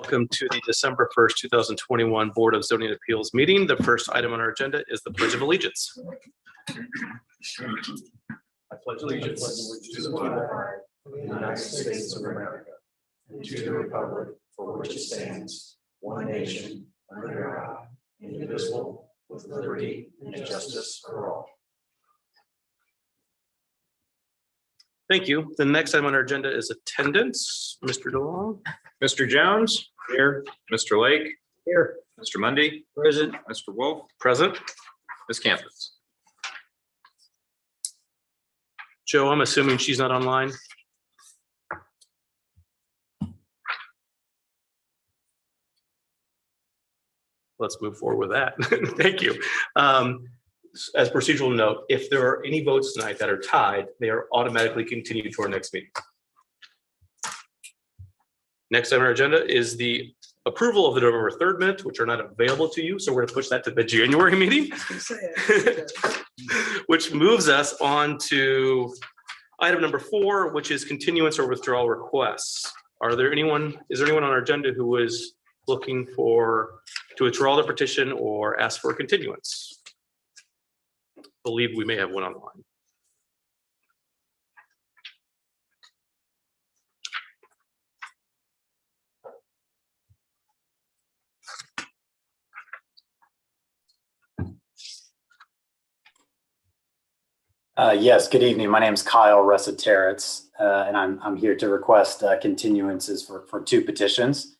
Welcome to the December 1st, 2021 Board of Zoning Appeals meeting. The first item on our agenda is the Pledge of Allegiance. I pledge allegiance to the flag of the United States of America and to the republic for which it stands, one nation, under God, indivisible, with liberty and justice for all. Thank you. The next item on our agenda is attendance. Mr. DeLong. Mr. Jones. Here. Mr. Lake. Here. Mr. Mundy. Present. Mr. Wolf. Present. Ms. Campus. Joe, I'm assuming she's not online. Let's move forward with that. Thank you. As procedural note, if there are any votes tonight that are tied, they are automatically continued to our next meeting. Next on our agenda is the approval of the November 3rd minutes, which are not available to you. So we're going to push that to the January meeting, which moves us on to item number 4, which is continuance or withdrawal requests. Is there anyone on our agenda who is looking to withdraw the petition or ask for a continuance? I believe we may have one online. Yes, good evening. My name is Kyle Reseteritz, and I'm here to request continuances for 2 petitions.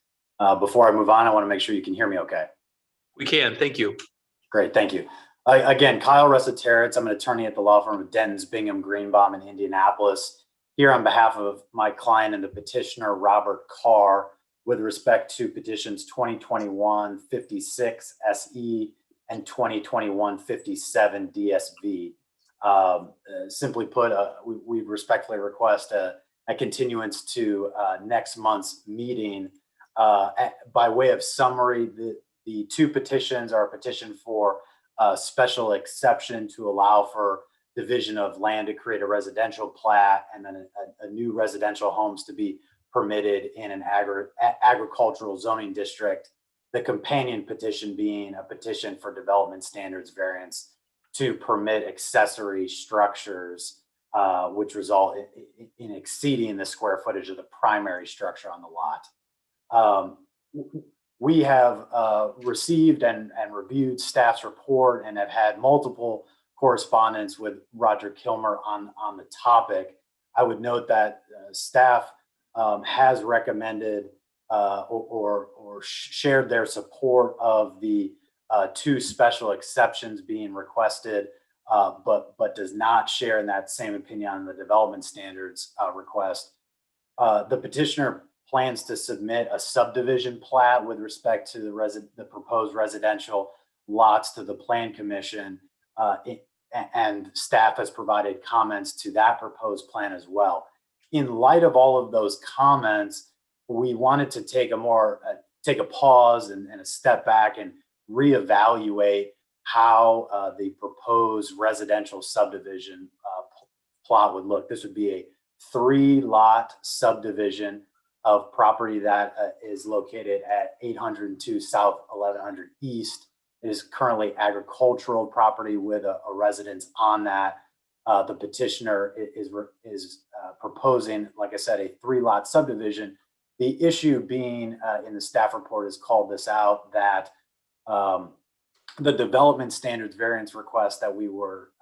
Before I move on, I want to make sure you can hear me okay. We can, thank you. Great, thank you. Again, Kyle Reseteritz, I'm an attorney at the law firm of Dentons, Bingham, Greenbaum in Indianapolis, here on behalf of my client and the petitioner, Robert Carr, with respect to petitions 2021-56 SE and 2021-57 DSV. Simply put, we respectfully request a continuance to next month's meeting. By way of summary, the 2 petitions are a petition for a special exception to allow for division of land to create a residential plat, and then a new residential homes to be permitted in an agricultural zoning district. The companion petition being a petition for development standards variance to permit accessory structures, which result in exceeding the square footage of the primary structure on the lot. We have received and reviewed staff's report and have had multiple correspondence with Roger Kilmer on the topic. I would note that staff has recommended or shared their support of the 2 special exceptions being requested, but does not share in that same opinion on the development standards request. The petitioner plans to submit a subdivision plat with respect to the proposed residential lots to the Plan Commission, and staff has provided comments to that proposed plan as well. In light of all of those comments, we wanted to take a pause and a step back and reevaluate how the proposed residential subdivision plot would look. This would be a 3-lot subdivision of property that is located at 802 South 1100 East. It is currently agricultural property with a residence on that. The petitioner is proposing, like I said, a 3-lot subdivision. The issue being in the staff report has called this out, that the development standards variance request that we were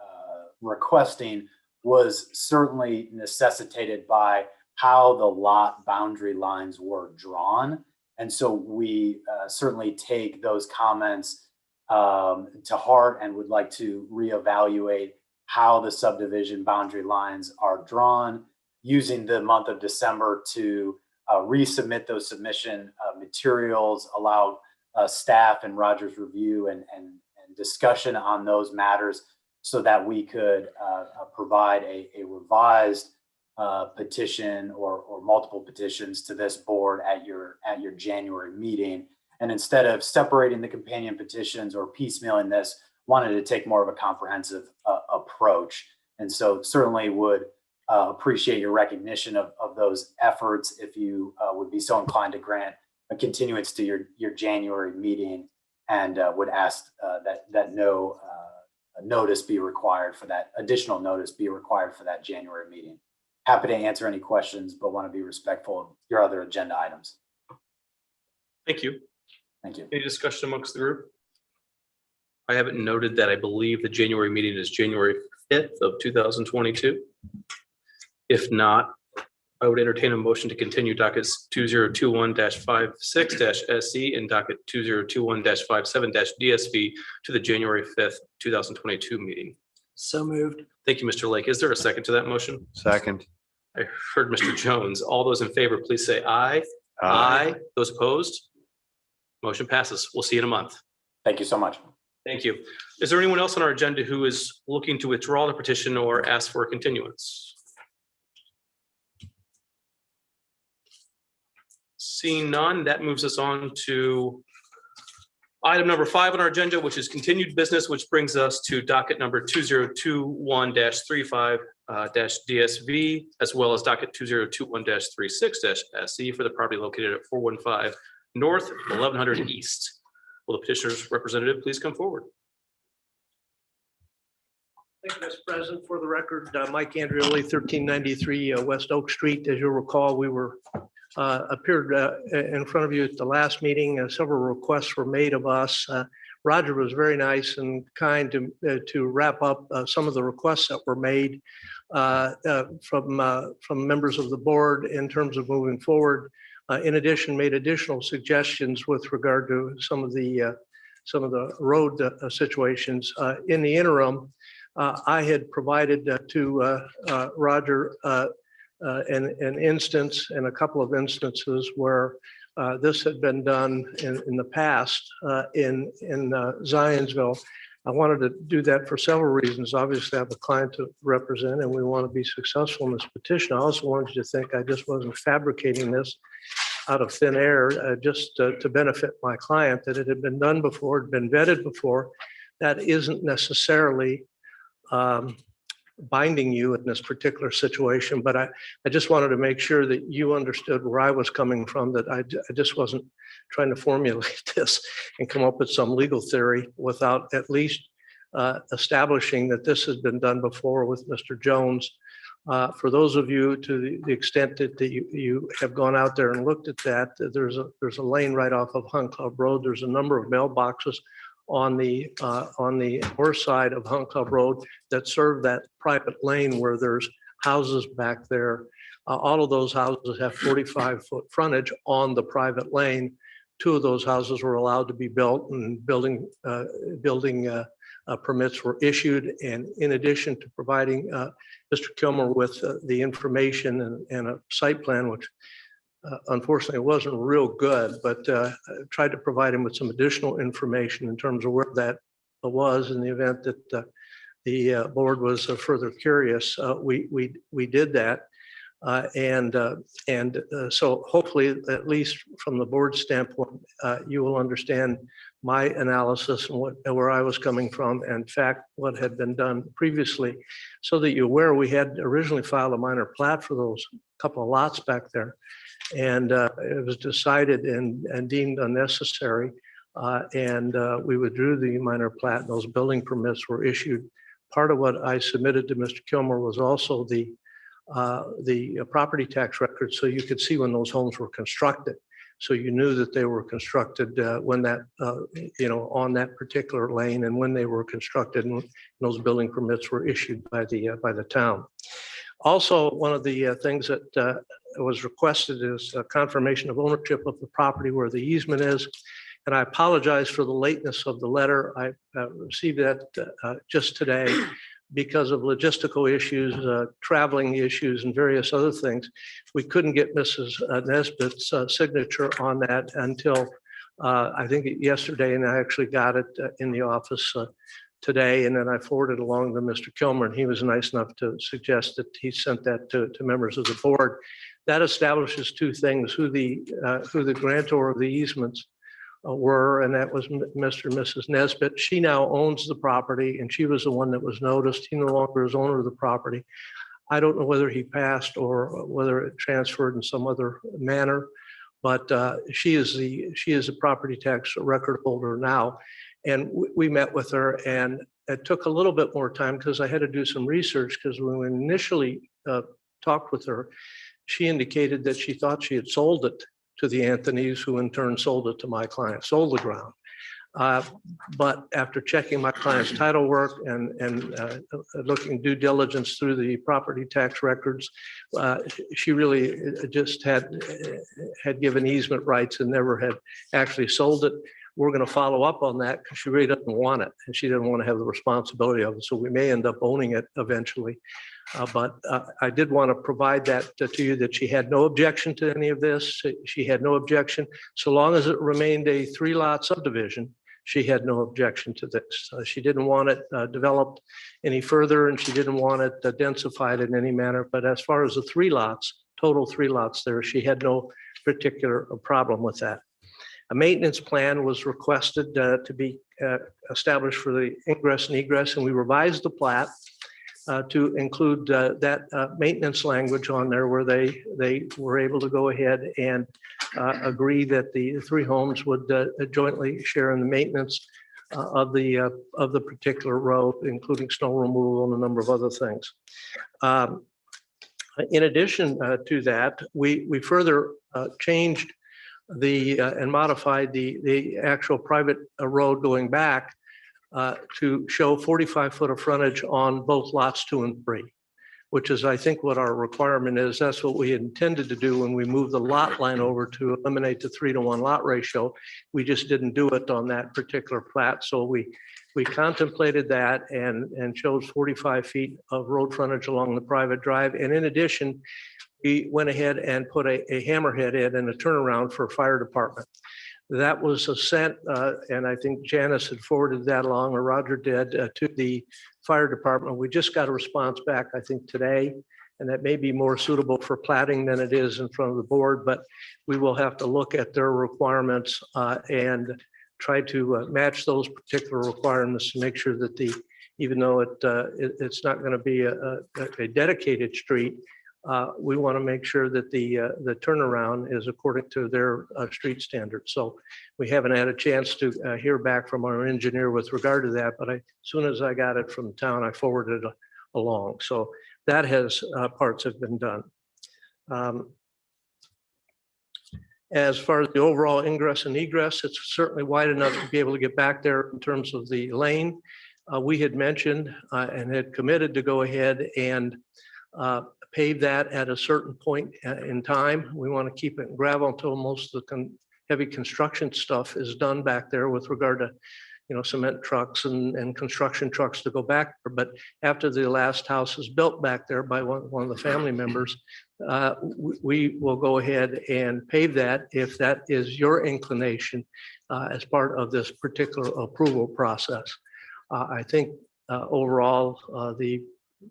requesting was certainly necessitated by how the lot boundary lines were drawn. And so we certainly take those comments to heart and would like to reevaluate how the subdivision boundary lines are drawn, using the month of December to resubmit those submission materials, allow staff and Roger's review and discussion on those matters, so that we could provide a revised petition or multiple petitions to this board at your January meeting. And instead of separating the companion petitions or piecemealing this, wanted to take more of a comprehensive approach. And so certainly would appreciate your recognition of those efforts if you would be so inclined to grant a continuance to your January meeting, and would ask that no notice be required for that, additional notice be required for that January meeting. Happy to answer any questions, but want to be respectful of your other agenda items. Thank you. Thank you. Any discussion amongst the group? I have it noted that I believe the January meeting is January 5th of 2022. If not, I would entertain a motion to continue dockets 2021-56-SC and docket 2021-57-DSV to the January 5th, 2022 meeting. So moved. Thank you, Mr. Lake. Is there a second to that motion? Second. I heard Mr. Jones. All those in favor, please say aye. Aye. Those opposed? Motion passes. We'll see you in a month. Thank you so much. Thank you. Is there anyone else on our agenda who is looking to withdraw the petition or ask for a continuance? Seeing none, that moves us on to item number 5 on our agenda, which is continued business, which brings us to docket number 2021-35-DSV, as well as docket 2021-36-SC for the property located at 415 North, 1100 East. Will the petitioner's representative please come forward? Thank you, Mr. President. For the record, Mike Andrioli, 1393 West Oak Street. As you'll recall, we appeared in front of you at the last meeting. Several requests were made of us. Roger was very nice and kind to wrap up some of the requests that were made from members of the board in terms of moving forward. In addition, made additional suggestions with regard to some of the road situations. In the interim, I had provided to Roger an instance and a couple of instances where this had been done in the past in Zionsville. I wanted to do that for several reasons. Obviously, I have a client to represent, and we want to be successful in this petition. I also wanted you to think I just wasn't fabricating this out of thin air just to benefit my client, that it had been done before, had been vetted before. That isn't necessarily binding you in this particular situation, but I just wanted to make sure that you understood where I was coming from, that I just wasn't trying to formulate this and come up with some legal theory without at least establishing that this has been done before with Mr. Jones. For those of you, to the extent that you have gone out there and looked at that, there's a lane right off of Hunt Club Road. There's a number of mailboxes on the north side of Hunt Club Road that serve that private lane where there's houses back there. All of those houses have 45-foot frontage on the private lane. 2 of those houses were allowed to be built, and building permits were issued. And in addition to providing Mr. Kilmer with the information and a site plan, which unfortunately wasn't real good, but tried to provide him with some additional information in terms of where that was in the event that the board was further curious. We did that. So hopefully, at least from the board standpoint, you will understand my analysis and where I was coming from, and in fact, what had been done previously, so that you're aware we had originally filed a minor plat for those couple of lots back there. And it was decided and deemed unnecessary. We withdrew the minor plat, and those building permits were issued. Part of what I submitted to Mr. Kilmer was also the property tax records, so you could see when those homes were constructed. So you knew that they were constructed when that, on that particular lane, and when they were constructed, and those building permits were issued by the town. Also, one of the things that was requested is a confirmation of ownership of the property where the easement is. And I apologize for the lateness of the letter. I received that just today because of logistical issues, traveling issues, and various other things. We couldn't get Mrs. Nesbitt's signature on that until I think yesterday, and I actually got it in the office today, and then I forwarded along to Mr. Kilmer, and he was nice enough to suggest that he sent that to members of the board. That establishes 2 things: who the grantor of the easements were, and that was Mr. and Mrs. Nesbitt. She now owns the property, and she was the one that was noticed. He no longer is owner of the property. I don't know whether he passed or whether it transferred in some other manner, but she is a property tax record holder now. And we met with her, and it took a little bit more time because I had to do some research, because when we initially talked with her, she indicated that she thought she had sold it to the Anthonys, who in turn sold it to my client, sold the ground. But after checking my client's title work and looking due diligence through the property tax records, she really just had given easement rights and never had actually sold it. We're going to follow up on that because she really doesn't want it, and she didn't want to have the responsibility of it. So we may end up owning it eventually. But I did want to provide that to you, that she had no objection to any of this. She had no objection. So long as it remained a 3-lot subdivision, she had no objection to this. She didn't want it developed any further, and she didn't want it densified in any manner. But as far as the 3 lots, total 3 lots there, she had no particular problem with that. A maintenance plan was requested to be established for the ingress and egress, and we revised the plat to include that maintenance language on there, where they were able to go ahead and agree that the 3 homes would jointly share in the maintenance of the particular road, including snow removal and a number of other things. In addition to that, we further changed and modified the actual private road going back to show 45 foot of frontage on both lots 2 and 3, which is, I think, what our requirement is. That's what we intended to do when we moved the lot line over to eliminate the 3-to-1 lot ratio. We just didn't do it on that particular plat. So we contemplated that and chose 45 feet of road frontage along the private drive. And in addition, we went ahead and put a hammerhead in and a turnaround for fire department. That was sent, and I think Janice had forwarded that along, or Roger did, to the fire department. We just got a response back, I think, today, and that may be more suitable for platting than it is in front of the board, but we will have to look at their requirements and try to match those particular requirements to make sure that even though it's not going to be a dedicated street, we want to make sure that the turnaround is according to their street standards. So we haven't had a chance to hear back from our engineer with regard to that, but as soon as I got it from the town, I forwarded it along. So that parts have been done. As far as the overall ingress and egress, it's certainly wide enough to be able to get back there in terms of the lane. We had mentioned and had committed to go ahead and pave that at a certain point in time. We want to keep it in gravel until most of the heavy construction stuff is done back there with regard to, cement trucks and construction trucks to go back there. But after the last house is built back there by one of the family members, we will go ahead and pave that if that is your inclination as part of this particular approval process. I think overall, the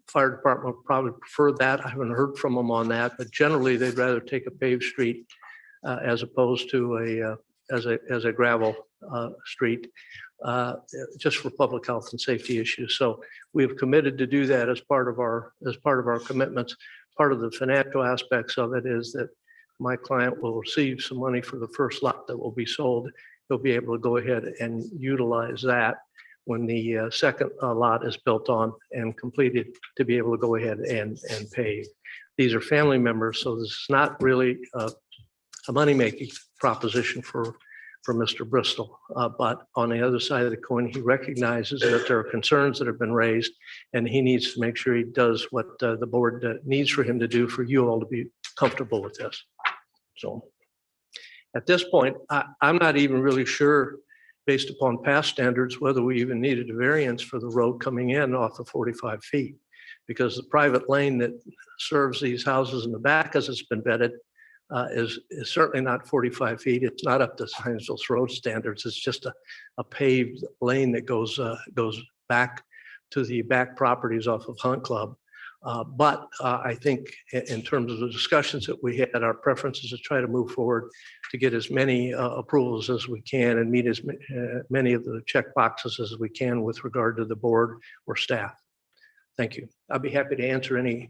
fire department would probably prefer that. I haven't heard from them on that, but generally they'd rather take a paved street as opposed to a gravel street, just for public health and safety issues. So we have committed to do that as part of our commitments. Part of the financial aspects of it is that my client will receive some money for the first lot that will be sold. He'll be able to go ahead and utilize that when the second lot is built on and completed, to be able to go ahead and pave. These are family members, so this is not really a money-making proposition for Mr. Bristol. But on the other side of the coin, he recognizes that there are concerns that have been raised, and he needs to make sure he does what the board needs for him to do for you all to be comfortable with this. So at this point, I'm not even really sure, based upon past standards, whether we even needed a variance for the road coming in off the 45 feet, because the private lane that serves these houses in the back, as it's been vetted, is certainly not 45 feet. It's not up to Zionsville's road standards. It's just a paved lane that goes back to the back properties off of Hunt Club. But I think in terms of the discussions that we had, our preference is to try to move forward to get as many approvals as we can and meet as many of the check boxes as we can with regard to the board or staff. Thank you. I'll be happy to answer any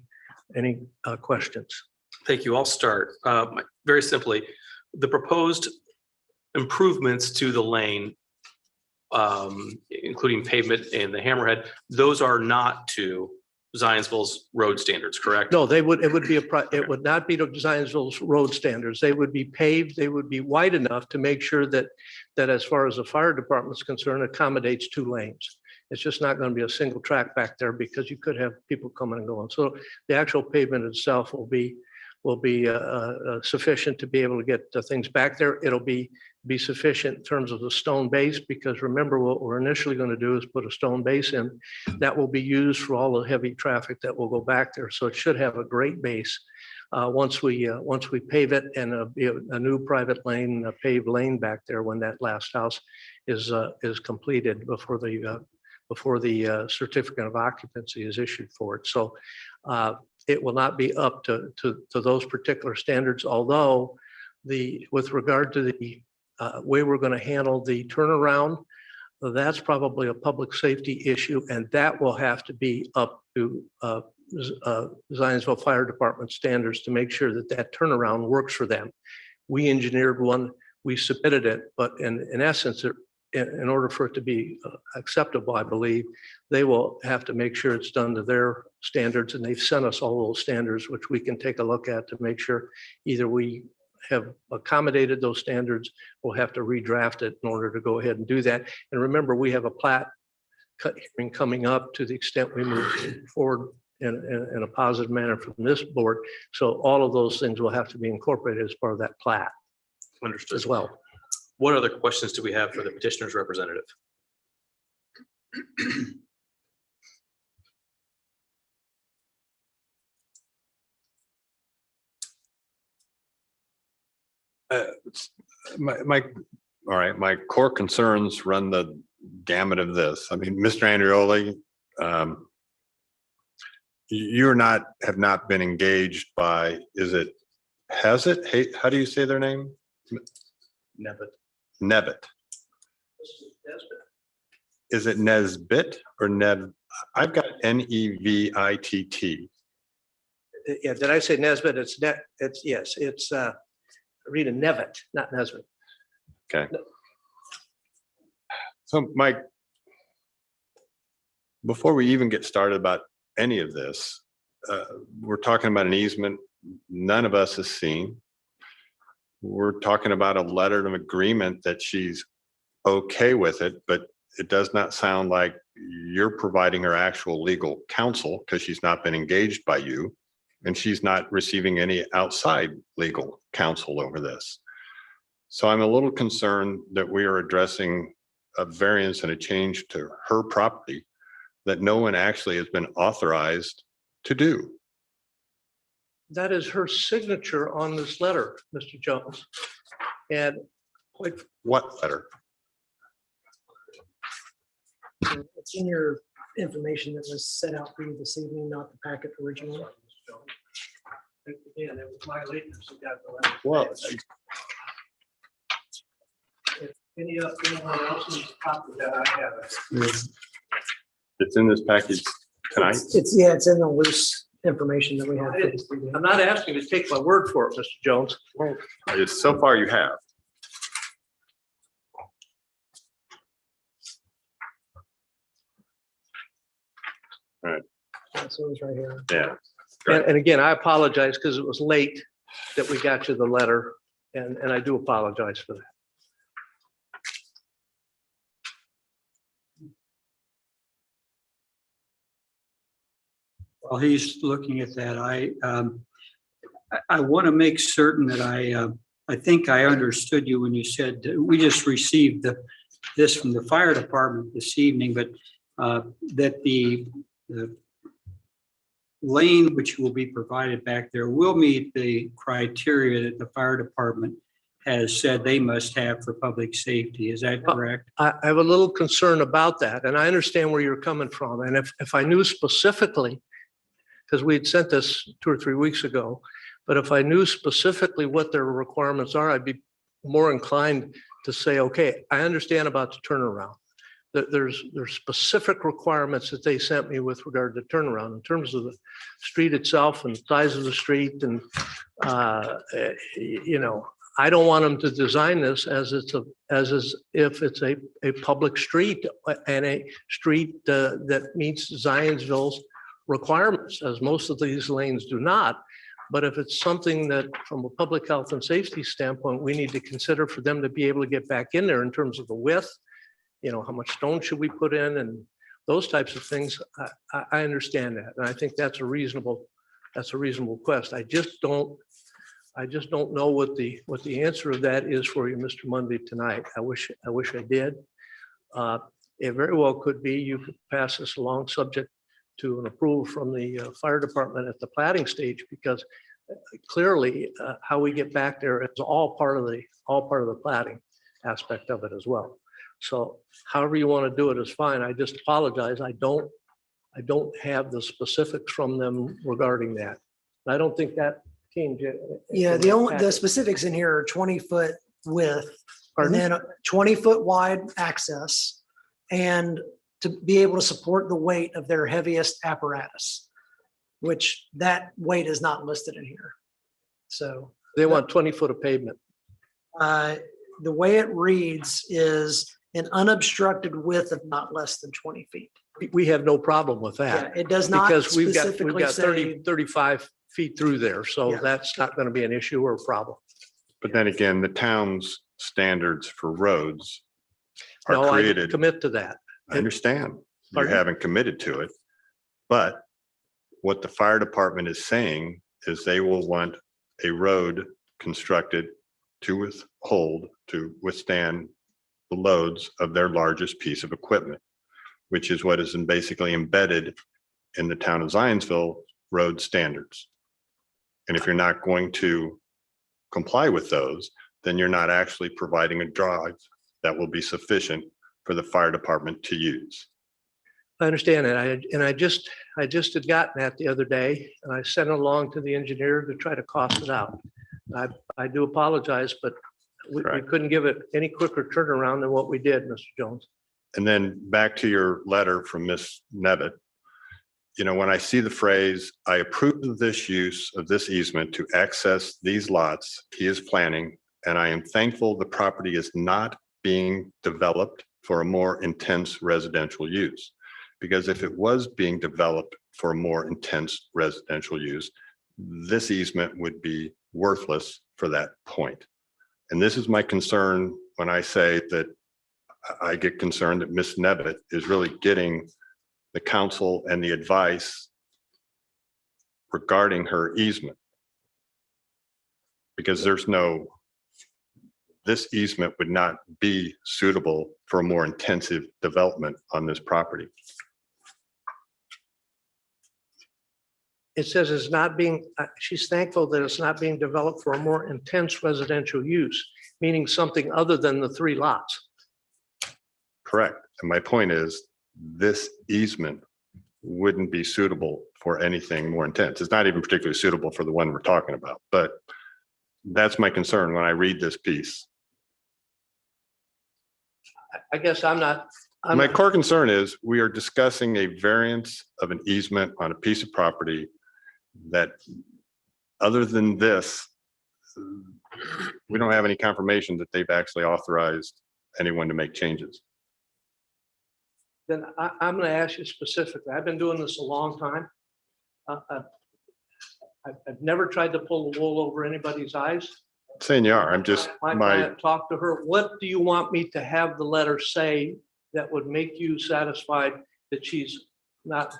questions. Thank you. I'll start very simply. the proposed improvements to the lane, including pavement and the hammerhead, those are not to Zionsville's road standards, correct? No, it would not be to Zionsville's road standards. They would be paved, they would be wide enough to make sure that as far as the fire department's concerned, accommodates 2 lanes. It's just not going to be a single track back there because you could have people coming and going. So the actual pavement itself will be sufficient to be able to get the things back there. It'll be sufficient in terms of the stone base, because remember, what we're initially going to do is put a stone base in that will be used for all the heavy traffic that will go back there. So it should have a great base once we pave it, and a new private lane, a paved lane back there when that last house is completed before the certificate of occupancy is issued for it. So it will not be up to those particular standards, although with regard to the way we're going to handle the turnaround, that's probably a public safety issue, and that will have to be up to Zionsville Fire Department standards to make sure that turnaround works for them. We engineered one, we submitted it, but in essence, in order for it to be acceptable, I believe, they will have to make sure it's done to their standards, and they've sent us all those standards, which we can take a look at to make sure either we have accommodated those standards, we'll have to redraft it in order to go ahead and do that. And remember, we have a plat hearing coming up to the extent we move forward in a positive manner from this board. So all of those things will have to be incorporated as part of that plat. Understood. As well. What other questions do we have for the petitioner's representative? My core concerns run the gamut of this. I mean, Mr. Andreoli, have not been engaged by, Hey, how do you say their name? Nevitt. Is it Nesbit or Nev? I've got Nevitt. Yeah, did I say Nesbit? It's Rita Nevitt, not Nesbit. Okay. So Mike, before we even get started about any of this, we're talking about an easement none of us has seen. We're talking about a letter of agreement that she's okay with it, but it does not sound like you're providing her actual legal counsel because she's not been engaged by you, and she's not receiving any outside legal counsel over this. So I'm a little concerned that we are addressing a variance and a change to her property that no one actually has been authorized to do. That is her signature on this letter, Mr. Jones. And quite, What letter? It's in your information that was set out for you this evening, not the packet originally. again, it was my lateness that got the letter. Well, If anyone else needs a copy of that, I have it. it's in this package tonight. It's in the loose information that we have. for this evening. I'm not asking you to take my word for it, Mr. Jones. So far you have. So it's right here. Yeah. And again, I apologize because it was late that we got you the letter, and I do apologize for that. While he's looking at that, I want to make certain that I think I understood you when you said we just received this from the fire department this evening, but that the lane which will be provided back there will meet the criteria that the fire department has said they must have for public safety. Is that correct? I have a little concern about that, and I understand where you're coming from. And if I knew specifically, because we had sent this 2 or 3 weeks ago, but if I knew specifically what their requirements are, I'd be more inclined to say, okay, I understand about the turnaround. There's specific requirements that they sent me with regard to turnaround in terms of the street itself and size of the street. And, I don't want them to design this as if it's a public street and a street that meets Zionsville's requirements, as most of these lanes do not. But if it's something that, from a public health and safety standpoint, we need to consider for them to be able to get back in there in terms of the width, how much stone should we put in and those types of things, I understand that. And I think that's a reasonable request. I just don't know what the answer of that is for you, Mr. Mundy, tonight. I wish I did. It very well could be you could pass this along subject to an approval from the fire department at the plating stage, because clearly how we get back there is all part of the plating aspect of it as well. So however you want to do it is fine. I just apologize. I don't have the specifics from them regarding that. I don't think that came to. Yeah, the specifics in here are 20-foot width, and then 20-foot wide access, and to be able to support the weight of their heaviest apparatus, which that weight is not listed in here. So they want 20 foot of pavement. The way it reads is an unobstructed width of not less than 20 feet. We have no problem with that. Yeah, it does not Because we've specifically got 30, say, 35 feet through there. So Yeah. that's not going to be an issue or a problem. But then again, the town's standards for roads are No, I didn't created. commit to that. I understand you Pardon? haven't committed to it, but what the fire department is saying is they will want a road constructed to withstand the loads of their largest piece of equipment, which is what is basically embedded in the town of Zionsville road standards. And if you're not going to comply with those, then you're not actually providing a drive that will be sufficient for the fire department to use. I understand that. I just had gotten that the other day, and I sent it along to the engineer to try to cost it out. I do apologize, but we Correct. couldn't give it any quicker turnaround than what we did, Mr. Jones. And then back to your letter from Ms. Nevitt. When I see the phrase, I approve of this use of this easement to access these lots he is planning, and I am thankful the property is not being developed for a more intense residential use. Because if it was being developed for a more intense residential use, this easement would be worthless for that point. And this is my concern when I say that I get concerned that Ms. Nevitt is really getting the counsel and the advice regarding her easement. Because this easement would not be suitable for a more intensive development on this property. It says it's not being, she's thankful that it's not being developed for a more intense residential use, meaning something other than the 3 lots. Correct. And my point is, this easement wouldn't be suitable for anything more intense. It's not even particularly suitable for the one we're talking about, but that's my concern when I read this piece. I guess My core concern is we are discussing a variance of an easement on a piece of property that, other than this, we don't have any confirmation that they've actually authorized anyone to make changes. Then I'm going to ask you specifically. I've been doing this a long time. I've never tried to pull the wool over anybody's eyes. Saying you are, I'm just, My client talked to her. What do you want me to have the letter say that would make you satisfied that she's not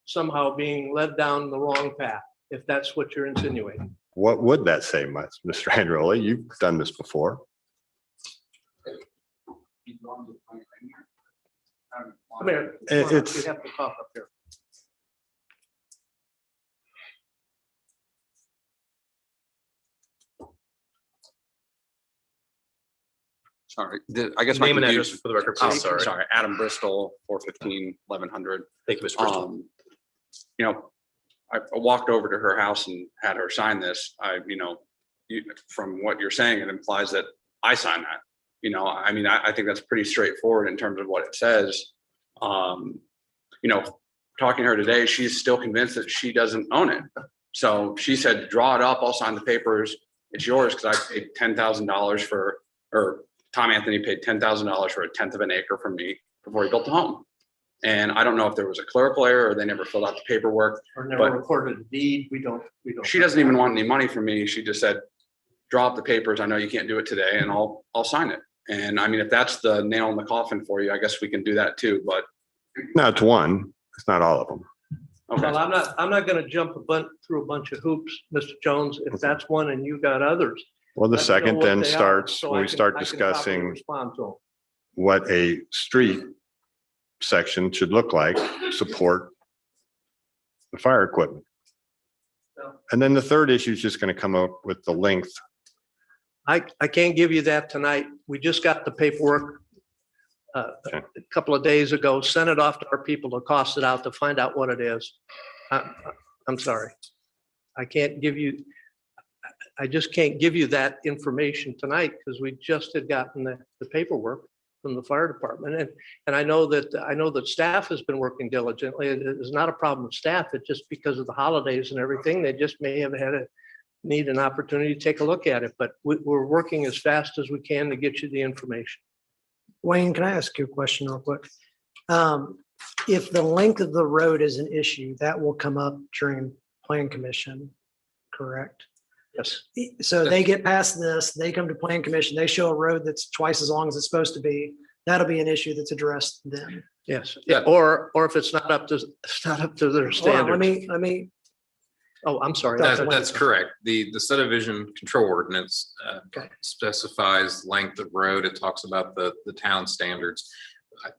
somehow being led down the wrong path, if that's what you're insinuating? what would that say, Mr. Androli? You've done this before. Come here. It's- You have to talk up here. Sorry, I guess my Name and address confusion. for the record, Oh, please. sorry, Adam Bristol, 415 1100. Thank you, Mr. Bristol. I walked over to her house and had her sign this. From what you're saying, it implies that I signed that. I think that's pretty straightforward in terms of what it says. Talking to her today, she's still convinced that she doesn't own it. So she said, draw it up, I'll sign the papers. it's yours because I paid $10,000 for, or Tom Anthony paid $10,000 for a 1/10 of an acre from me before he built the home. And I don't know if there was a clerical error or they never filled out the paperwork. Or never recorded a deed. We don't. She doesn't even want any money from me. She just said, draw up the papers. I know you can't do it today and I'll sign it. And I mean, if that's the nail in the coffin for you, I guess we can do that too, but. No, it's one. It's not all of them. Okay. Well, I'm not going to jump through a bunch of hoops, Mr. Jones, if that's one and you got others. Well, the Let me know second what then they are, starts so when I we can- start I can properly discussing respond to 'em. what a street section should look like, to support the fire equipment. And then the third issue is just going to come up with the length. I can't give you that tonight. We just got the paperwork a couple of days ago, sent it off to our people to cost it out to find out what it is. I'm sorry. I just can't give you that information tonight because we just had gotten the paperwork from the fire department. And I know that staff has been working diligently. It's not a problem with staff. It's just because of the holidays and everything, they just may have need an opportunity to take a look at it, but we're working as fast as we can to get you the information. Wayne, can I ask you a question real quick? If the length of the road is an issue, that will come up during plan commission, correct? Yes. So they get past this, they come to plan commission, they show a road that's twice as long as it's supposed to be. That'll be an issue that's addressed then. Yes. Yeah. Or if it's not up to their Hold on, standards. let me, Oh, I'm sorry. That's correct. The subdivision control ordinance Okay. specifies length of road. It talks about the town standards.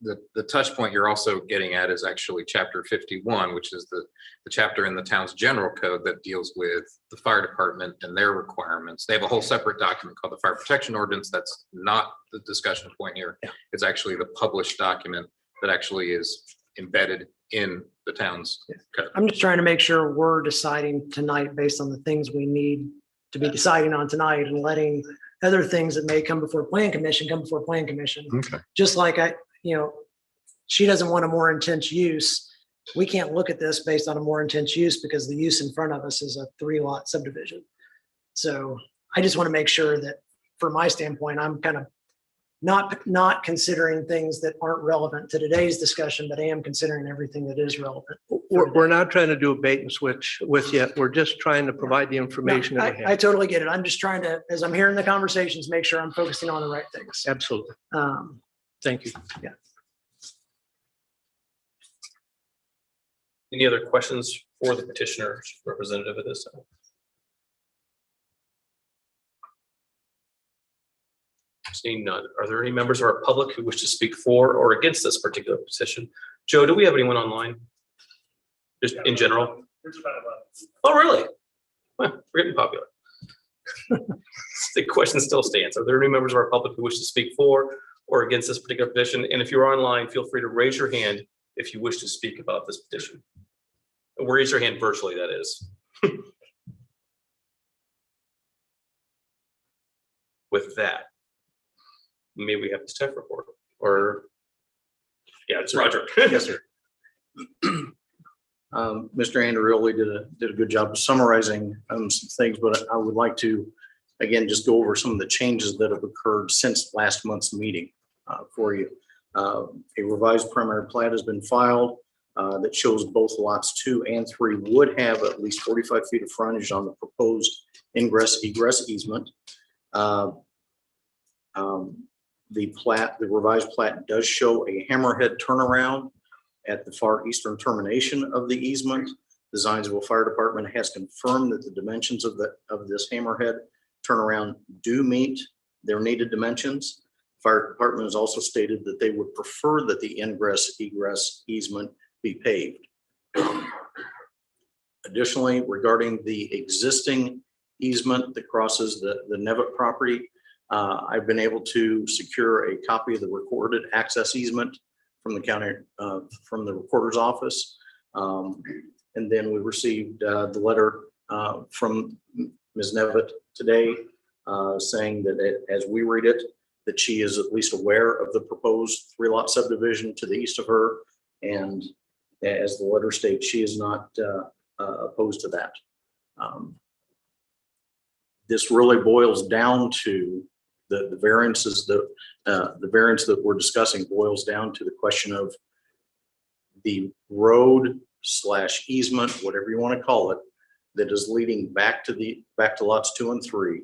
The touch point you're also getting at is actually chapter 51, which is the chapter in the town's general code that deals with the fire department and their requirements. They have a whole separate document called the fire protection ordinance. That's not the discussion point here. Yeah. It's actually the published document that actually is embedded in the town's code. I'm just trying to make sure we're deciding tonight based on the things we need to be deciding on tonight and letting other things that may come before plan commission, come before plan commission. Okay. Just like she doesn't want a more intense use. We can't look at this based on a more intense use because the use in front of us is a 3-lot subdivision. So I just want to make sure that from my standpoint, I'm kind of not considering things that aren't relevant to today's discussion, but I am considering everything that is relevant. We're not trying to do a bait and switch with you. We're just trying to provide the information that we I have. totally get it. I'm just trying to, as I'm hearing the conversations, make sure I'm focusing on the right things. Absolutely. Thank you. Yeah. Any other questions for the petitioner's representative at this time? Seeing none. Are there any members of our public who wish to speak for or against this particular petition? Joe, do we have anyone online? Just in general? Oh, really? Well, we're getting popular. The question still stands. Are there any members of our public who wish to speak for or against this particular petition? And if you're online, feel free to raise your hand if you wish to speak about this petition. Raise your hand virtually, that is. With that, may we have the staff report or? Yeah, it's Roger. Yes, sir. Mr. Andreoli did a good job of summarizing some things, but I would like to, again, just go over some of the changes that have occurred since last month's meeting for you. A revised primary plat has been filed that shows both lots 2 and 3 would have at least 45 feet of frontage on the proposed ingress egress easement. The revised plat does show a hammerhead turnaround at the far eastern termination of the easement. The Zionsville Fire Department has confirmed that the dimensions of this hammerhead turnaround do meet their needed dimensions. Fire Department has also stated that they would prefer that the ingress egress easement be paved. Additionally, regarding the existing easement that crosses the Nevitt property, I've been able to secure a copy of the recorded access easement from the county, from the recorder's office. And then we received the letter from Ms. Nevitt today saying that as we read it, that she is at least aware of the proposed 3-lot subdivision to the east of her. And as the letter states, she is not opposed to that. this really boils down to the variances, the variance that we're discussing boils down to the question of the road / easement, whatever you want to call it, that is leading back to lots 2 and 3.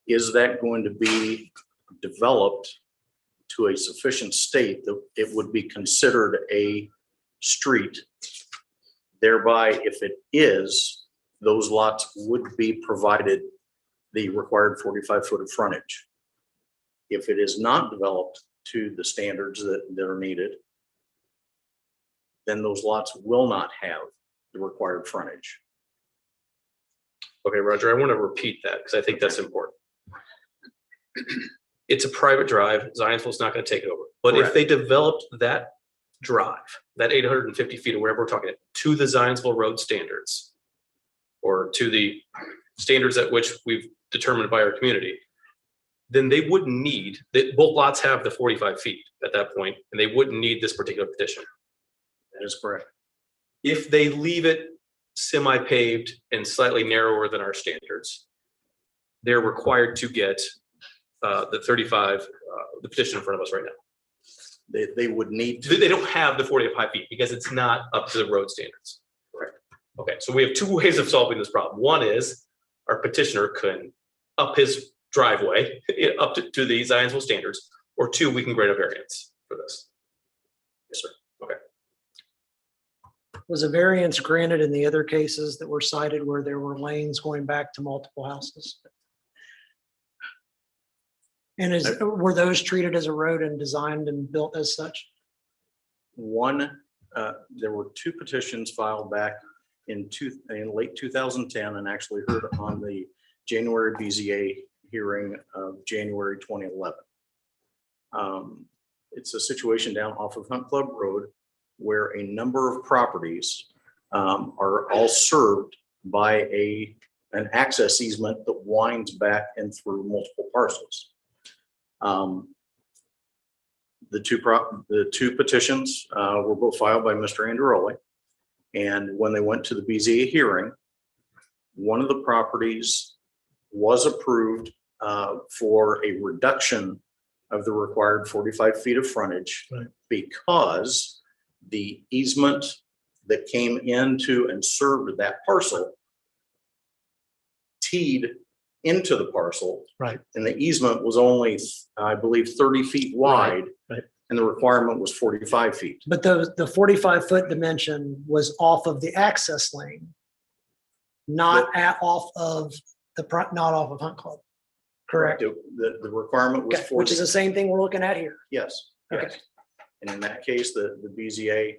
Is that going to be developed to a sufficient state that it would be considered a street? Thereby, if it is, those lots would be provided the required 45-foot of frontage. If it is not developed to the standards that are needed, then those lots will not have the required frontage. Okay, Roger, I want to repeat that because I think that's important. It's a private drive. Zionsville's not going to take it over. But if they developed that drive, that 850 feet or wherever we're talking, to the Zionsville road standards, or to the standards at which we've determined by our community, then they wouldn't need, both lots have the 45 feet at that point, and they wouldn't need this particular petition. That is correct. If they leave it semi-paved and slightly narrower than our standards, they're required to get the 35, the petition in front of us right now. They would need to. They don't have the 45 feet because it's not up to the road standards. Correct. Okay, so we have two ways of solving this problem. One is our petitioner can up his driveway up to the Zionsville standards, or two, we can grant a variance for this. Yes, sir. Okay. Was a variance granted in the other cases that were cited where there were lanes going back to multiple houses? And were those treated as a road and designed and built as such? One, there were 2 petitions filed back in late 2010 and actually heard on the January BZA hearing of January 2011. It's a situation down off of Hunt Club Road where a number of properties are all served by an access easement that winds back and through multiple parcels. The two petitions were both filed by Mr. Androli, and when they went to the BZA hearing, one of the properties was approved for a reduction of the required 45 feet of frontage, right, because the easement that came into and served that parcel teed into the parcel. Right. And the easement was only, I believe, 30 feet wide. Right. And the requirement was 45 feet. But the 45-foot dimension was off of the access lane, not off of Hunt Club. Correct. The requirement was Okay, 40. which is the same thing we're looking at here. Yes. Okay. Yes. And in that case, the BZA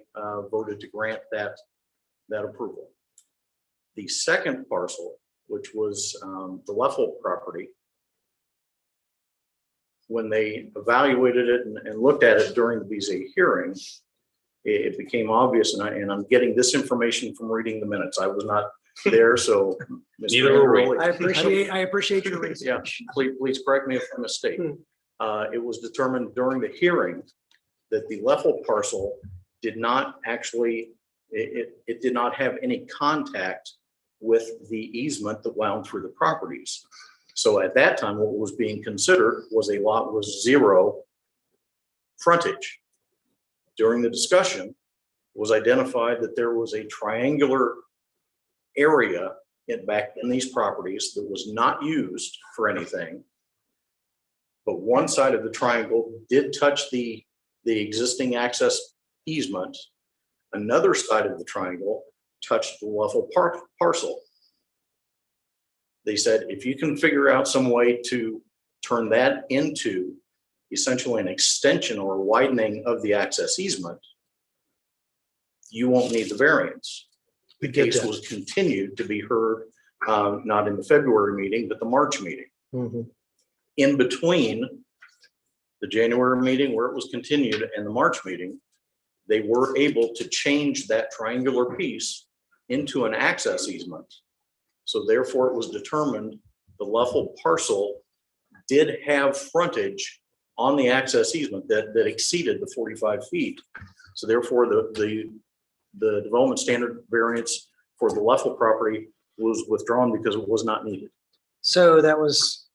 voted to grant that approval. The second parcel, which was the Leffel property, when they evaluated it and looked at it during the BZA hearing, it became obvious, and I'm getting this information from reading the minutes. I was not there, so. Mr. Neither were we. Androli, I appreciate your research. Yeah, please correct me if I'm mistaken. It was determined during the hearing that the Leffel parcel did not actually, it did not have any contact with the easement that wound through the properties. So at that time, what was being considered was a lot with 0 frontage. During the discussion, it was identified that there was a triangular area back in these properties that was not used for anything. But one side of the triangle did touch the existing access easement. Another side of the triangle touched the Leffel parcel. They said, if you can figure out some way to turn that into essentially an extension or widening of the access easement, you won't need the variance. The case was continued to be heard, not in the February meeting, but the March meeting. Mm-hmm. In between the January meeting where it was continued and the March meeting, they were able to change that triangular piece into an access easement. So therefore, it was determined the Leffel parcel did have frontage on the access easement that exceeded the 45 feet. So therefore, the development standard variance for the Leffel property was withdrawn because it was not needed. So that was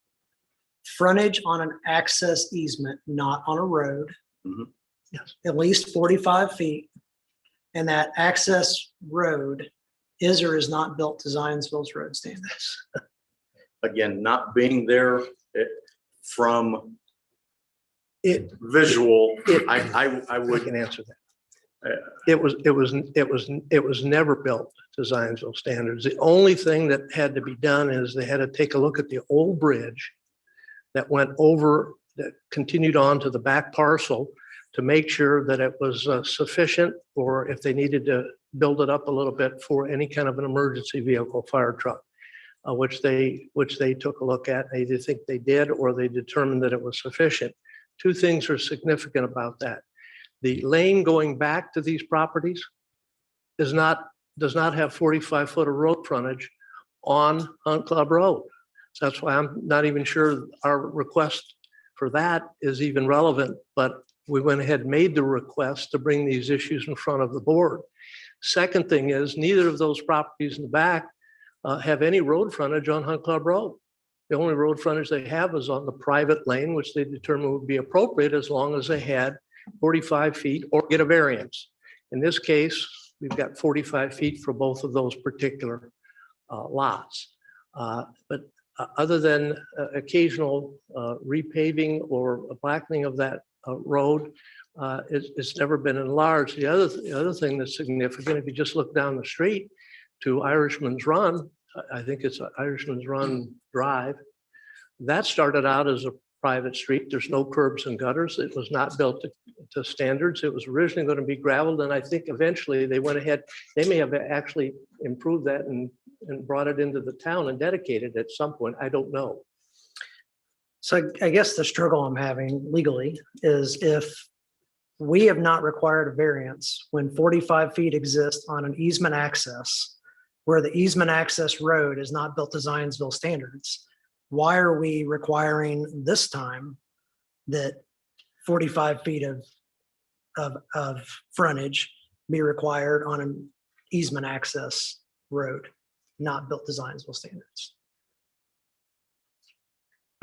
frontage on an access easement, not on a road. Mhm. Yes. At least 45 feet. And that access road is or is not built to Zionsville's road standards. Again, not being there from It, visual, It- I I would, can answer that. uh, It was never built to Zionsville standards. The only thing that had to be done is they had to take a look at the old bridge that went over, that continued on to the back parcel to make sure that it was sufficient, or if they needed to build it up a little bit for any kind of an emergency vehicle, fire truck, which they took a look at. They either think they did, or they determined that it was sufficient. Two things are significant about that. The lane going back to these properties does not have 45 foot of road frontage on Hunt Club Road. So that's why I'm not even sure our request for that is even relevant, but we went ahead and made the request to bring these issues in front of the board. Second thing is, neither of those properties in the back have any road frontage on Hunt Club Road. The only road frontage they have is on the private lane, which they determined would be appropriate as long as they had 45 feet or get a variance. In this case, we've got 45 feet for both of those particular lots. But other than occasional repaving or blackening of that road, it's never been enlarged. The other thing that's significant, if you just look down the street to Irishman's Run, I think it's Irishman's Run Drive, that started out as a private street. There's no curbs and gutters. It was not built to standards. It was originally going to be gravelled, and I think eventually they went ahead. They may have actually improved that and brought it into the town and dedicated at some point. I don't know. So I guess the struggle I'm having legally is if we have not required a variance when 45 feet exists on an easement access where the easement access road is not built to Zionsville standards, why are we requiring this time that 45 feet of frontage be required on an easement access road not built to Zionsville standards?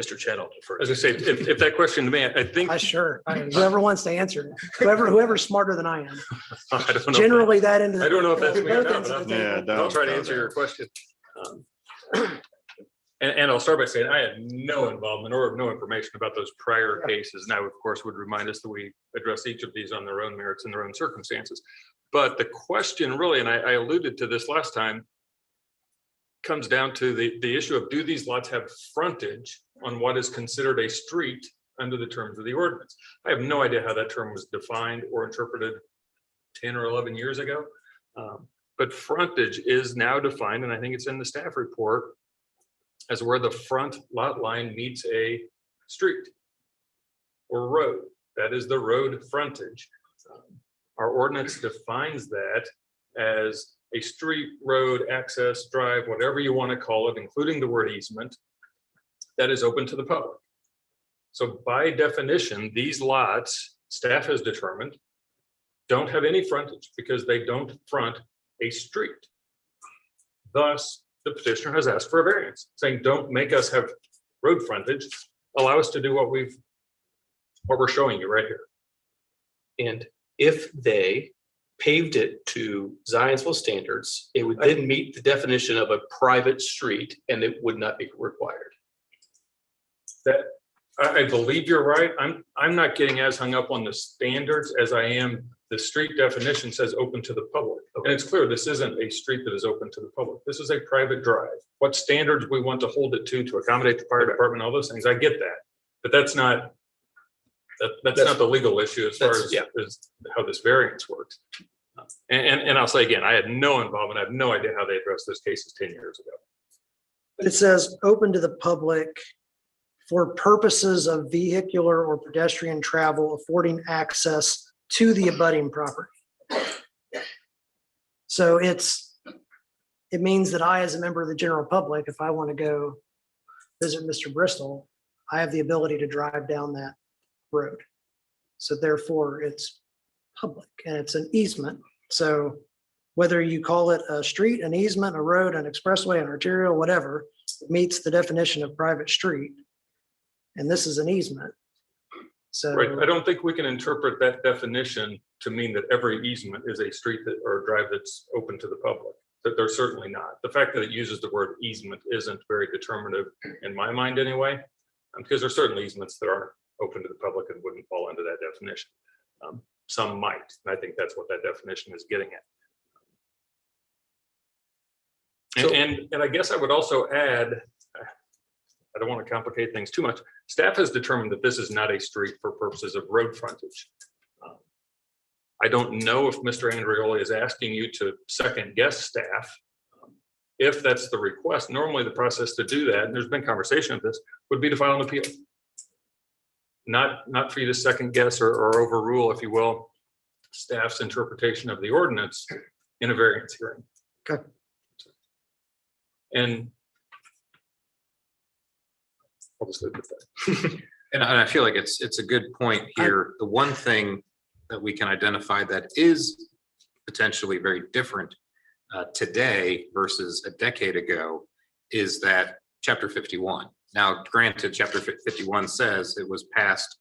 Mr. Chad, I'll defer. As I say, if that question to me, I think. Whoever wants to answer it, whoever's smarter than I am. I don't know. Generally that into. I don't know if that's me or both not, ends but of the Yeah, table. I'll try to answer your question. And I'll start by saying I had no involvement or no information about those prior cases. And I, of course, would remind us that we address each of these on their own merits and their own circumstances. But the question really, and I alluded to this last time, comes down to the issue of, do these lots have frontage on what is considered a street under the terms of the ordinance? I have no idea how that term was defined or interpreted 10 or 11 years ago. But frontage is now defined, and I think it's in the staff report, as where the front lot line meets a street or road. That is the road frontage. Our ordinance defines that as a street, road, access, drive, whatever you want to call it, including the word easement, that is open to the public. So by definition, these lots, staff has determined, don't have any frontage because they don't front a street. Thus, the petitioner has asked for a variance, saying, don't make us have road frontage, allow us to do what we're showing you right here. And if they paved it to Zionsville standards, it would then meet the definition of a private street and it would not be required. That, I believe you're right. I'm not getting as hung up on the standards as I am the street definition says open to the public. And it's clear this isn't a street that is open to the public. This is a private drive. What standards we want to hold it to accommodate the fire department, all those things, I get that. But that's not the legal issue as far as how this variance works. And I'll say again, I had no involvement. I have no idea how they addressed those cases 10 years ago. It says open to the public for purposes of vehicular or pedestrian travel, affording access to the abutting property. So it means that I, as a member of the general public, if I want to go visit Mr. Bristol, I have the ability to drive down that road. So therefore it's public and it's an easement. So whether you call it a street, an easement, a road, an expressway, an arterial, whatever, meets the definition of private street. And this is an easement. So. Right, I don't think we can interpret that definition to mean that every easement is a street that, or a drive that's open to the public. That they're certainly not. The fact that it uses the word easement isn't very determinative in my mind anyway, because there's certain easements that aren't open to the public and wouldn't fall into that definition. Some might, and I think that's what that definition is getting at. And I guess I would also add, I don't want to complicate things too much. Staff has determined that this is not a street for purposes of road frontage. I don't know if Mr. Andreoli is asking you to second guess staff. If that's the request, normally the process to do that, and there's been conversation of this, would be to file an appeal. Not for you to second guess or overrule, if you will, staff's interpretation of the ordinance in a variance hearing. Okay. And I'll just leave it at that. And I feel like it's a good point here. The one thing that we can identify that is potentially very different today versus a decade ago is that Chapter 51. Now, granted, Chapter 51 says it was passed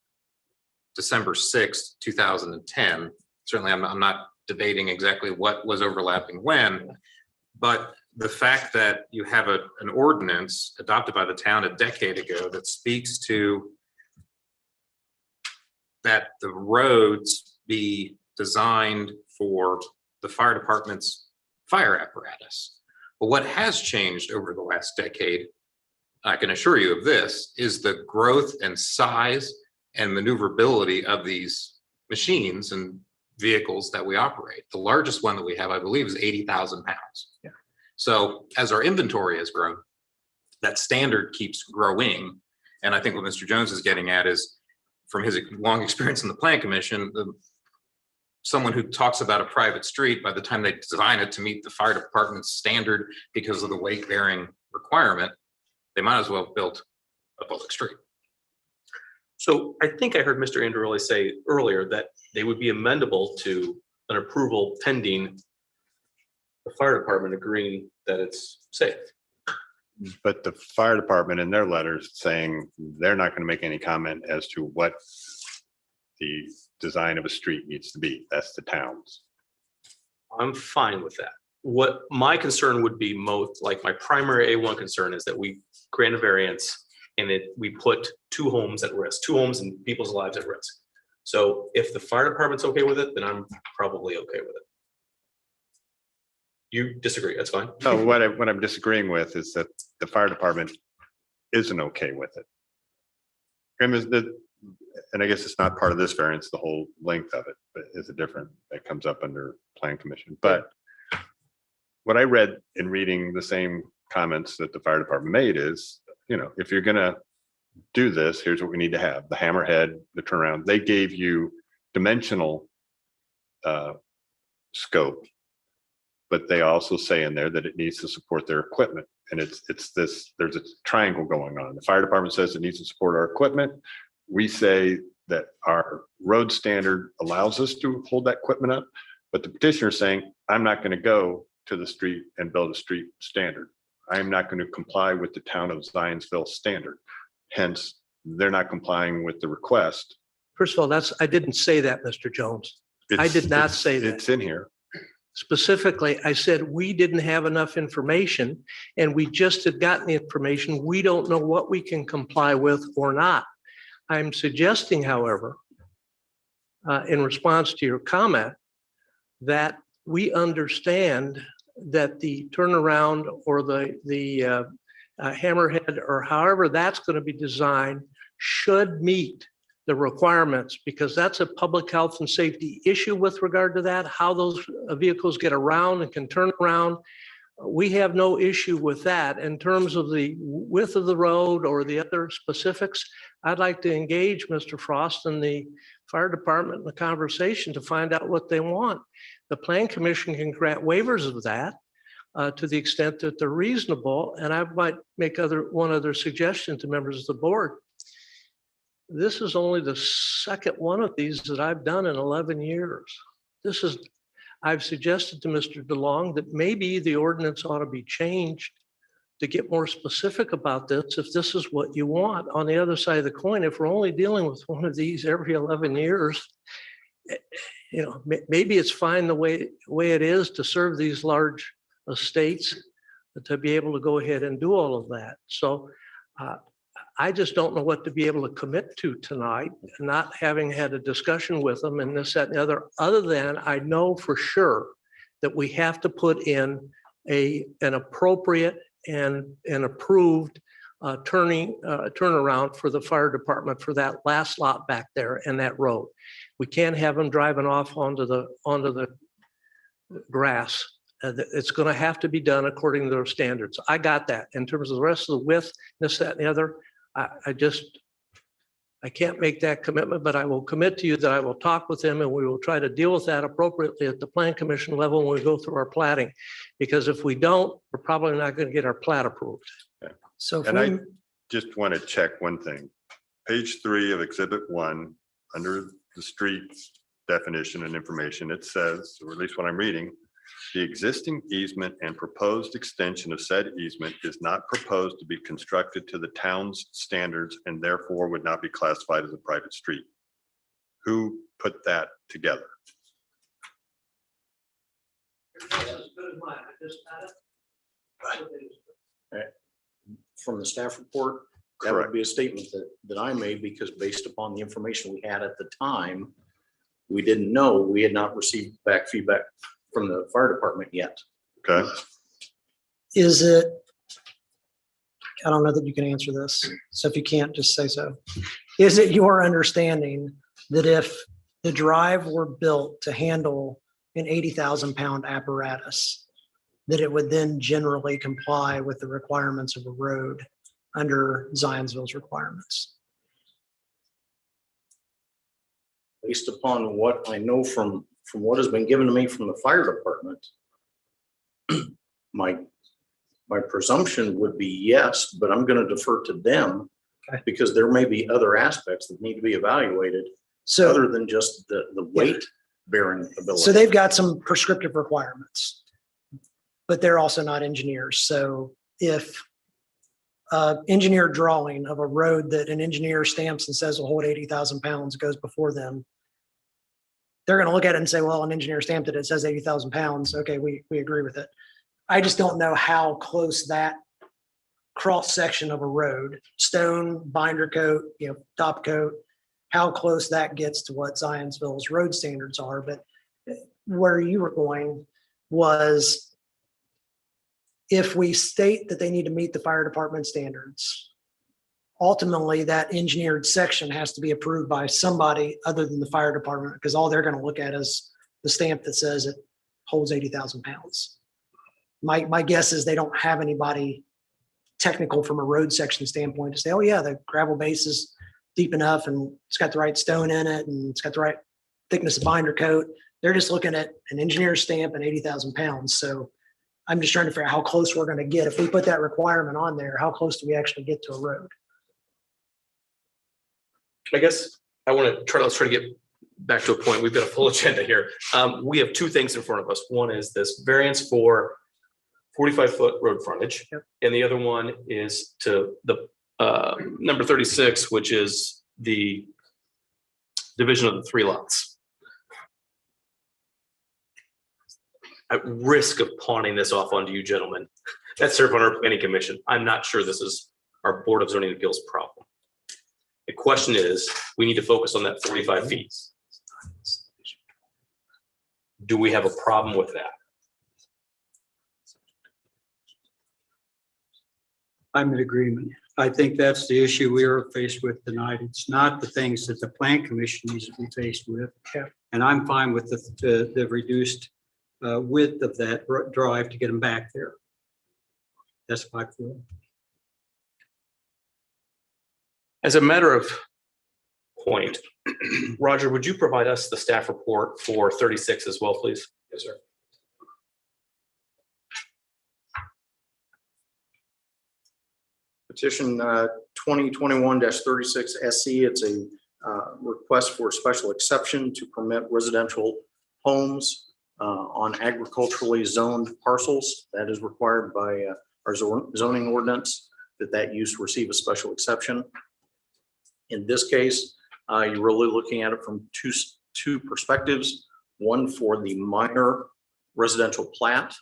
December 6th, 2010. Certainly, I'm not debating exactly what was overlapping when, but the fact that you have an ordinance adopted by the town a decade ago that speaks to that the roads be designed for the fire department's fire apparatus. But what has changed over the last decade, I can assure you of this, is the growth and size and maneuverability of these machines and vehicles that we operate. The largest one that we have, I believe, is 80,000 pounds. Yeah. So as our inventory has grown, that standard keeps growing. And I think what Mr. Jones is getting at is, from his long experience in the Plan Commission, someone who talks about a private street, by the time they design it to meet the fire department's standard because of the weight bearing requirement, they might as well have built a public street. So I think I heard Mr. Andreoli say earlier that they would be amendable to an approval pending the fire department agreeing that it's safe. But the fire department in their letters saying they're not going to make any comment as to what the design of a street needs to be. That's the town's. I'm fine with that. What my concern would be most, like my primary A1 concern is that we grant a variance and we put two homes at risk, two homes and people's lives at risk. So if the fire department's okay with it, then I'm probably okay with it. You disagree, that's fine. No, what I'm disagreeing with is that the fire department isn't okay with it. And I guess it's not part of this variance, the whole length of it, but is a different, that comes up under Plan Commission. But what I read in reading the same comments that the fire department made is, if you're gonna do this, here's what we need to have: the hammerhead, the turnaround. They gave you dimensional scope, but they also say in there that it needs to support their equipment. And it's this, there's a triangle going on. The fire department says it needs to support our equipment. We say that our road standard allows us to hold that equipment up, but the petitioner is saying, I'm not going to go to the street and build a street standard. I am not going to comply with the town of Zionsville standard. Hence, they're not complying with the request. First of all, I didn't say that, Mr. Jones. I did not say that. It's in here. Specifically, I said we didn't have enough information and we just had gotten the information. We don't know what we can comply with or not. I'm suggesting, however, in response to your comment, that we understand that the turnaround or the hammerhead or however that's going to be designed should meet the requirements, because that's a public health and safety issue with regard to that, how those vehicles get around and can turn around. We have no issue with that. In terms of the width of the road or the other specifics, I'd like to engage Mr. Frost and the fire department in the conversation to find out what they want. The Plan Commission can grant waivers of that to the extent that they're reasonable. And I might make one other suggestion to members of the board. This is only the second one of these that I've done in 11 years. I've suggested to Mr. DeLong that maybe the ordinance ought to be changed to get more specific about this, if this is what you want. On the other side of the coin, if we're only dealing with one of these every 11 years, you know, maybe it's fine the way it is to serve these large estates, to be able to go ahead and do all of that. So I just don't know what to be able to commit to tonight, not having had a discussion with them and this, that, and the other than I know for sure that we have to put in an appropriate and an approved turnaround for the fire department for that last lot back there and that road. We can't have them driving off onto the grass. It's going to have to be done according to their standards. I got that. In terms of the rest of the width, this, that, and the other, I can't make that commitment, but I will commit to you that I will talk with them and we will try to deal with that appropriately at the plan commission level when we go through our platting. Because if we don't, we're probably not going to get our plat approved. So if And I we, just want to check one thing. Page 3 of Exhibit 1, under the street definition and information, it says, or at least what I'm reading, the existing easement and proposed extension of said easement is not proposed to be constructed to the town's standards and therefore would not be classified as a private street. Who put that together? From the staff report, that would be a statement that I made, because based upon the information we had at the time, we didn't know, we had not received back feedback from the fire department yet. Okay. is it, I don't know that you can answer this, so if you can't, just say so. Is it your understanding that if the drive were built to handle an 80,000 pound apparatus, that it would then generally comply with the requirements of a road under Zionsville's requirements? Based upon what I know from what has been given to me from the fire department, my presumption would be yes, but I'm going to defer to them. Okay. Because there may be other aspects that need to be evaluated So, other than just the weight bearing ability. so they've got some prescriptive requirements, but they're also not engineers. So if engineer drawing of a road that an engineer stamps and says will hold 80,000 pounds goes before them, they're going to look at it and say, well, an engineer stamped it, it says 80,000 pounds. Okay, we agree with it. I just don't know how close that cross section of a road, stone, binder coat, top coat, how close that gets to what Zionsville's road standards are. But where you were going was, if we state that they need to meet the fire department standards, ultimately that engineered section has to be approved by somebody other than the fire department, because all they're going to look at is the stamp that says it holds 80,000 pounds. My guess is they don't have anybody technical from a road section standpoint to say, oh yeah, the gravel base is deep enough and it's got the right stone in it and it's got the right thickness of binder coat. They're just looking at an engineer's stamp and 80,000 pounds. So I'm just trying to figure out how close we're going to get. If we put that requirement on there, how close do we actually get to a road? I guess I want to try, let's try to get back to a point. We've got a full agenda here. We have two things in front of us. One is this variance for 45-foot road frontage. Yep. And the other one is to the number 36, which is the division of the 3 lots. At risk of pawning this off onto you gentlemen that serve on our planning commission, I'm not sure this is our Board of Zoning Appeals problem. The question is, we need to focus on that 45 feet. Do we have a problem with that? I'm in agreement. I think that's the issue we are faced with tonight. It's not the things that the plan commission needs to be faced with. Yeah. And I'm fine with the reduced width of that drive to get them back there. That's my feeling. As a matter of point, Roger, would you provide us the staff report for 36 as well, please? Yes, sir. Petition 2021-36 SC. It's a request for special exception to permit residential homes on agriculturally zoned parcels. That is required by our zoning ordinance, that use receive a special exception. In this case, you're really looking at it from two perspectives. One for the minor residential plat.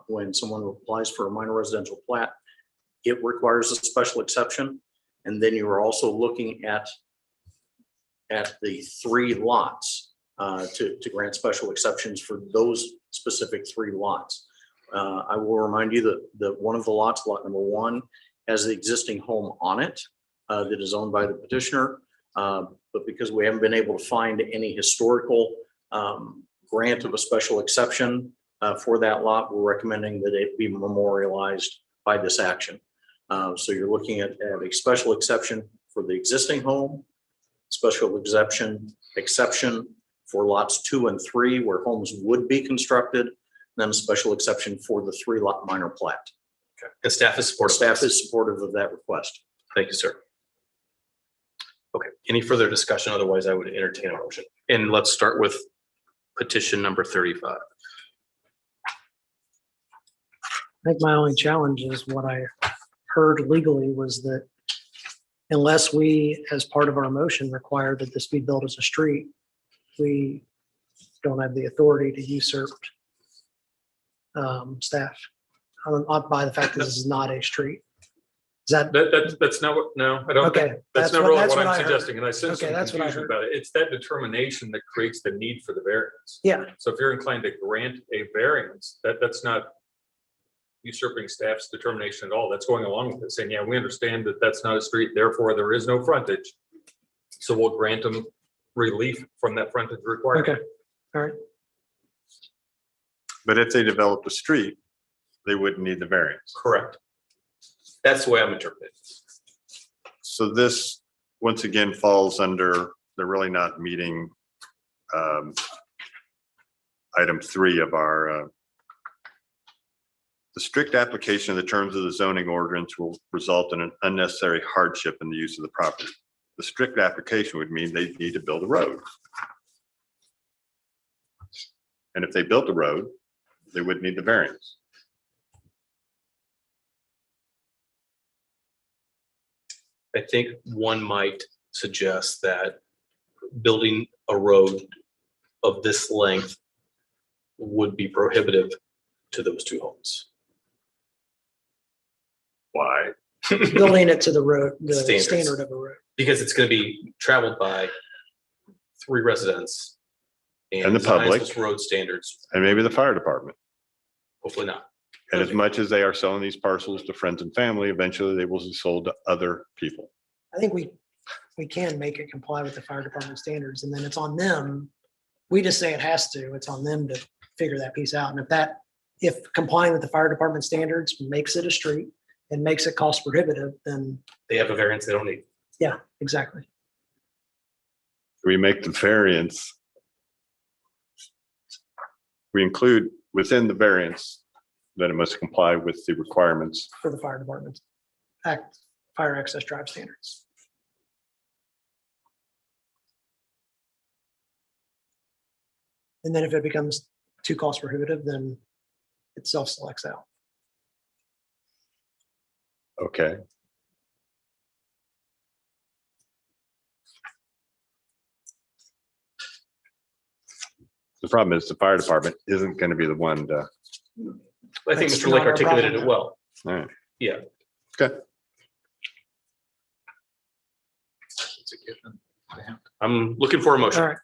When someone applies for a minor residential plat, it requires a special exception. And then you are also looking at the 3 lots to grant special exceptions for those specific 3 lots. I will remind you that one of the lots, lot number 1, has the existing home on it that is owned by the petitioner. But because we haven't been able to find any historical grant of a special exception for that lot, we're recommending that it be memorialized by this action. So you're looking at a special exception for the existing home, special exception for lots 2 and 3 where homes would be constructed, then a special exception for the 3-lot minor plat. Okay. And staff is supportive. Staff is supportive of that request. Thank you, sir. Okay, any further discussion? Otherwise, I would entertain a motion. And let's start with petition number 35. I think my only challenge is what I heard legally was that unless we, as part of our motion, require that this be built as a street, we don't have the authority to usurp staff by the fact that this is not a street. Is that? That's not what, no, I don't. Okay. That's not really what I I'm heard. suggesting, and I sense Okay, some that's what I confusion heard. about it. It's that determination that creates the need for the variance. Yeah, So if you're inclined to grant a variance, that's not usurping staff's determination at all. That's going along with it, saying, yeah, we understand that that's not a street, therefore there is no frontage. So we'll grant them relief from that frontage requirement. okay, all right. But if they developed a street, they wouldn't need the variance. Correct. That's the way I'm interpreting it. So this, once again, falls under, they're really not meeting item 3 of our, the strict application of the terms of the zoning ordinance will result in an unnecessary hardship in the use of the property. The strict application would mean they need to build a road. And if they built a road, they wouldn't need the variance. I think one might suggest that building a road of this length would be prohibitive to those 2 homes. Why? Building it to the road, the Standards. standard of a road. Because it's going to be traveled by 3 residents. And the public. Zionsville's road standards, And maybe the fire department. hopefully not. And as much as they are selling these parcels to friends and family, eventually they will be sold to other people. I think we can make it comply with the fire department standards, and then it's on them. We just say it has to, it's on them to figure that piece out. And if complying with the fire department standards makes it a street and makes it cost prohibitive, then They have a variance they don't need. yeah, exactly. We make the variance. We include within the variance that it must comply with the requirements. For the fire department fire access drive standards. And then if it becomes too cost prohibitive, then it self-selects out. Okay. The problem is the fire department isn't going to be the one to, I think That's Mr. Lake not our articulated problem. it well. all right. Yeah. Okay. It's a given. I'm looking for a motion. All right.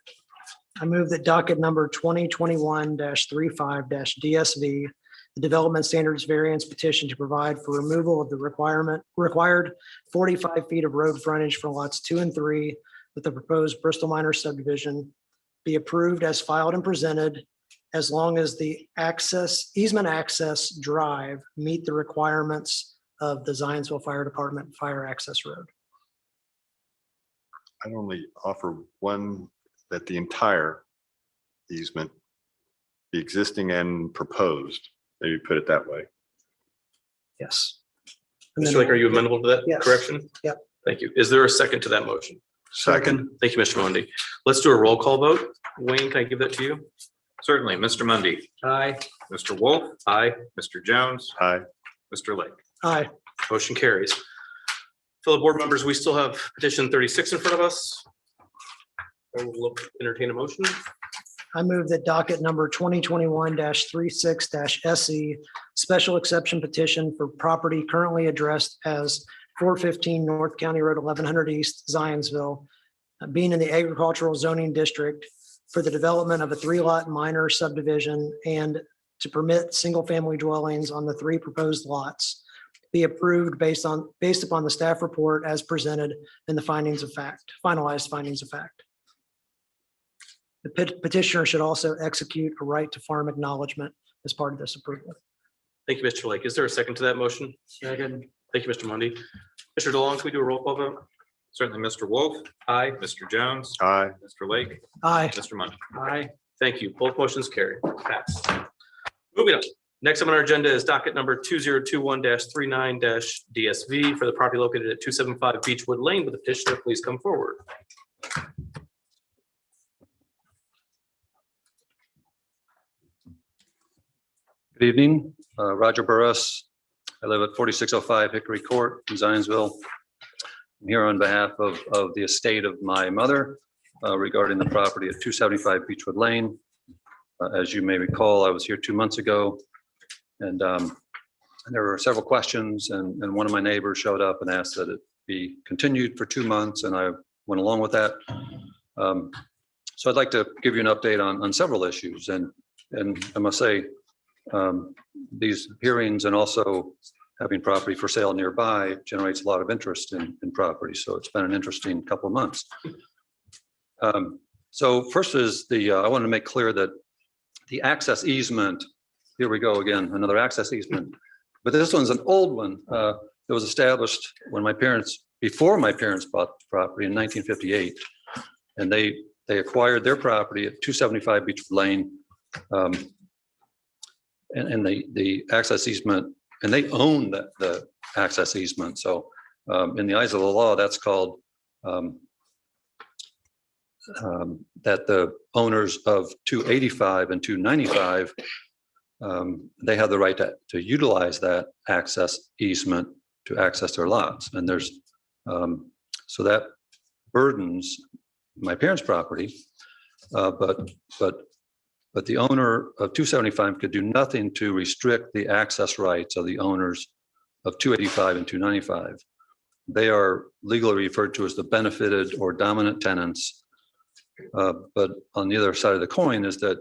I move that docket number 2021-35-DSV, the Development Standards Variance Petition to provide for removal of the required 45 feet of road frontage for lots 2 and 3 with the proposed Bristol Minor subdivision be approved as filed and presented, as long as the easement access drive meet the requirements of the Zionsville Fire Department Fire Access Road. I'd only offer one, that the entire easement, the existing and proposed, maybe put it that way. Yes. And Mr. then- Lake, are you amenable to that Yes. correction? Yep. Thank you. Is there a second to that motion? Second. Thank you, Mr. Mundy. Let's do a roll call vote. Wayne, can I give that to you? Certainly, Mr. Mundy, Aye. Mr. Wolf, Aye. Mr. Jones, Aye. Mr. Lake. Aye. Motion carries. Fellow board members, we still have petition 36 in front of us. I will entertain a motion. I move that docket number 2021-36-SE, special exception petition for property currently addressed as 415 North County Road 1100 East, Zionsville, being in the agricultural zoning district for the development of a 3-lot minor subdivision and to permit single-family dwellings on the 3 proposed lots, be approved based upon the staff report as presented in the findings of fact, finalized findings of fact. The petitioner should also execute a right to farm acknowledgement as part of this approval. Thank you, Mr. Lake. Is there a second to that motion? Second. Thank you, Mr. Mundy. Mr. DeLong, can we do a roll call vote? Certainly, Mr. Wolf, Aye. Mr. Jones, Aye. Mr. Lake, Aye. Mr. Mundy. Aye. Thank you. Both motions carry. Pass. Moving on. Next up on our agenda is docket number 2021-39-DSV for the property located at 275 Beechwood Lane. With the petitioner, please come forward. Good evening, Roger Burris. I live at 4605 Hickory Court in Zionsville. I'm here on behalf of the estate of my mother regarding the property at 275 Beechwood Lane. As you may recall, I was here 2 months ago and there were several questions and one of my neighbors showed up and asked that it be continued for 2 months and I went along with that. So I'd like to give you an update on several issues and I must say, these hearings and also having property for sale nearby generates a lot of interest in property. So it's been an interesting couple of months. So first is I want to make clear that the access easement, here we go again, another access easement, but this one's an old one. It was established when before my parents bought the property in 1958. And they acquired their property at 275 Beechwood Lane. And the access easement, and they own the access easement. So in the eyes of the law, that's called that the owners of 285 and 295, they have the right to utilize that access easement to access their lots. And there's so that burdens my parents' property, but the owner of 275 could do nothing to restrict the access rights of the owners of 285 and 295. They are legally referred to as the benefited or dominant tenants. But on the other side of the coin is that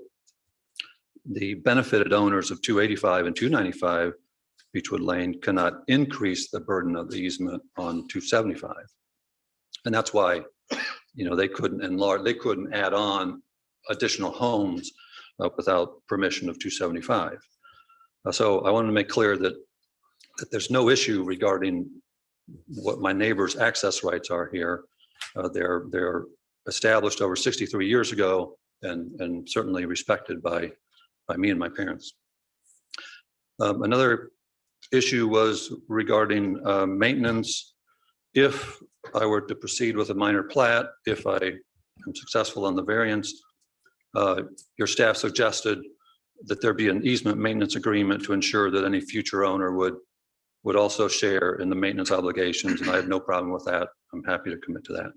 the benefited owners of 285 and 295 Beechwood Lane cannot increase the burden of the easement on 275. And that's why, they couldn't enlarge, they couldn't add on additional homes without permission of 275. So I want to make clear that there's no issue regarding what my neighbor's access rights are here. They're established over 63 years ago and certainly respected by me and my parents. Another issue was regarding maintenance. If I were to proceed with a minor plat, if I am successful on the variance, your staff suggested that there be an easement maintenance agreement to ensure that any future owner would also share in the maintenance obligations, and I have no problem with that. I'm happy to commit to that.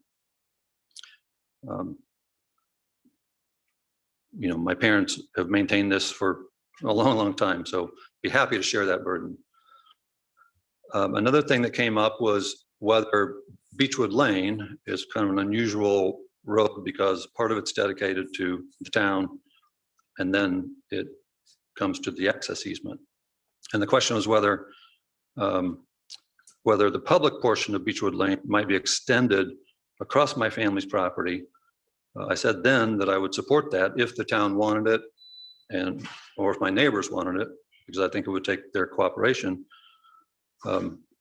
My parents have maintained this for a long, long time, so be happy to share that burden. Another thing that came up was whether Beechwood Lane is kind of an unusual road because part of it's dedicated to the town and then it comes to the access easement. And the question was whether the public portion of Beechwood Lane might be extended across my family's property. I said then that I would support that if the town wanted it or if my neighbors wanted it, because I think it would take their cooperation.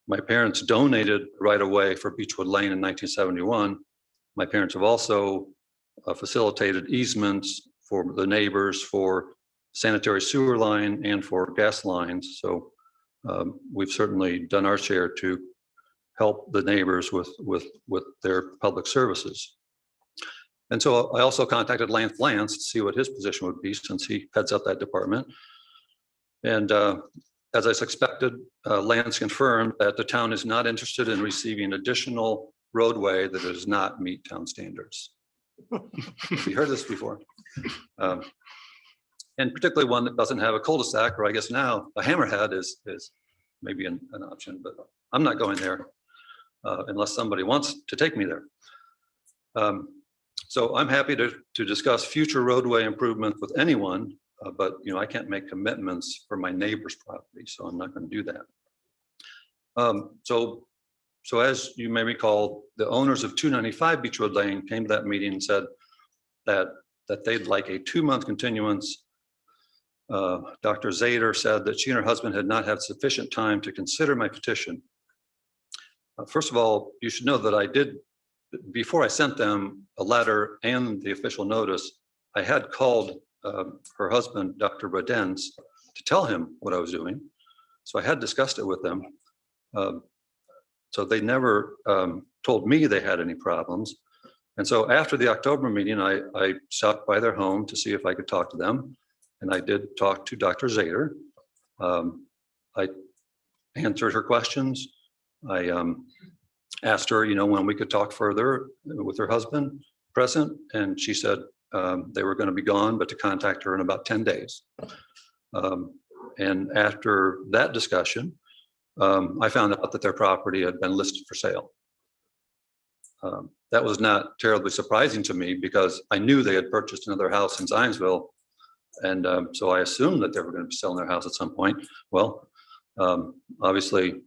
My parents donated right away for Beechwood Lane in 1971. My parents have also facilitated easements for the neighbors for sanitary sewer line and for gas lines. So we've certainly done our share to help the neighbors with their public services. And so I also contacted Lance to see what his position would be, since he heads up that department. And as I suspected, Lance confirmed that the town is not interested in receiving additional roadway that does not meet town standards. You heard this before. And particularly one that doesn't have a cul-de-sac, or I guess now a hammerhead is maybe an option, but I'm not going there unless somebody wants to take me there. So I'm happy to discuss future roadway improvements with anyone, but I can't make commitments for my neighbor's property, so I'm not going to do that. So as you may recall, the owners of 295 Beach Road Lane came to that meeting and said that they'd like a 2-month continuance. Dr. Zader said that she and her husband had not had sufficient time to consider my petition. First of all, you should know that I did, before I sent them a letter and the official notice, I had called her husband, Dr. Radens, to tell him what I was doing. So I had discussed it with them. So they never told me they had any problems. And so after the October meeting, I stopped by their home to see if I could talk to them. And I did talk to Dr. Zader. I answered her questions. I asked her, when we could talk further with her husband present. And she said they were going to be gone, but to contact her in about 10 days. And after that discussion, I found out that their property had been listed for sale. That was not terribly surprising to me because I knew they had purchased another house in Zionsville. And so I assumed that they were going to be selling their house at some point. Well, obviously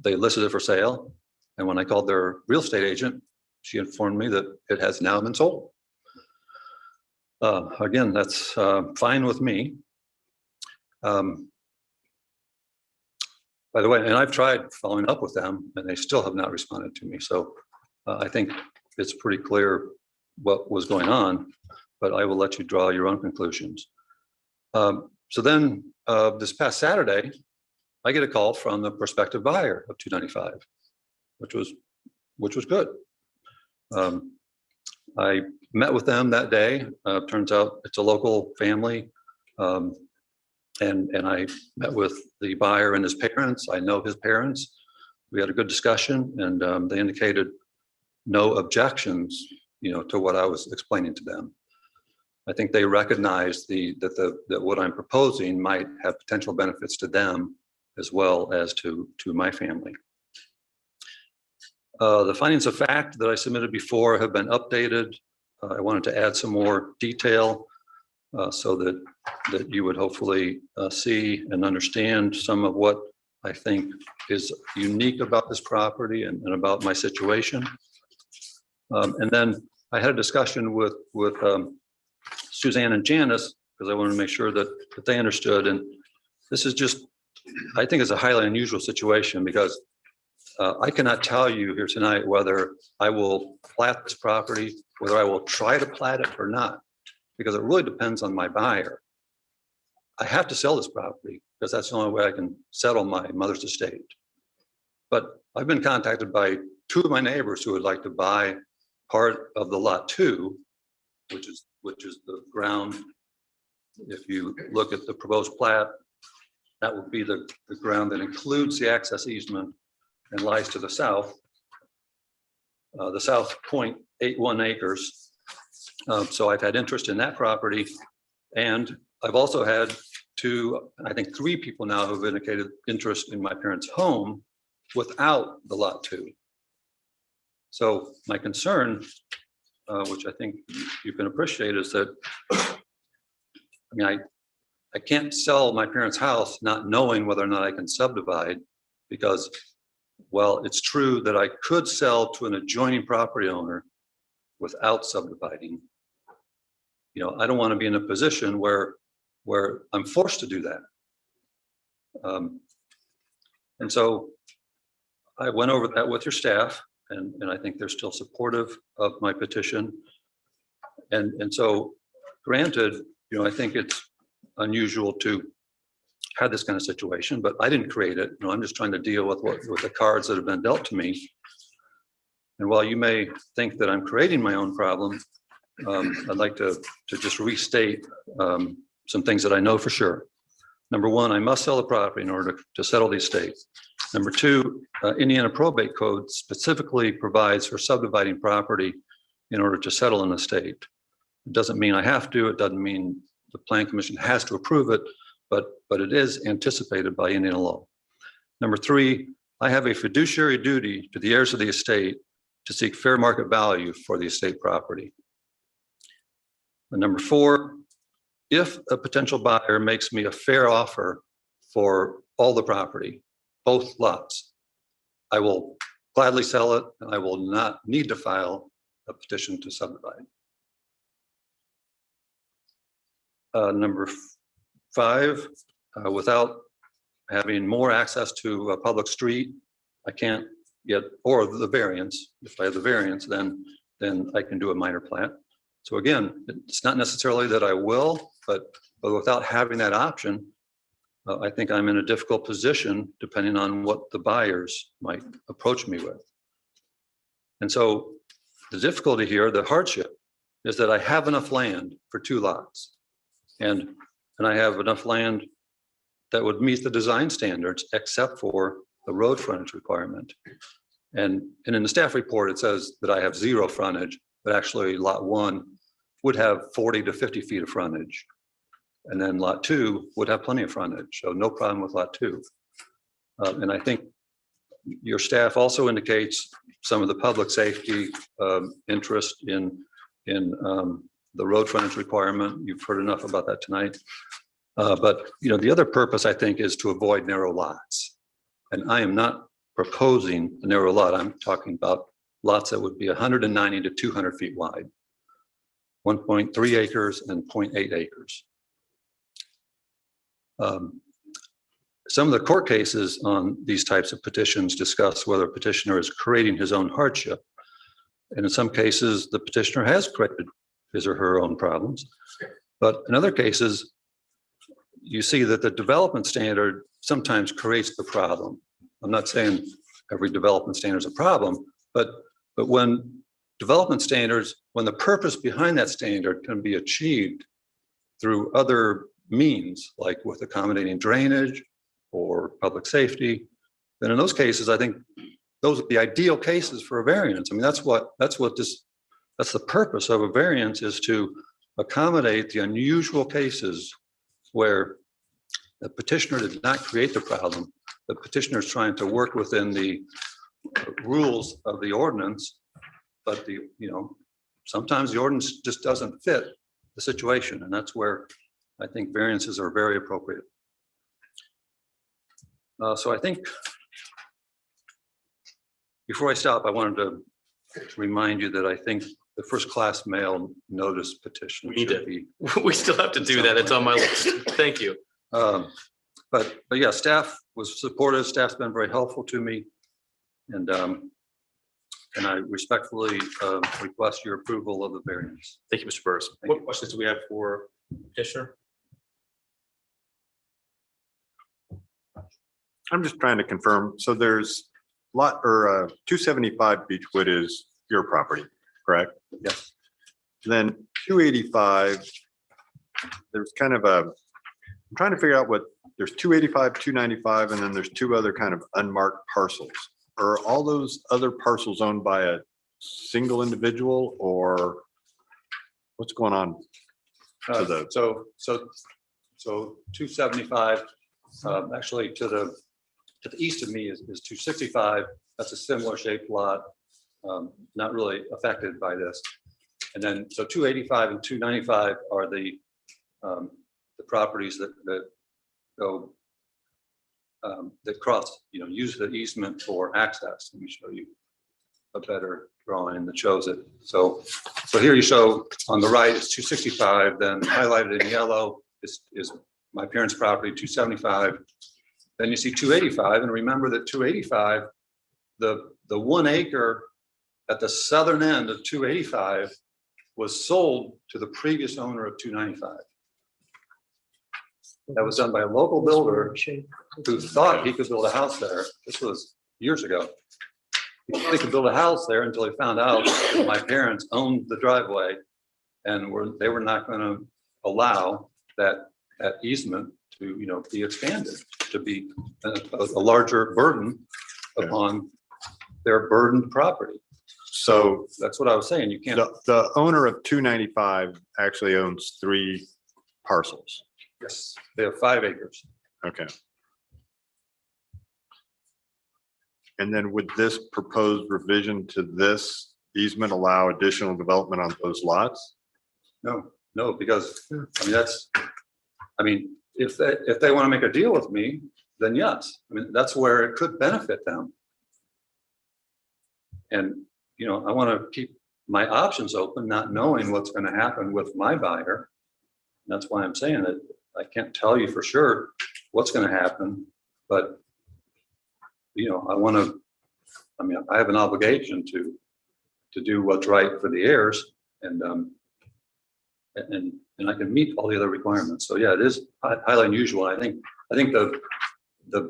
they listed it for sale. And when I called their real estate agent, she informed me that it has now been sold. Again, that's fine with me. By the way, and I've tried following up with them and they still have not responded to me. So I think it's pretty clear what was going on, but I will let you draw your own conclusions. So then this past Saturday, I get a call from the prospective buyer of 295, which was good. I met with them that day. Turns out it's a local family. And I met with the buyer and his parents. I know his parents. We had a good discussion and they indicated no objections, to what I was explaining to them. I think they recognized that what I'm proposing might have potential benefits to them as well as to my family. The findings of fact that I submitted before have been updated. I wanted to add some more detail so that you would hopefully see and understand some of what I think is unique about this property and about my situation. And then I had a discussion with Suzanne and Janice because I wanted to make sure that they understood. And this is just, I think it's a highly unusual situation because I cannot tell you here tonight whether I will plat this property, whether I will try to plat it or not, because it really depends on my buyer. I have to sell this property because that's the only way I can settle my mother's estate. But I've been contacted by 2 of my neighbors who would like to buy part of the lot 2, which is the ground. If you look at the proposed plat, that would be the ground that includes the access easement and lies to the south 0.81 acres. So I've had interest in that property. And I've also had 3 people now who have indicated interest in my parents' home without the lot 2. So my concern, which I think you can appreciate, is that I can't sell my parents' house not knowing whether or not I can subdivide, because while it's true that I could sell to an adjoining property owner without subdividing, I don't want to be in a position where I'm forced to do that. And so I went over that with your staff, and I think they're still supportive of my petition. And so granted, I think it's unusual to have this kind of situation, but I didn't create it. I'm just trying to deal with the cards that have been dealt to me. And while you may think that I'm creating my own problem, I'd like to just restate some things that I know for sure. Number one, I must sell the property in order to settle the estate. Number two, Indiana probate code specifically provides for subdividing property in order to settle an estate. It doesn't mean I have to, it doesn't mean the plan commission has to approve it, but it is anticipated by Indiana law. Number three, I have a fiduciary duty to the heirs of the estate to seek fair market value for the estate property. And number four, if a potential buyer makes me a fair offer for all the property, both lots, I will gladly sell it and I will not need to file a petition to subdivide. Number five, without having more access to a public street, I can't get, or the variance. If I have the variance, then I can do a minor plat. So again, it's not necessarily that I will, but without having that option, I think I'm in a difficult position depending on what the buyers might approach me with. And so the difficulty here, the hardship, is that I have enough land for 2 lots. And I have enough land that would meet the design standards except for the road frontage requirement. And in the staff report, it says that I have 0 frontage, but actually lot 1 would have 40 to 50 feet of frontage. And then lot 2 would have plenty of frontage. So no problem with lot 2. And I think your staff also indicates some of the public safety interest in the road frontage requirement. You've heard enough about that tonight. But the other purpose, I think, is to avoid narrow lots. And I am not proposing a narrow lot. I'm talking about lots that would be 190 to 200 feet wide, 1.3 acres and 0.8 acres. Some of the court cases on these types of petitions discuss whether a petitioner is creating his own hardship. And in some cases, the petitioner has created his or her own problems. But in other cases, you see that the development standard sometimes creates the problem. I'm not saying every development standard is a problem, but when development standards, when the purpose behind that standard can be achieved through other means, like with accommodating drainage or public safety, then in those cases, I think those are the ideal cases for a variance. I mean, that's the purpose of a variance, is to accommodate the unusual cases where the petitioner did not create the problem. The petitioner is trying to work within the rules of the ordinance, but sometimes the ordinance just doesn't fit the situation, and that's where I think variances are very appropriate. So I think before I stop, I wanted to remind you that I think the first-class mail notice petition should be. We still have to do that. It's on my list. Thank you. But yeah, staff was supportive. Staff's been very helpful to me, and I respectfully request your approval of the variance. Thank you, Mr. Burris. What questions do we have for petitioner? I'm just trying to confirm. So there's 275 Beechwood is your property, correct? Yes. Then 285, there's kind of I'm trying to figure out there's 285, 295, and then there's 2 other kind of unmarked parcels. Are all those other parcels owned by a single individual, or what's going on? So 275, actually to the east of me is 265. That's a similar shaped lot, not really affected by this. And then, so 285 and 295 are the properties that go, that cross, use the easement for access. Let me show you a better drawing that shows it. So here you show on the right is 265, then highlighted in yellow is my parents' property, 275. Then you see 285, and remember that 285, the 1 acre at the southern end of 285 was sold to the previous owner of 295. That was done by a local builder who thought he could build a house there. This was years ago. He thought he could build a house there until he found out that my parents owned the driveway And they were not going to allow that easement to, be expanded, to be a larger burden upon their burdened property. So That's what I was saying. You can't. the owner of 295 actually owns 3 parcels. Yes, they have 5 acres. Okay. And then would this proposed revision to this easement allow additional development on those lots? No, because if they want to make a deal with me, then yes. That's where it could benefit them. And, I want to keep my options open, not knowing what's going to happen with my buyer. That's why I'm saying that I can't tell you for sure what's going to happen, but, I have an obligation to do what's right for the heirs, and I can meet all the other requirements. So yeah, it is highly unusual. I think the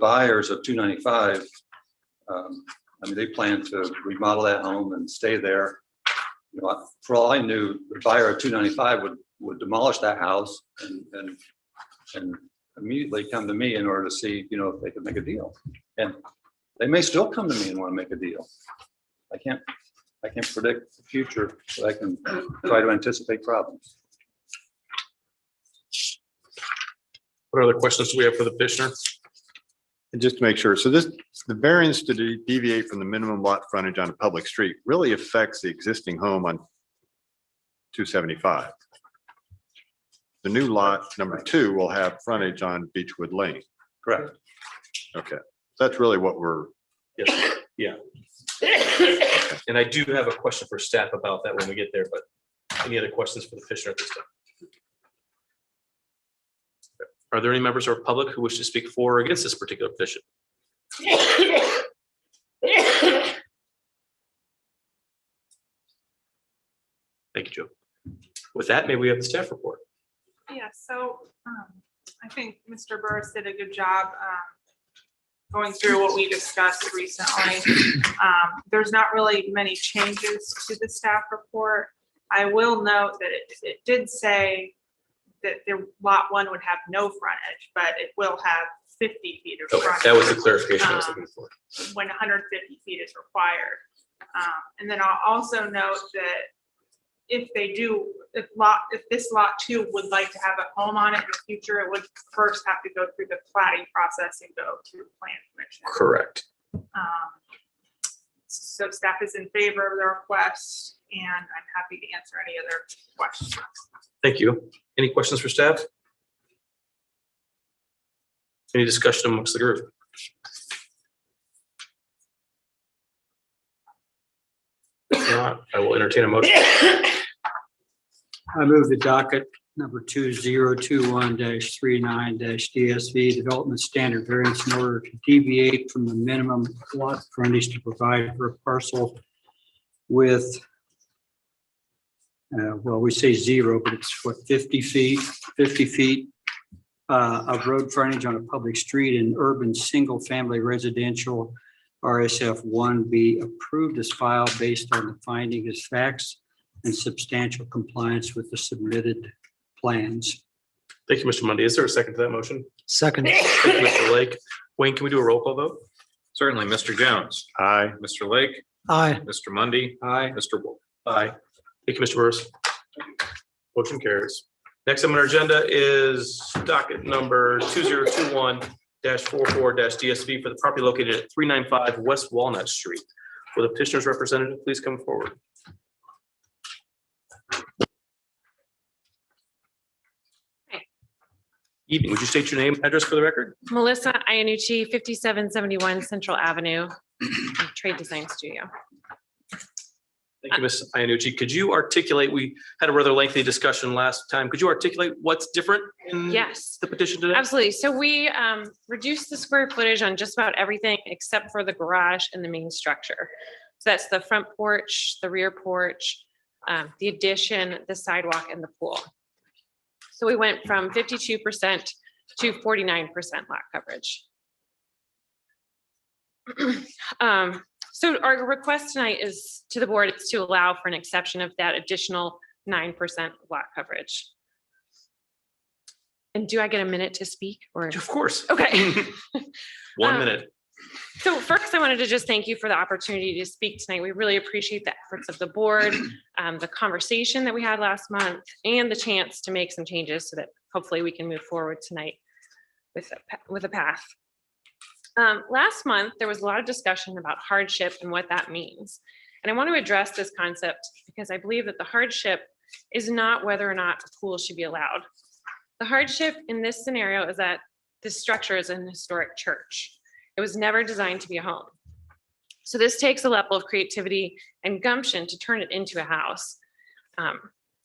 buyers of 295, they plan to remodel that home and stay there. For all I knew, the buyer of 295 would demolish that house and immediately come to me in order to see, if they could make a deal. And they may still come to me and want to make a deal. I can't predict the future, but I can try to anticipate problems. What other questions do we have for the petitioner? And just to make sure, so the variance to deviate from the minimum lot frontage on a public street really affects the existing home on 275. The new lot, number 2, will have frontage on Beechwood Lane. Correct. Okay, that's really what we're. Yes, yeah. And I do have a question for staff about that when we get there, but any other questions for the petitioner at this time? Are there any members of our public who wish to speak for or against this particular petition? Thank you, Joe. With that, may we have the staff report? Yeah, so I think Mr. Burris did a good job going through what we discussed recently. There's not really many changes to the staff report. I will note that it did say that the lot 1 would have no frontage, but it will have 50 feet of Okay, frontage. that was the clarification I was looking for. When 150 feet is required. And then I'll also note that if this lot 2 would like to have a home on it in the future, it would first have to go through the plating process and go to the plan commission. Correct. So staff is in favor of the request, and I'm happy to answer any other questions. Thank you. Any questions for staff? Any discussion amongst the group? If not, I will entertain a motion. I move the docket number 2021-39-DSV Development Standard Variance in order to deviate from the minimum lot frontage to provide for a parcel with, we say 0, but it's 50 feet of road frontage on a public street in urban single-family residential RSF 1 be approved as filed based on the finding as facts and substantial compliance with the submitted plans. Thank you, Mr. Mundy. Is there a second to that motion? Second. Thank you, Mr. Lake. Wayne, can we do a roll call vote? Certainly, Mr. Jones, Aye. Mr. Lake, Aye. Mr. Mundy, Aye. Mr. Wolf. Aye. Thank you, Mr. Burris. Motion carries. Next on our agenda is docket number 2021-44-DSV for the property located at 395 West Walnut Street. Will the petitioner's representative please come forward? Evening. Would you state your name and address for the record? Melissa Iannucci, 5771 Central Avenue, Trade Design Studio. Thank you, Ms. Iannucci. Could you articulate, we had a rather lengthy discussion last time. Could you articulate what's different in Yes, the petition today? absolutely. So we reduced the square footage on just about everything except for the garage and the main structure. So that's the front porch, the rear porch, the addition, the sidewalk, and the pool. So we went from 52% to 49% lot coverage. So our request tonight is to the board is to allow for an exception of that additional 9% lot coverage. And do I get a minute to speak or? Of course. Okay. 1 minute. So first, I wanted to just thank you for the opportunity to speak tonight. We really appreciate the efforts of the board, the conversation that we had last month, and the chance to make some changes so that hopefully we can move forward tonight with a path. Last month, there was a lot of discussion about hardship and what that means. And I want to address this concept because I believe that the hardship is not whether or not a pool should be allowed. The hardship in this scenario is that this structure is an historic church. It was never designed to be a home. So this takes a level of creativity and gumption to turn it into a house.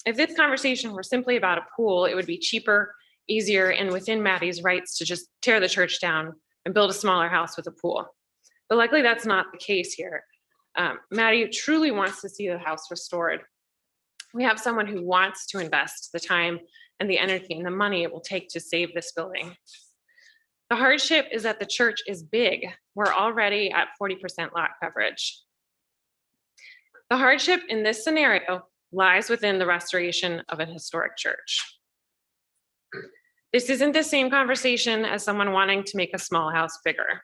If this conversation were simply about a pool, it would be cheaper, easier, and within Maddie's rights to just tear the church down and build a smaller house with a pool. But luckily that's not the case here. Maddie truly wants to see the house restored. We have someone who wants to invest the time and the energy and the money it will take to save this building. The hardship is that the church is big. We're already at 40% lot coverage. The hardship in this scenario lies within the restoration of an historic church. This isn't the same conversation as someone wanting to make a small house bigger.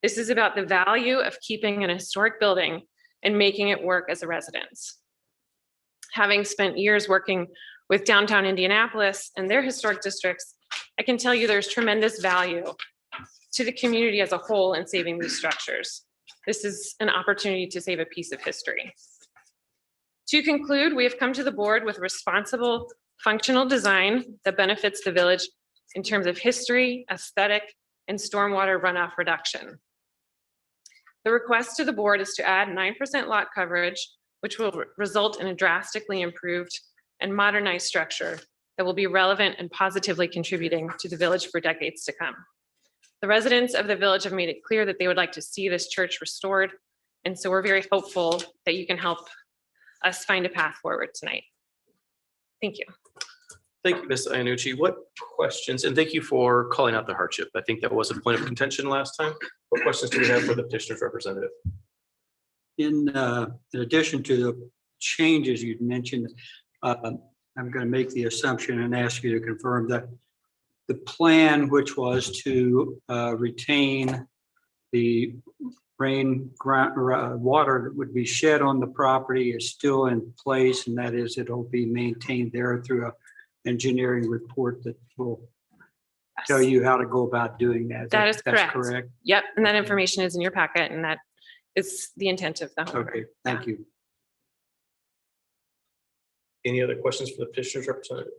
This is about the value of keeping an historic building and making it work as a residence. Having spent years working with downtown Indianapolis and their historic districts, I can tell you there's tremendous value to the community as a whole in saving these structures. This is an opportunity to save a piece of history. To conclude, we have come to the board with responsible, functional design that benefits the village in terms of history, aesthetic, and stormwater runoff reduction. The request to the board is to add 9% lot coverage, which will result in a drastically improved and modernized structure that will be relevant and positively contributing to the village for decades to come. The residents of the village have made it clear that they would like to see this church restored. And so we're very hopeful that you can help us find a path forward tonight. Thank you. Thank you, Ms. Iannucci. What questions, and thank you for calling out the hardship. I think that was a point of contention last time. What questions do we have for the petitioner's representative? In addition to the changes you'd mentioned, I'm going to make the assumption and ask you to confirm that the plan, which was to retain the water that would be shed on the property, is still in place, and that is it'll be maintained there through an engineering report that will tell you how to go about doing that. That is correct. That's correct. Yep, and that information is in your packet, and that is the intent of the homeowner. Okay, thank you. Any other questions for the petitioner's representative?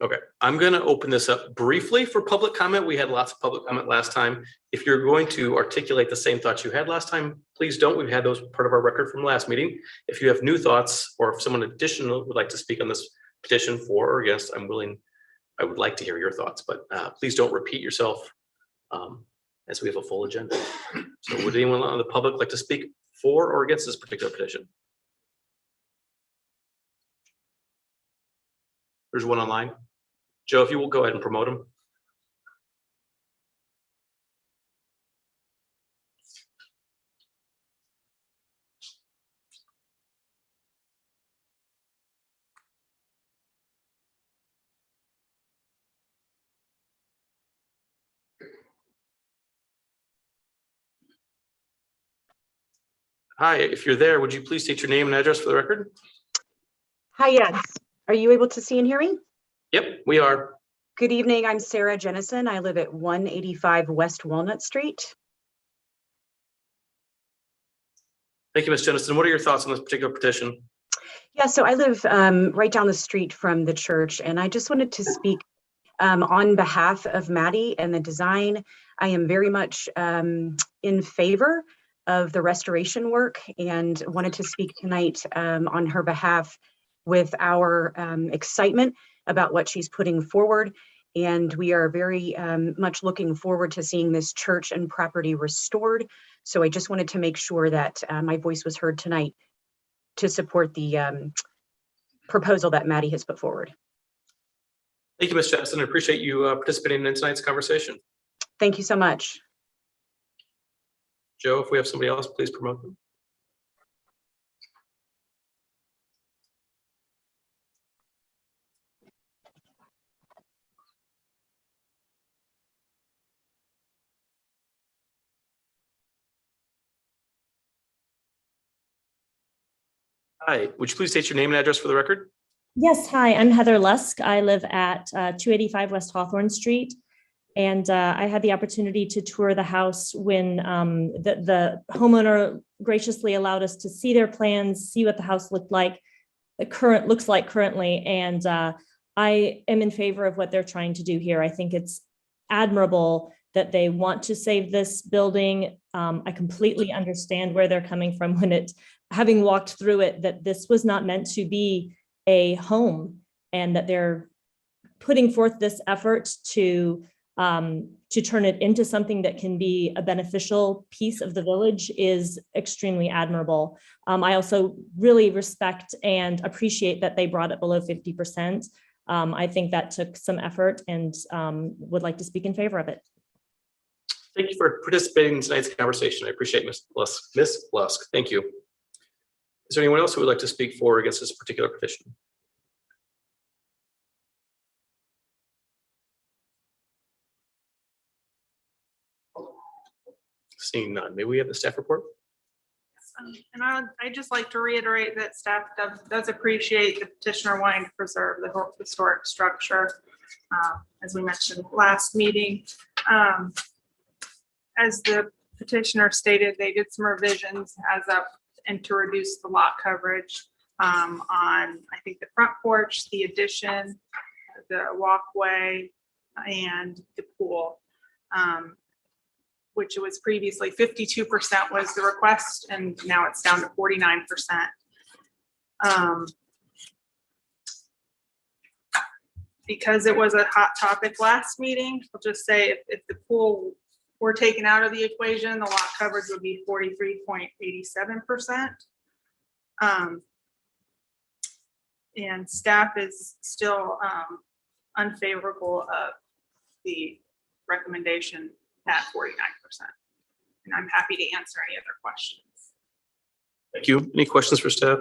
Okay, I'm going to open this up briefly for public comment. We had lots of public comment last time. If you're going to articulate the same thoughts you had last time, please don't. We've had those part of our record from last meeting. If you have new thoughts or if someone additional would like to speak on this petition for or against, I would like to hear your thoughts, but please don't repeat yourself as we have a full agenda. So would anyone on the public like to speak for or against this particular petition? There's one online. Joe, if you will go ahead and promote him. Hi, if you're there, would you please state your name and address for the record? Hi, yes. Are you able to see and hear me? Yep, we are. Good evening. I'm Sarah Jennison. I live at 185 West Walnut Street. Thank you, Ms. Jennison. What are your thoughts on this particular petition? Yeah, so I live right down the street from the church, and I just wanted to speak on behalf of Maddie and the design. I am very much in favor of the restoration work and wanted to speak tonight on her behalf with our excitement about what she's putting forward. And we are very much looking forward to seeing this church and property restored. So I just wanted to make sure that my voice was heard tonight to support the proposal that Maddie has put forward. Thank you, Ms. Jackson. I appreciate you participating in tonight's conversation. Thank you so much. Joe, if we have somebody else, please promote them. Hi, would you please state your name and address for the record? Yes, hi, I'm Heather Lusk. I live at 285 West Hawthorne Street. And I had the opportunity to tour the house when the homeowner graciously allowed us to see their plans, see what the house looks like currently. And I am in favor of what they're trying to do here. I think it's admirable that they want to save this building. I completely understand where they're coming from having walked through it, that this was not meant to be a home, and that they're putting forth this effort to turn it into something that can be a beneficial piece of the village is extremely admirable. I also really respect and appreciate that they brought it below 50%. I think that took some effort, and would like to speak in favor of it. Thank you for participating in tonight's conversation. I appreciate Ms. Lusk. Ms. Lusk, thank you. Is there anyone else who would like to speak for or against this particular petition? Seeing none, may we have the staff report? And I'd just like to reiterate that staff does appreciate the petitioner wanting to preserve the historic structure. As we mentioned last meeting, as the petitioner stated, they did some revisions and to reduce the lot coverage on, I think, the front porch, the addition, the walkway, and the pool. Which was previously 52% was the request, and now it's down to 49%. Because it was a hot topic last meeting, I'll just say if the pool were taken out of the equation, the lot coverage would be 43.87%. And staff is still unfavorable of the recommendation at 49%. And I'm happy to answer any other questions. Thank you. Any questions for staff?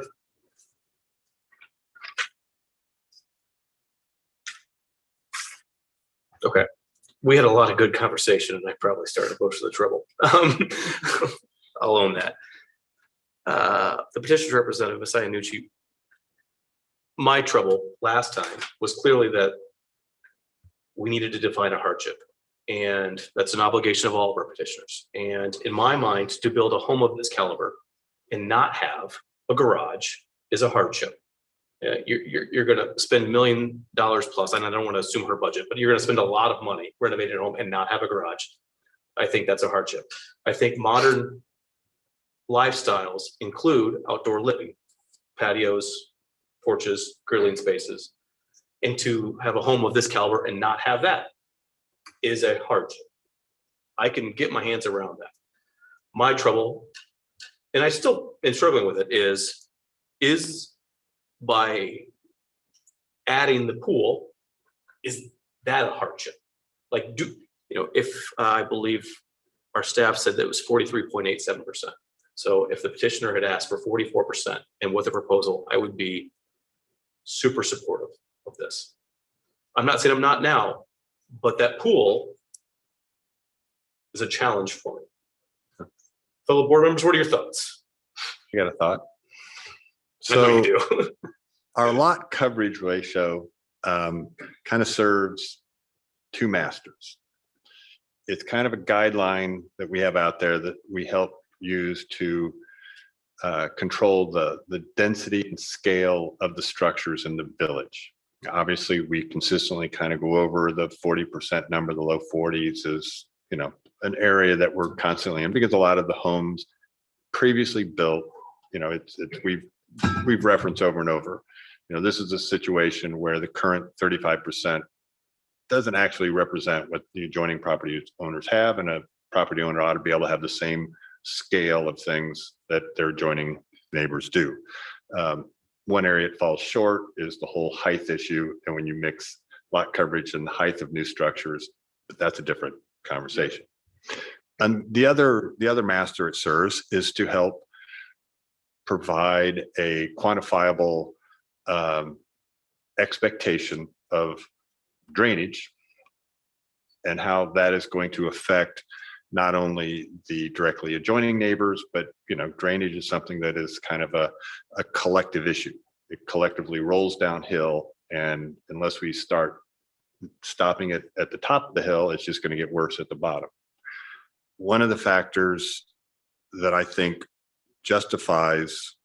Okay. We had a lot of good conversation, and I probably started most of the trouble. I'll own that. The petitioner's representative, Ms. Iannucci, my trouble last time was clearly that we needed to define a hardship. And that's an obligation of all of our petitioners. And in my mind, to build a home of this caliber and not have a garage is a hardship. You're going to spend $1 million plus, and I don't want to assume her budget, but you're going to spend a lot of money renovating a home and not have a garage. I think that's a hardship. I think modern lifestyles include outdoor living, patios, porches, grilling spaces, and to have a home of this caliber and not have that is a hardship. I can get my hands around that. My trouble, and I still am struggling with it, is by adding the pool, is that a hardship? Like, if I believe our staff said that it was 43.87%. So if the petitioner had asked for 44% and with a proposal, I would be super supportive of this. I'm not saying I'm not now, but that pool is a challenge for me. Fellow board members, what are your thoughts? You got a thought? I know So you do. our lot coverage ratio kind of serves two masters. It's kind of a guideline that we have out there that we help use to control the density and scale of the structures in the village. Obviously, we consistently kind of go over the 40% number. The low 40s is, an area that we're constantly in, because a lot of the homes previously built, we've referenced over and over. This is a situation where the current 35% doesn't actually represent what the adjoining property owners have, and a property owner ought to be able to have the same scale of things that their adjoining neighbors do. One area it falls short is the whole height issue, and when you mix lot coverage and the height of new structures, that's a different conversation. And the other master it serves is to help provide a quantifiable expectation of drainage and how that is going to affect not only the directly adjoining neighbors, but, drainage is something that is kind of a collective issue. It collectively rolls downhill, and unless we start stopping it at the top of the hill, it's just going to get worse at the bottom. One of the factors that I think justifies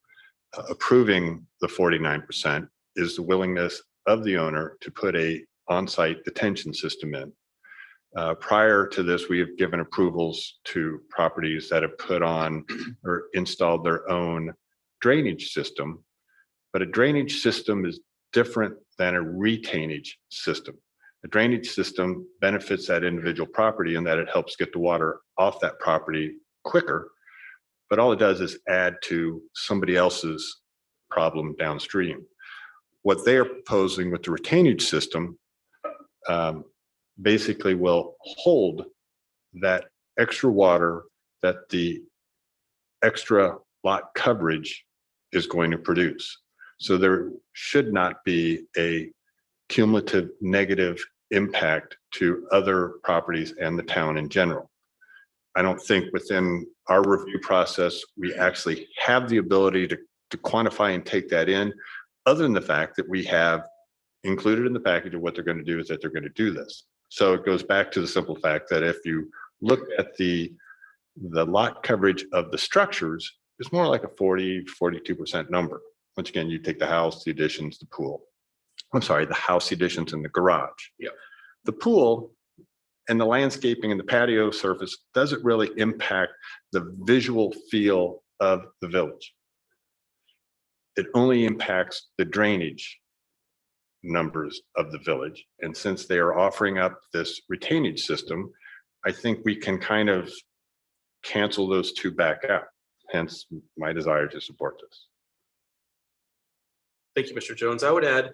approving the 49% is the willingness of the owner to put a on-site detention system in. Prior to this, we have given approvals to properties that have put on or installed their own drainage system, but a drainage system is different than a retainage system. A drainage system benefits that individual property in that it helps get the water off that property quicker, but all it does is add to somebody else's problem downstream. What they are proposing with the retainage system basically will hold that extra water that the extra lot coverage is going to produce. So there should not be a cumulative negative impact to other properties and the town in general. I don't think within our review process, we actually have the ability to quantify and take that in, other than the fact that we have included in the package of what they're going to do is that they're going to do this. So it goes back to the simple fact that if you look at the lot coverage of the structures, it's more like a 42% number. Once again, you take the house, the additions, the pool. I'm sorry, the house, the additions, and the garage. Yeah. The pool and the landscaping and the patio surface doesn't really impact the visual feel of the village. It only impacts the drainage numbers of the village. And since they are offering up this retainage system, I think we can kind of cancel those two back out. Hence my desire to support this. Thank you, Mr. Jones. I would add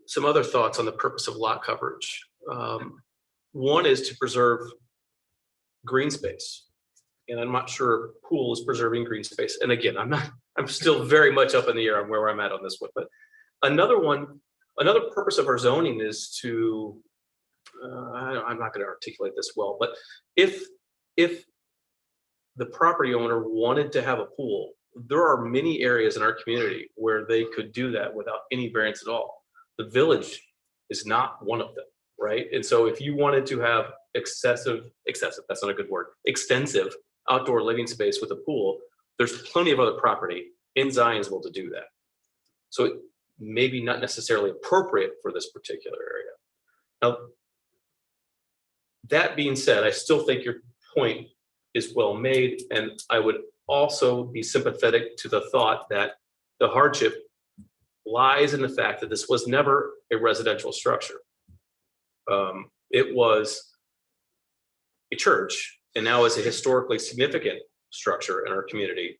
some other thoughts on the purpose of lot coverage. One is to preserve green space. And I'm not sure pool is preserving green space. And again, I'm still very much up in the air on where I'm at on this one. But another purpose of our zoning is to, I'm not going to articulate this well, but if the property owner wanted to have a pool, there are many areas in our community where they could do that without any variance at all. The village is not one of them, right? And so if you wanted to have excessive, that's not a good word, extensive outdoor living space with a pool, there's plenty of other property in Zionsville to do that. So it may be not necessarily appropriate for this particular area. Now, that being said, I still think your point is well made, and I would also be sympathetic to the thought that the hardship lies in the fact that this was never a residential structure. It was a church, and now is a historically significant structure in our community.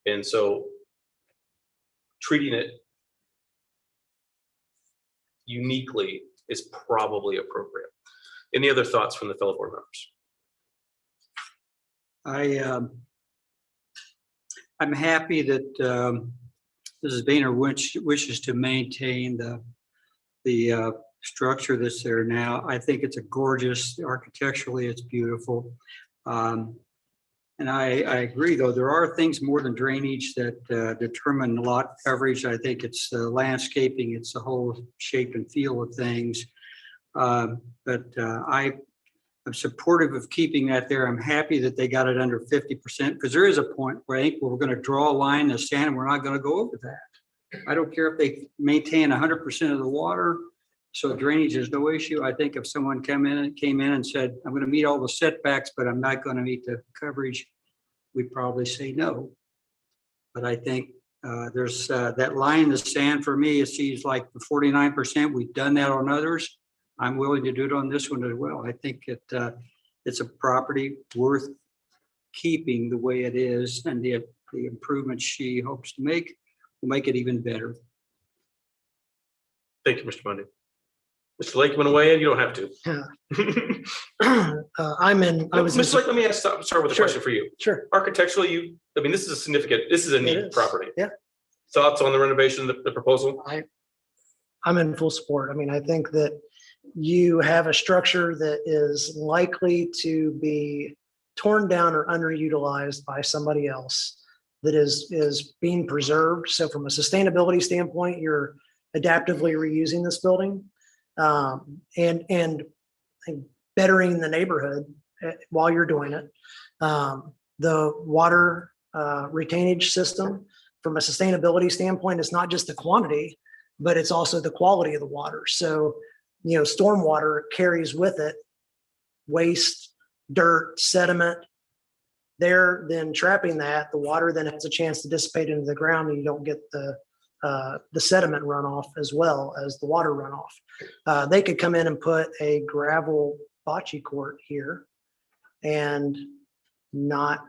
And so treating it uniquely is probably appropriate. Any other thoughts from the fellow board members? I'm happy that Mrs. Boehner wishes to maintain the structure that's there now. I think it's a gorgeous, architecturally, it's beautiful. And I agree, though, there are things more than drainage that determine lot coverage. I think it's the landscaping, it's the whole shape and feel of things. But I'm supportive of keeping that there. I'm happy that they got it under 50%, because there is a point where I think we're going to draw a line in the sand and we're not going to go over that. I don't care if they maintain 100% of the water, so drainage is no issue. I think if someone came in and said, I'm going to meet all the setbacks, but I'm not going to meet the coverage, we'd probably say no. But I think there's that line in the sand for me. It seems like the 49%. We've done that on others. I'm willing to do it on this one as well. I think it's a property worth keeping the way it is, and the improvements she hopes to make will make it even better. Thank you, Mr. Bundy. Mr. Lake, you want to weigh in? You don't have to. Mr. Lake, let me start with a question for you. Sure. Architecturally, this is a neat property. Yeah. Thoughts on the renovation, the proposal? I'm in full support. I think that you have a structure that is likely to be torn down or underutilized by somebody else that is being preserved. So from a sustainability standpoint, you're adaptively reusing this building, and bettering the neighborhood while you're doing it. The water retainage system, from a sustainability standpoint, it's not just the quantity, but it's also the quality of the water. So, stormwater carries with it waste, dirt, sediment. They're then trapping that. The water then has a chance to dissipate into the ground, and you don't get the sediment runoff as well as the water runoff. They could come in and put a gravel bocce court here and not,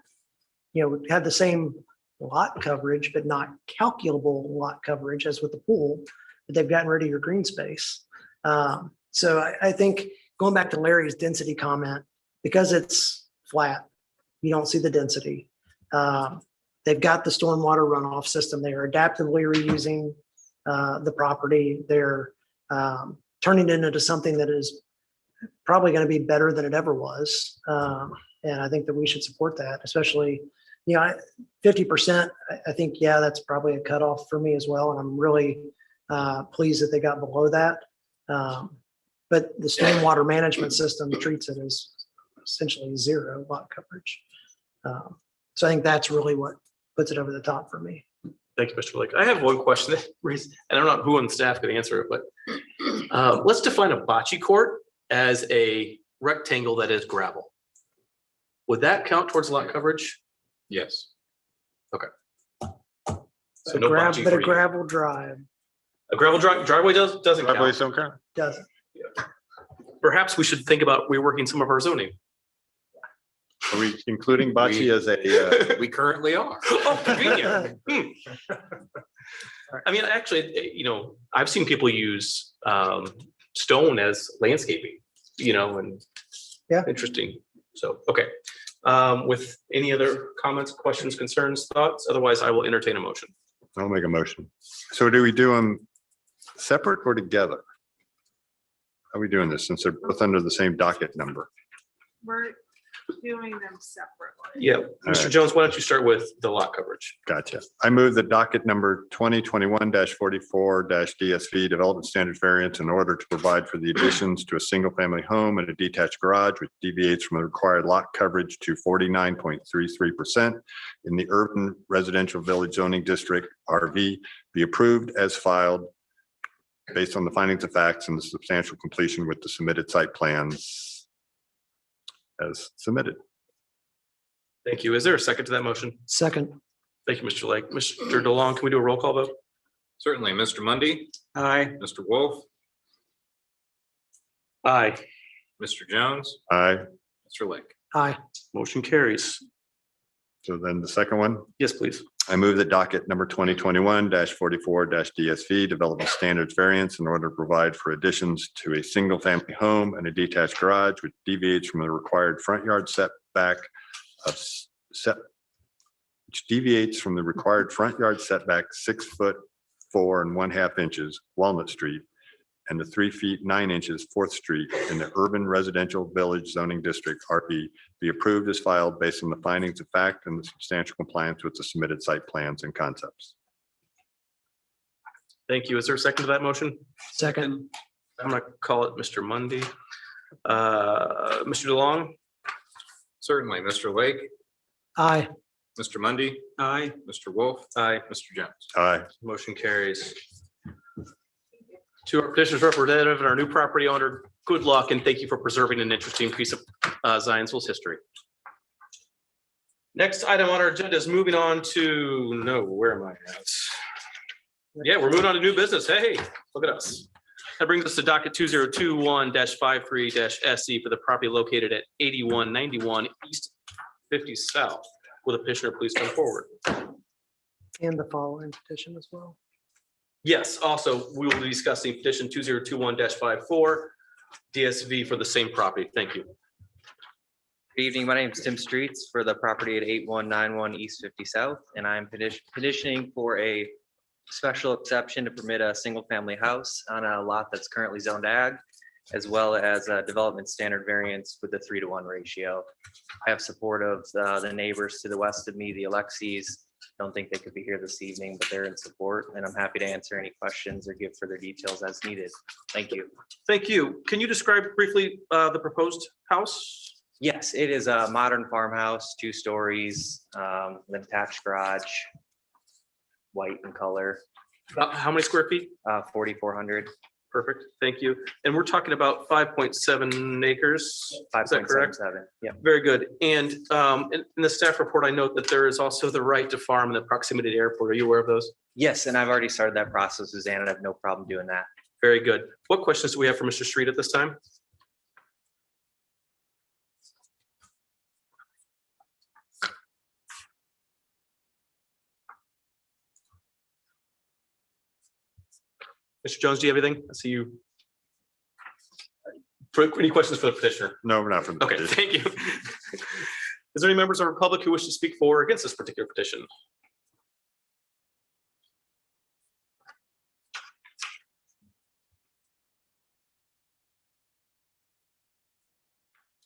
have the same lot coverage, but not calculable lot coverage as with the pool, but they've gotten rid of your green space. So I think going back to Larry's density comment, because it's flat, you don't see the density. They've got the stormwater runoff system. They are adaptively reusing the property. They're turning it into something that is probably going to be better than it ever was. And I think that we should support that, especially, 50%. I think, yeah, that's probably a cutoff for me as well. And I'm really pleased that they got below that. But the stormwater management system treats it as essentially zero lot coverage. So I think that's really what puts it over the top for me. Thank you, Mr. Blake. I have one question, and I don't know who on the staff could answer it, but let's define a bocce court as a rectangle that is gravel. Would that count towards lot coverage? Yes. Okay. So But no a bocce for you. gravel drive A gravel driveway doesn't Driveways count. don't count. doesn't. Perhaps we should think about reworking some of our zoning. Are we including bocce as a, We currently are. Oh, convenient. I mean, actually, I've seen people use stone as landscaping, and Yeah. interesting. So, okay. With any other comments, questions, concerns, thoughts? Otherwise, I will entertain a motion. I'll make a motion. So do we do them separate or together? How are we doing this since they're both under the same docket number? We're doing them separately. Yeah, Mr. right. Jones, why don't you start with the lot coverage? Gotcha. I move the docket number 2021-44-DSV Development Standards Variance in order to provide for the additions to a single-family home and a detached garage, which deviates from the required lot coverage to 49.33% in the Urban Residential Village Zoning District, RV, be approved as filed based on the findings of facts and the substantial completion with the submitted site plans as submitted. Thank you. Is there a second to that motion? Second. Thank you, Mr. Lake. Mr. DeLong, can we do a roll call vote? Certainly. Mr. Mundy, Aye. Mr. Wolf, Aye. Mr. Jones, Aye. Mr. Lake. Aye. Motion carries. So then the second one, Yes, please. I move the docket number 2021-44-DSV Development Standards Variance in order to provide for additions to a single-family home and a detached garage, which deviates from the required front yard setback of which deviates from the required front yard setback 6 foot 4 1/2 inches Walnut Street and the 3 feet 9 inches 4th Street in the Urban Residential Village Zoning District, RB, be approved as filed based on the findings of fact and the substantial compliance with the submitted site plans and concepts. Thank you. Is there a second to that motion? Second. I'm going to call it Mr. Mundy. Mr. DeLong? Certainly. Mr. Lake, Aye. Mr. Mundy, Aye. Mr. Wolf, Aye. Mr. Jones. Aye. Motion carries. To our petitioner's representative and our new property owner, good luck and thank you for preserving an interesting piece of Zionsville's history. Next item on our agenda is moving on to, where am I at? Yeah, we're moving on to new business. Hey, look at us. That brings us to docket 2021-53-SE for the property located at 8191 East 50 South. Will the petitioner please come forward? And the following petition as well. Yes, also, we will be discussing petition 2021-54 DSV for the same property. Thank you. Good evening. My name is Tim Streets for the property at 8191 East 50 South, and I'm petitioning for a special exception to permit a single family house on a lot that's currently zoned ag. as well as a development standard variance with the 3-to-1 ratio. I have support of the neighbors to the west of me, the Alexis. Don't think they could be here this evening, but they're in support, and I'm happy to answer any questions or give further details as needed. Thank you. Thank you. Can you describe briefly the proposed house? Yes, it is a modern farmhouse, 2 stories, with attached garage, white in color, About how many square feet? 4,400, Perfect, thank you. And we're talking about 5.7 acres. Is that correct? 5.77. Yeah. Very good. And in the staff report, I note that there is also the right to farm in the proximity to the airport. Are you aware of those? Yes, and I've already started that process, Suzanne, and I have no problem doing that. Very good. What questions do we have for Mr. Street at this time? Mr. Jones, do you have anything? I see you. Any questions for the petitioner? No, we're not from. Okay, thank you. Is there any members of the public who wish to speak for or against this particular petition?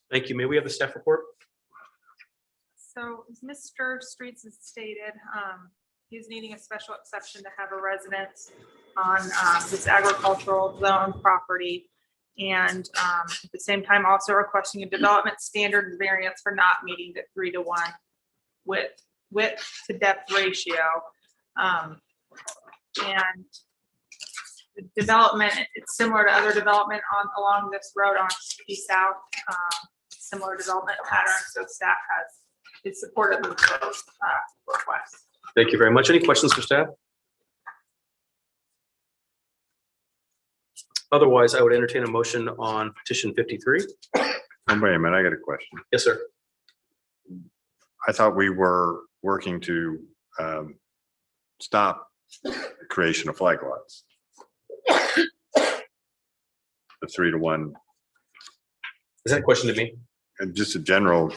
Thank you. May we have the staff report? So as Mr. Streets has stated, he's needing a special exception to have a residence on this agricultural zone property. And at the same time, also requesting a development standard variance for not meeting the 3-to-1 width to depth ratio. And the development, it's similar to other development along this road on East South, similar development pattern. So staff is supportive of both requests. Thank you very much. Any questions for staff? Otherwise, I would entertain a motion on petition 53. Oh, wait a minute, I got a question. Yes, sir. I thought we were working to stop the creation of flag lots. The 3-to-1. Is that a question to me? And just a general,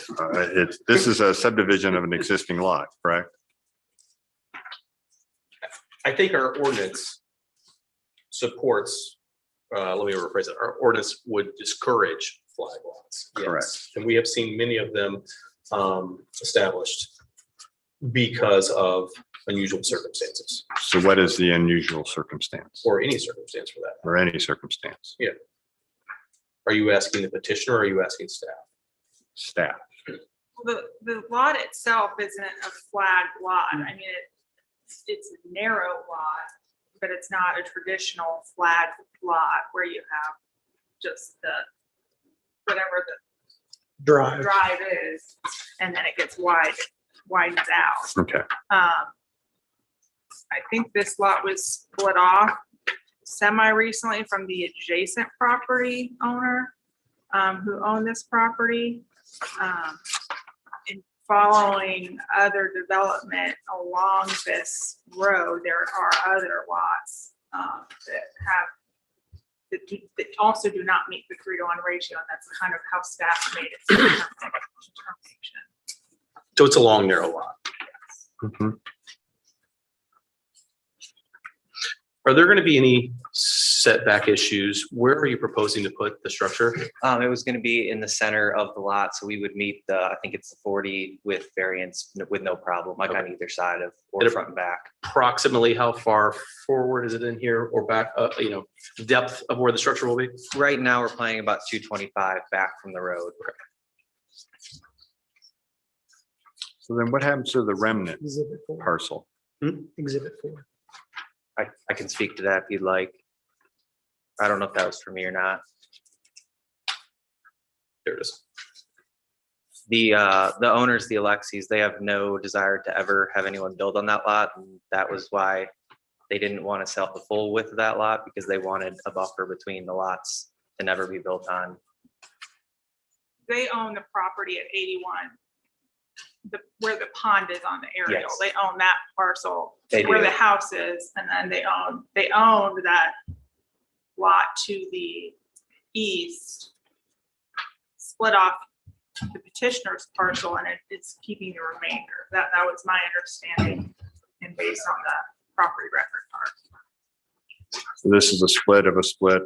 this is a subdivision of an existing lot, correct? I think our ordinance supports, let me rephrase it, our ordinance would discourage flag lots. Yes. Correct. And we have seen many of them established because of unusual circumstances, So what is the unusual circumstance? or any circumstance for that. Or any circumstance? Yeah. Are you asking the petitioner or are you asking staff? Staff. The lot itself isn't a flagged lot. I mean, it's a narrow lot, but it's not a traditional flagged lot where you have just the, whatever the Drive. drive is, and then it gets widens out. Okay. I think this lot was split off semi-recently from the adjacent property owner who owned this property. And following other development along this road, there are other lots that also do not meet the 3-to-1 ratio, and that's kind of how staff made its determination. So it's a long, narrow lot. Mhm. Are there going to be any setback issues? Where are you proposing to put the structure? It was going to be in the center of the lot, so we would meet the, I think it's the 40 with variance with no problem, like on either side of, or front and back. Approximately how far forward is it in here or back, depth of where the structure will be? Right now, we're planning about 225 back from the road. So then what happens to the remnant Exhibit 4. parcel? Exhibit 4. I can speak to that if you'd like. I don't know if that was for me or not. There it is. The owners, the Alexis, they have no desire to ever have anyone build on that lot. And that was why they didn't want to sell the full width of that lot, because they wanted a buffer between the lots to never be built on. They own the property at 81, where the pond is on the aerial. Yes. They own that parcel They where do. the house is, and then they owned that lot to the east, split off the petitioner's parcel, and it's keeping the remainder. That was my understanding, and based on the property record part. So this is a split of a split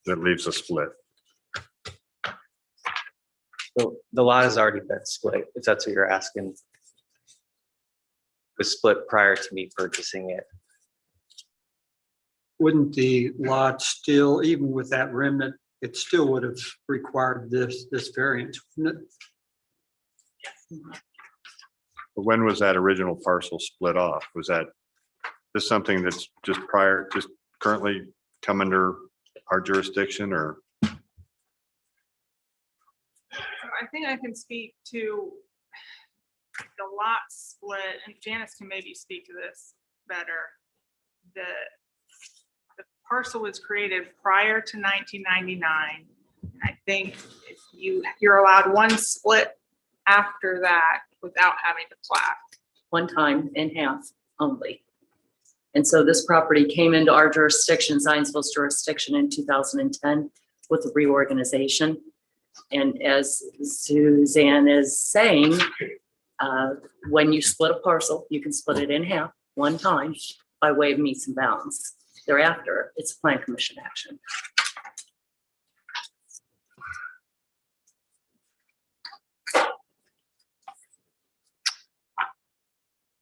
that leaves a split. The lot has already been split, if that's what you're asking. It was split prior to me purchasing it. Wouldn't the lot still, even with that remnant, it still would have required this variance, wouldn't it? When was that original parcel split off? Was that this something that's just currently come under our jurisdiction, or? I think I can speak to the lot split, and Janice can maybe speak to this better. The parcel was created prior to 1999. I think if you're allowed one split after that without having to plat. One time in half only. And so this property came into our jurisdiction, Zionsville's jurisdiction, in 2010 with the reorganization. And as Suzanne is saying, when you split a parcel, you can split it in half one time by way of meets and bounds. Thereafter, it's a plan commission action.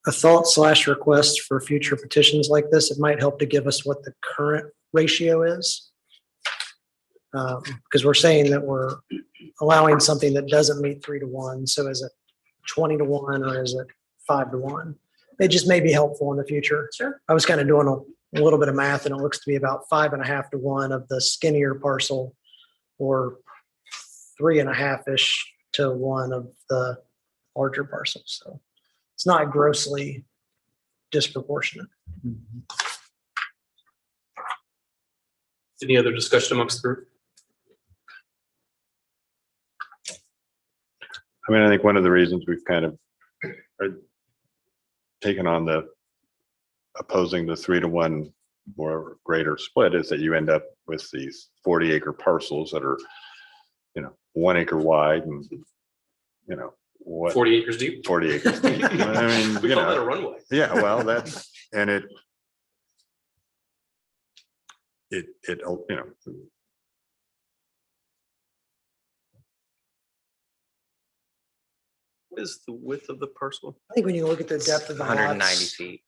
A thought / request for future petitions like this, it might help to give us what the current ratio is. Because we're saying that we're allowing something that doesn't meet 3-to-1. So is it 20-to-1 or is it 5-to-1? It just may be helpful in the future. Sure. I was kind of doing a little bit of math, and it looks to be about 5.5-to-1 of the skinnier parcel, or 3.5-ish to 1 of the larger parcel. So it's not grossly disproportionate. Any other discussion amongst the group? I mean, I think one of the reasons we've kind of taken on the opposing the 3-to-1 or greater split is that you end up with these 40-acre parcels that are, 1 acre wide and, what? 40 acres deep? 40 acres deep. I mean, We call that a runway. Yeah, well, and it, What is the width of the parcel? I think when you look at the depth of the 190 lots feet.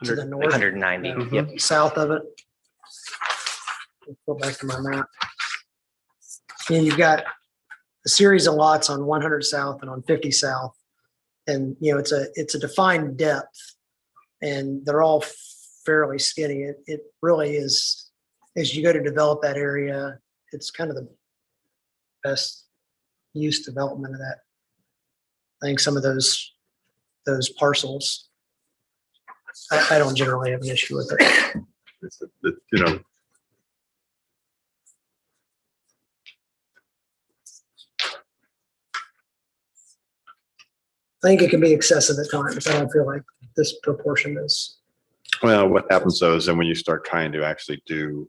to the north, 190, yep. south of it. Go back to my map. And you've got a series of lots on 100 south and on 50 south. And, it's a defined depth, and they're all fairly skinny. It really is, as you go to develop that area, it's kind of the best use development of that. I think some of those parcels, I don't generally have an issue with it. I think it can be excessive at times. I don't feel like this proportion is. well, what happens though is then when you start trying to actually do,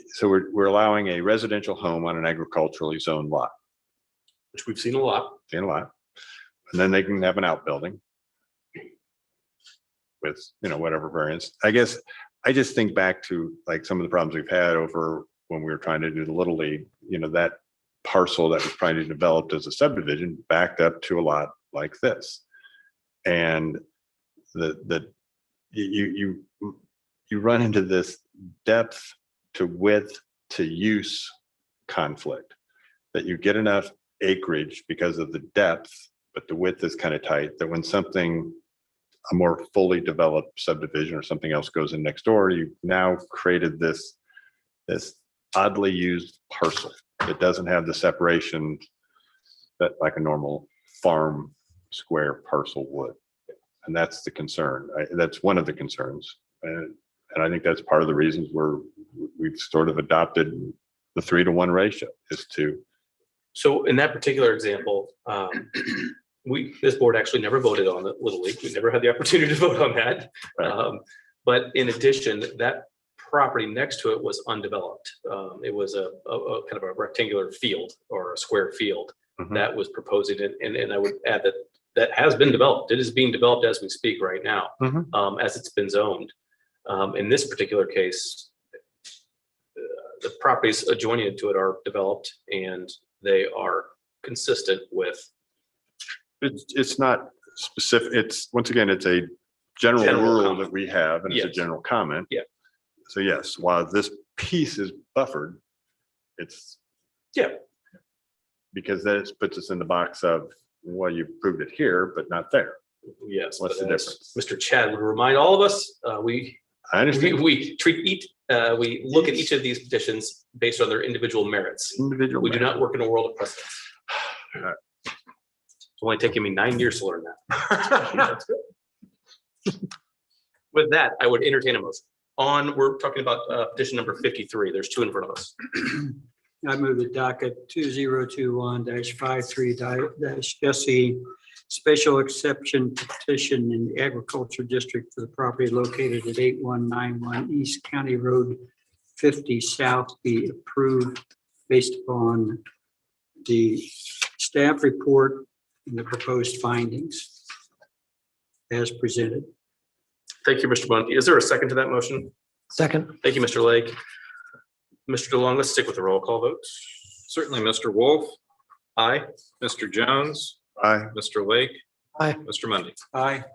so we're allowing a residential home on an agriculturally zoned lot. Which we've seen a lot. And then they can have an outbuilding with, whatever variance. I guess, I just think back to like some of the problems we've had over when we were trying to do the Little League, that parcel that was trying to develop as a subdivision backed up to a lot like this. And you run into this depth to width to use conflict, that you get enough acreage because of the depth, but the width is kind of tight, that when a more fully developed subdivision or something else goes in next door, you've now created this oddly used parcel that doesn't have the separation that like a normal farm square parcel would. And that's the concern. That's one of the concerns. And I think that's part of the reasons we've sort of adopted the 3-to-1 ratio is to. So in that particular example, this board actually never voted on the Little League. We never had the opportunity to vote on that. Right. But in addition, that property next to it was undeveloped. It was a kind of a rectangular field or a square field that was proposing it. And I would add that has been developed. It is being developed as we speak right now, as it's been zoned. In this particular case, the properties adjoining to it are developed, and they are consistent with. It's not specific. It's, once again, it's a general General rule comment. that we have, and it's a Yes. general comment. Yeah. So yes, while this piece is buffered, it's. Yeah. Because that puts us in the box of, well, you proved it here, but not there. Yes. What's but the as difference? Mr. Chad would remind all of us, I understand. we treat each, we look at each of these petitions based on their individual merits. Individual. We do merit. not work in a world of precedence. It's only taken me 9 years to learn that. With that, I would entertain a motion. We're talking about petition number 53. There's two in front of us. I move the docket 2021-53-SE, special exception petition in the agriculture district for the property located at 8191 East County Road 50 South be approved based upon the staff report and the proposed findings as presented. Thank you, Mr. Bundy. Is there a second to that motion? Second. Thank you, Mr. Lake. Mr. DeLong, let's stick with the roll call vote. Certainly, Mr. Wolf, Aye. Mr. Jones, Aye. Mr. Lake. Aye. Mr. Mundy. Aye.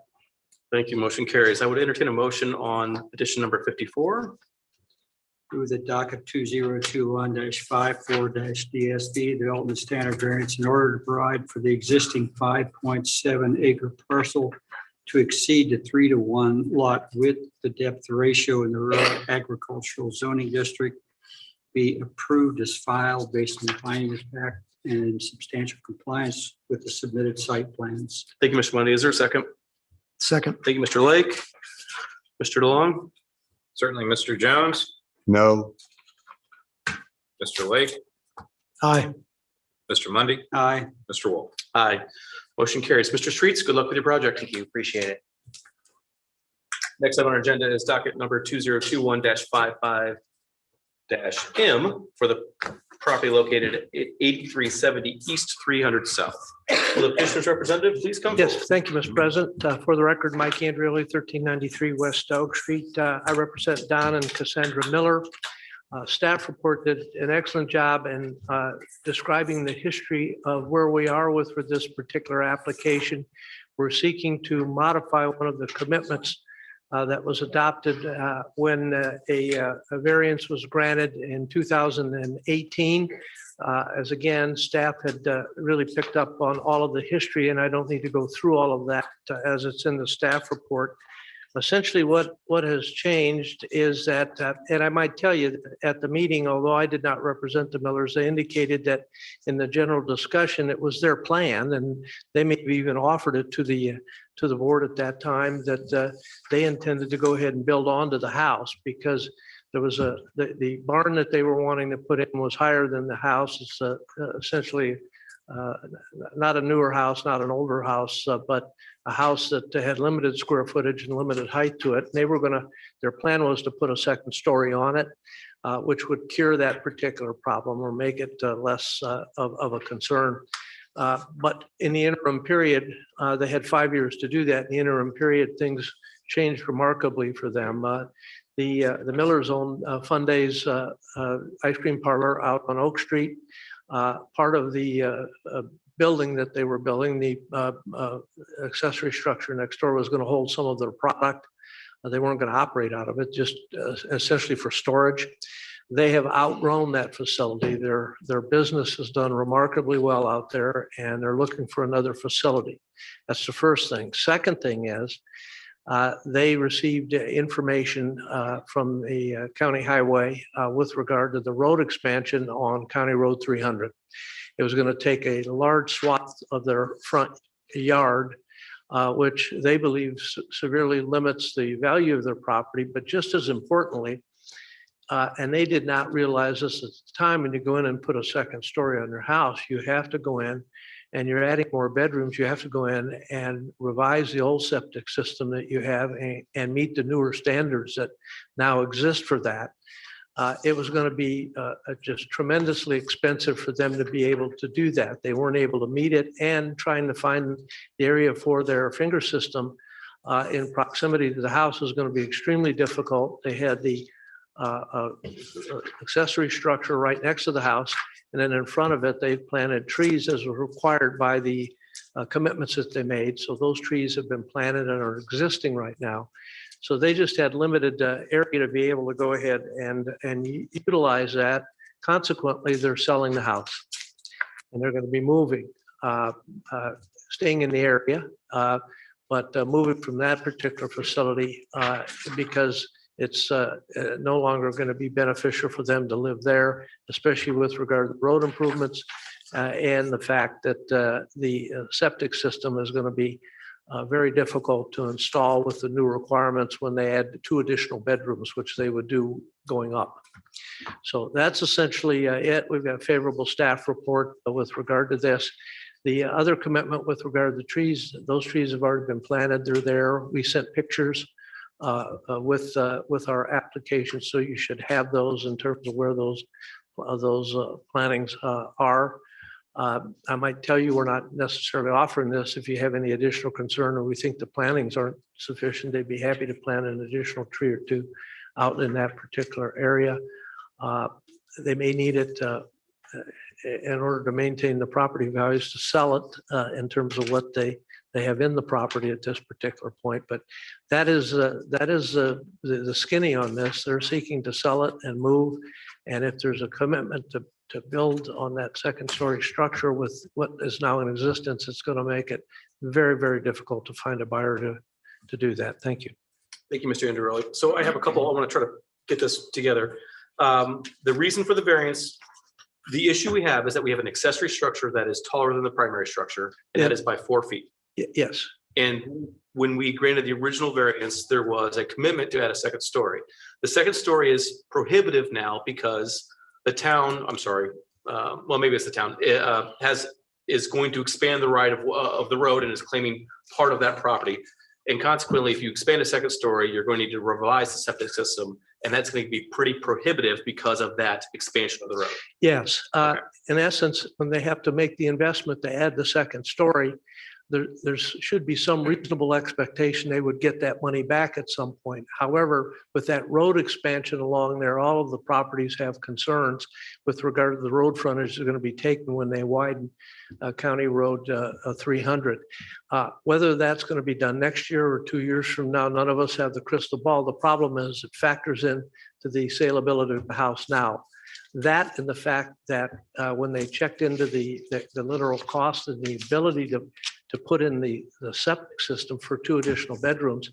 Thank you. Motion carries. I would entertain a motion on petition number 54. Move the docket 2021-54-DSB, development standard variance in order to provide for the existing 5.7 acre parcel to exceed the 3-to-1 lot width, the depth ratio in the rural agricultural zoning district be approved as filed based on the findings of fact and in substantial compliance with the submitted site plans. Thank you, Mr. Mundy. Is there a second? Second. Thank you, Mr. Lake. Mr. DeLong? Certainly, Mr. Jones, No. Mr. Lake, Aye. Mr. Mundy, Aye. Mr. Wolf. Aye. Motion carries. Mr. Streets, good luck with your project. Thank you, appreciate it. Next up on our agenda is docket number 2021-55-M for the property located at 8370 East 300 South. Will the petitioner's representative please come? Yes, thank you, Mr. President. For the record, Mike Andreoli, 1393 West Oak Street. I represent Don and Cassandra Miller. Staff report did an excellent job in describing the history of where we are with this particular application. We're seeking to modify one of the commitments that was adopted when a variance was granted in 2018. As again, staff had really picked up on all of the history, and I don't need to go through all of that as it's in the staff report. Essentially, what has changed is that, and I might tell you at the meeting, although I did not represent the Millers, they indicated that in the general discussion, it was their plan, and they maybe even offered it to the board at that time, that they intended to go ahead and build onto the house because there was the barn that they were wanting to put in was higher than the house. It's essentially not a newer house, not an older house, but a house that had limited square footage and limited height to it. And they were their plan was to put a second story on it, which would cure that particular problem or make it less of a concern. But in the interim period, they had 5 years to do that. In the interim period, things changed remarkably for them. The Millers own Fun Days ice cream parlor out on Oak Street. Part of the building that they were building, the accessory structure next door was going to hold some of their product. They weren't going to operate out of it, just essentially for storage. They have outgrown that facility. Their business has done remarkably well out there, and they're looking for another facility. That's the first thing. Second thing is they received information from the county highway with regard to the road expansion on County Road 300. It was going to take a large swath of their front yard, which they believe severely limits the value of their property. But just as importantly, and they did not realize this at the time, when you go in and put a second story on your house, you have to go in and you're adding more bedrooms. You have to go in and revise the old septic system that you have and meet the newer standards that now exist for that. It was going to be just tremendously expensive for them to be able to do that. They weren't able to meet it, and trying to find the area for their finger system in proximity to the house was going to be extremely difficult. They had the accessory structure right next to the house, And then in front of it, they've planted trees as required by the commitments that they made. So those trees have been planted and are existing right now. So they just had limited area to be able to go ahead and utilize that. Consequently, they're selling the house and they're going to be moving, staying in the area, but moving from that particular facility because it's no longer going to be beneficial for them to live there, especially with regard to road improvements and the fact that the septic system is going to be very difficult to install with the new requirements when they add 2 additional bedrooms, which they would do going up. So that's essentially it. We've got a favorable staff report with regard to this. The other commitment with regard to the trees, those trees have already been planted. They're there. We sent pictures with our application, so you should have those in terms of where those plantings are. I might tell you we're not necessarily offering this. If you have any additional concern or we think the plantings aren't sufficient, they'd be happy to plant an additional tree or 2 out in that particular area. They may need it in order to maintain the property values to sell it in terms of what they have in the property at this particular point. But that is the skinny on this. They're seeking to sell it and move. And if there's a commitment to build on that 2nd-story structure with what is now in existence, it's going to make it very, very difficult to find a buyer to do that. Thank you. Thank you, Mr. Andreoli. So I have a couple, I want to try to get this together. The reason for the variance, the issue we have is that we have an accessory structure that is taller than the primary structure, and that is by 4 feet. Yes. And when we granted the original variance, there was a commitment to add a 2nd story. The 2nd story is prohibitive now because the town, I'm sorry, well, maybe it's the town, is going to expand the right of the road and is claiming part of that property. And consequently, if you expand a 2nd story, you're going to need to revise the septic system, and that's going to be pretty prohibitive because of that expansion of the road. Yes. In essence, when they have to make the investment to add the 2nd story, there should be some reasonable expectation they would get that money back at some point. However, with that road expansion along there, all of the properties have concerns with regard to the road frontage are going to be taken when they widen County Road 300. Whether that's going to be done next year or 2 years from now, none of us have the crystal ball. The problem is it factors in to the saleability of the house now. That and the fact that when they checked into the literal cost and the ability to put in the septic system for 2 additional bedrooms,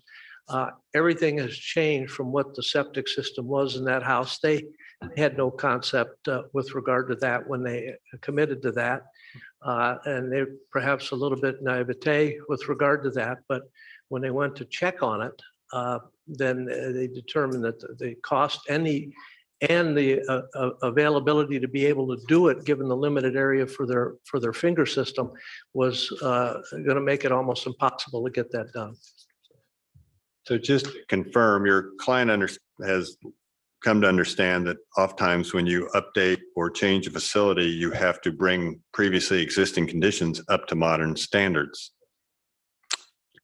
everything has changed from what the septic system was in that house. They had no concept with regard to that when they committed to that. And they perhaps a little bit naivete with regard to that. But when they went to check on it, then they determined that the cost and the availability to be able to do it, given the limited area for their finger system, was going to make it almost impossible to get that done. So just to confirm, your client has come to understand that oftentimes when you update or change a facility, you have to bring previously existing conditions up to modern standards.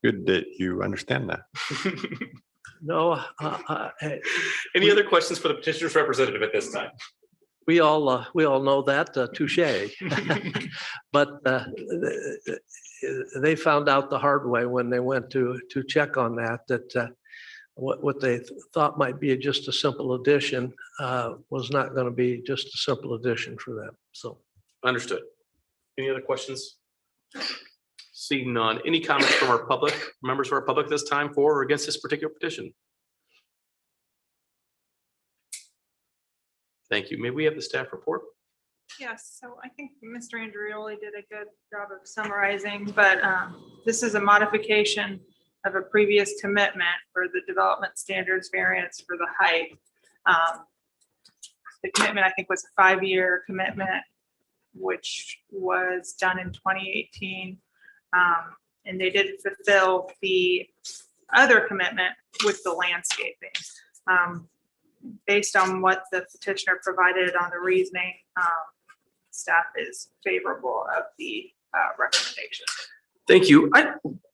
Good that you understand that. No. Any other questions for the petitioner's representative at this time? We all know that, touche. But they found out the hard way when they went to check on that what they thought might be just a simple addition was not going to be just a simple addition for them. So understood. Any other questions? Seeing none. Any comments from our public, members of our public this time for or against this particular petition? Thank you. May we have the staff report? Yes, so I think Mr. Andreoli did a good job of summarizing, but this is a modification of a previous commitment for the development standards variance for the height. The commitment, I think, was a 5-year commitment, which was done in 2018. And they did fulfill the other commitment with the landscaping. Based on what the petitioner provided on the reasoning, staff is favorable of the recommendation. Thank you.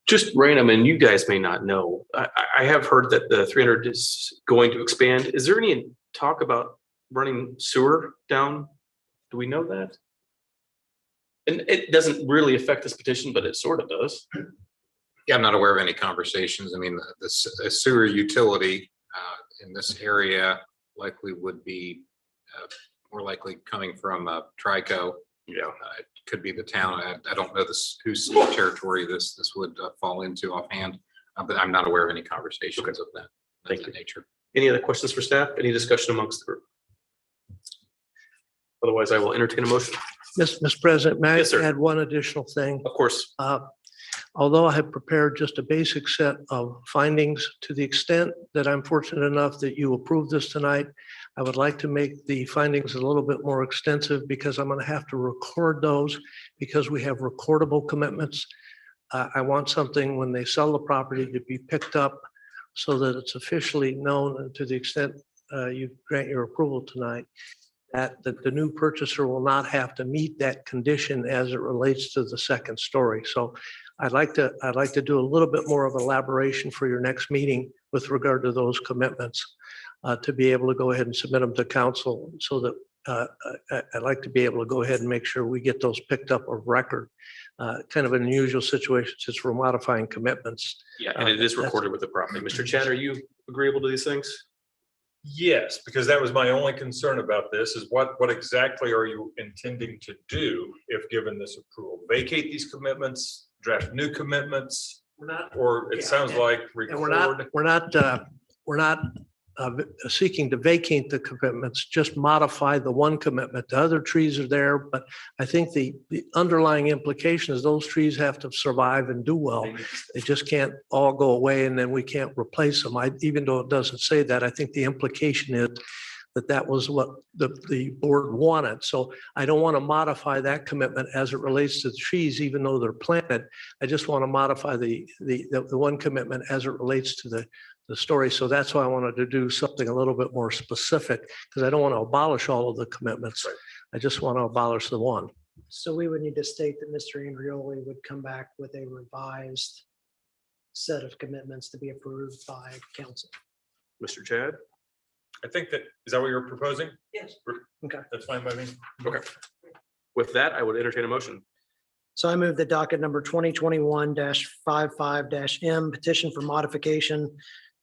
Just random, and you guys may not know, I have heard that the 300 is going to expand. Is there any talk about running sewer down Do we know that? And it doesn't really affect this petition, but it sort of does. Yeah, I'm not aware of any conversations. I mean, the sewer utility in this area likely would be more likely coming from Trico. Yeah. It could be the town. I don't know this whose territory this would fall into offhand, but I'm not aware of any conversations of that. Thank you. Nature. Any other questions for staff? Any discussion amongst the group? Otherwise, I will entertain a motion. Mr. President, may Yes, I sir. add one additional thing? Of course. Although I have prepared just a basic set of findings, to the extent that I'm fortunate enough that you approve this tonight, I would like to make the findings a little bit more extensive because I'm going to have to record those because we have recordable commitments. I want something when they sell the property to be picked up so that it's officially known, and to the extent you grant your approval tonight, that the new purchaser will not have to meet that condition as it relates to the second story. So I'd like to do a little bit more of elaboration for your next meeting with regard to those commitments, to be able to go ahead and submit them to council so that I'd like to be able to go ahead and make sure we get those picked up of record. Kind of an unusual situation since we're modifying commitments. Yeah, and it is recorded with the property. Mr. Chad, are you agreeable to these things? Yes, because that was my only concern about this is what exactly are you intending to do if given this approval? Vacate these commitments, draft new commitments, We're not, or it sounds like and we're record. not seeking to vacate the commitments, just modify the one commitment. The other trees are there, but I think the underlying implication is those trees have to survive and do well. They just can't all go away and then we can't replace them. Even though it doesn't say that, I think the implication is that was what the board wanted. So I don't want to modify that commitment as it relates to the trees, even though they're planted. I just want to modify the one commitment as it relates to the story. So that's why I wanted to do something a little bit more specific, because I don't want to abolish all of the commitments. Right. I just want to abolish the one. So we would need to state that Mr. Andrioli would come back with a revised set of commitments to be approved by council. Mr. Chad? I think is that what you're proposing? Yes. Okay. That's fine by me. Okay. With that, I would entertain a motion. So I move the docket number 2021-55-M petition for modification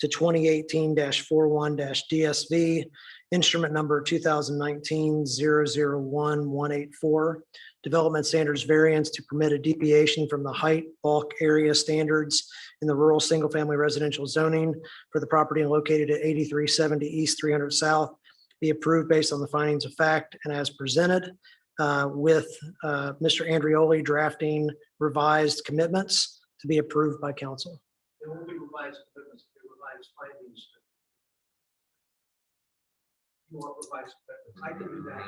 to 2018-41-DSV, instrument number 2019-001184, development standards variance to permit a deviation from the height bulk area standards in the rural single-family residential zoning for the property located at 8370 East 300 South, be approved based on the findings of fact and as presented, with Mr. Andrioli drafting revised commitments to be approved by council. There won't be revised commitments, revised findings. You want revised commitments? I can do that.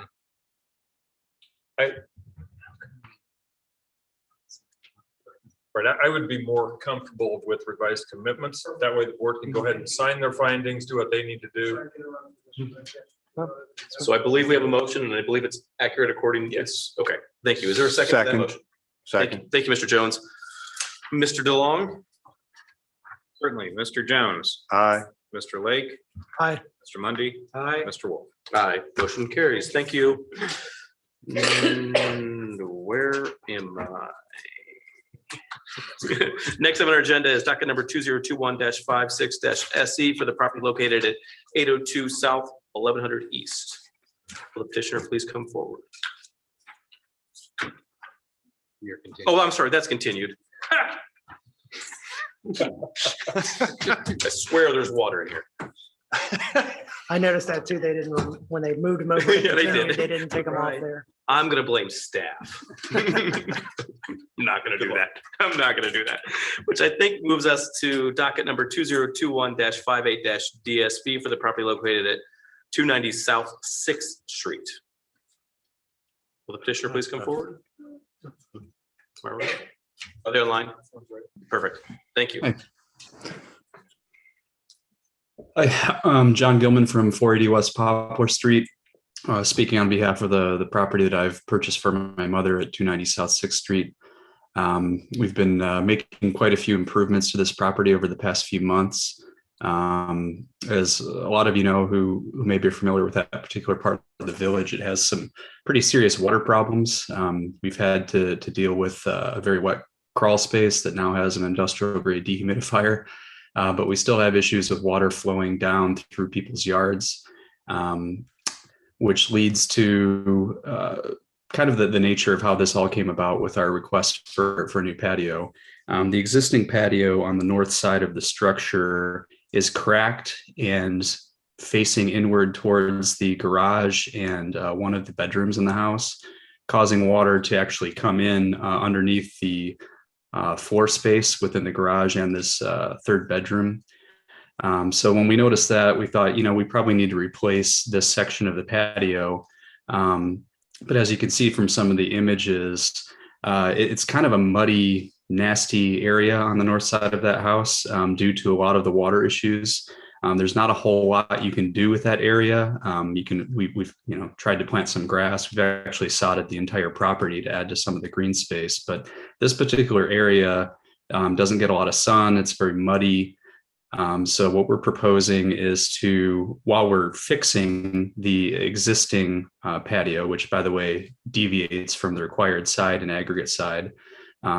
Right, I would be more comfortable with revised commitments. That way the board can go ahead and sign their findings, do what they need to do. So I believe we have a motion and I believe it's accurate according. Yes. Okay. Thank you. Is there a second to that Second. motion? Second. Thank you, Mr. Jones. Mr. DeLong? Certainly, Mr. Jones, Aye. Mr. Lake, Aye. Mr. Mundy, Aye. Mr. Wolf. Aye. Motion carries. Thank you. And where am I? Next on our agenda is docket number 2021-56-SE for the property located at 802 South 1100 East. Will the petitioner please come forward? Oh, I'm sorry, that's continued. I swear there's water in here. I noticed that too. They didn't, when they moved them over. Yeah, they did. They didn't take them off Right. there. I'm gonna blame staff. I'm not gonna do that. I'm not gonna do that. Which I think moves us to docket number 2021-58-DSV for the property located at 290 South 6th Street. Will the petitioner please come forward? Am I right? Are they online? Perfect. Thank you. Hi. Hi, John Gilman from 480 West Poplar Street, speaking on behalf of the property that I've purchased for my mother at 290 South 6th Street. We've been making quite a few improvements to this property over the past few months. As a lot of you know who may be familiar with that particular part of the village, it has some pretty serious water problems. We've had to deal with a very wet crawl space that now has an industrial grade dehumidifier, but we still have issues with water flowing down through people's yards, which leads to kind of the nature of how this all came about with our request for a new patio. The existing patio on the north side of the structure is cracked and facing inward towards the garage and one of the bedrooms in the house, causing water to actually come in underneath the floor space within the garage and this third bedroom. So when we noticed that, we thought, we probably need to replace this section of the patio. But as you can see from some of the images, it's kind of a muddy, nasty area on the north side of that house due to a lot of the water issues. There's not a whole lot you can do with that area. We've tried to plant some grass. We've actually sodded the entire property to add to some of the green space, but this particular area doesn't get a lot of sun. It's very muddy. So what we're proposing is to, while we're fixing the existing patio, which by the way deviates from the required side and aggregate side,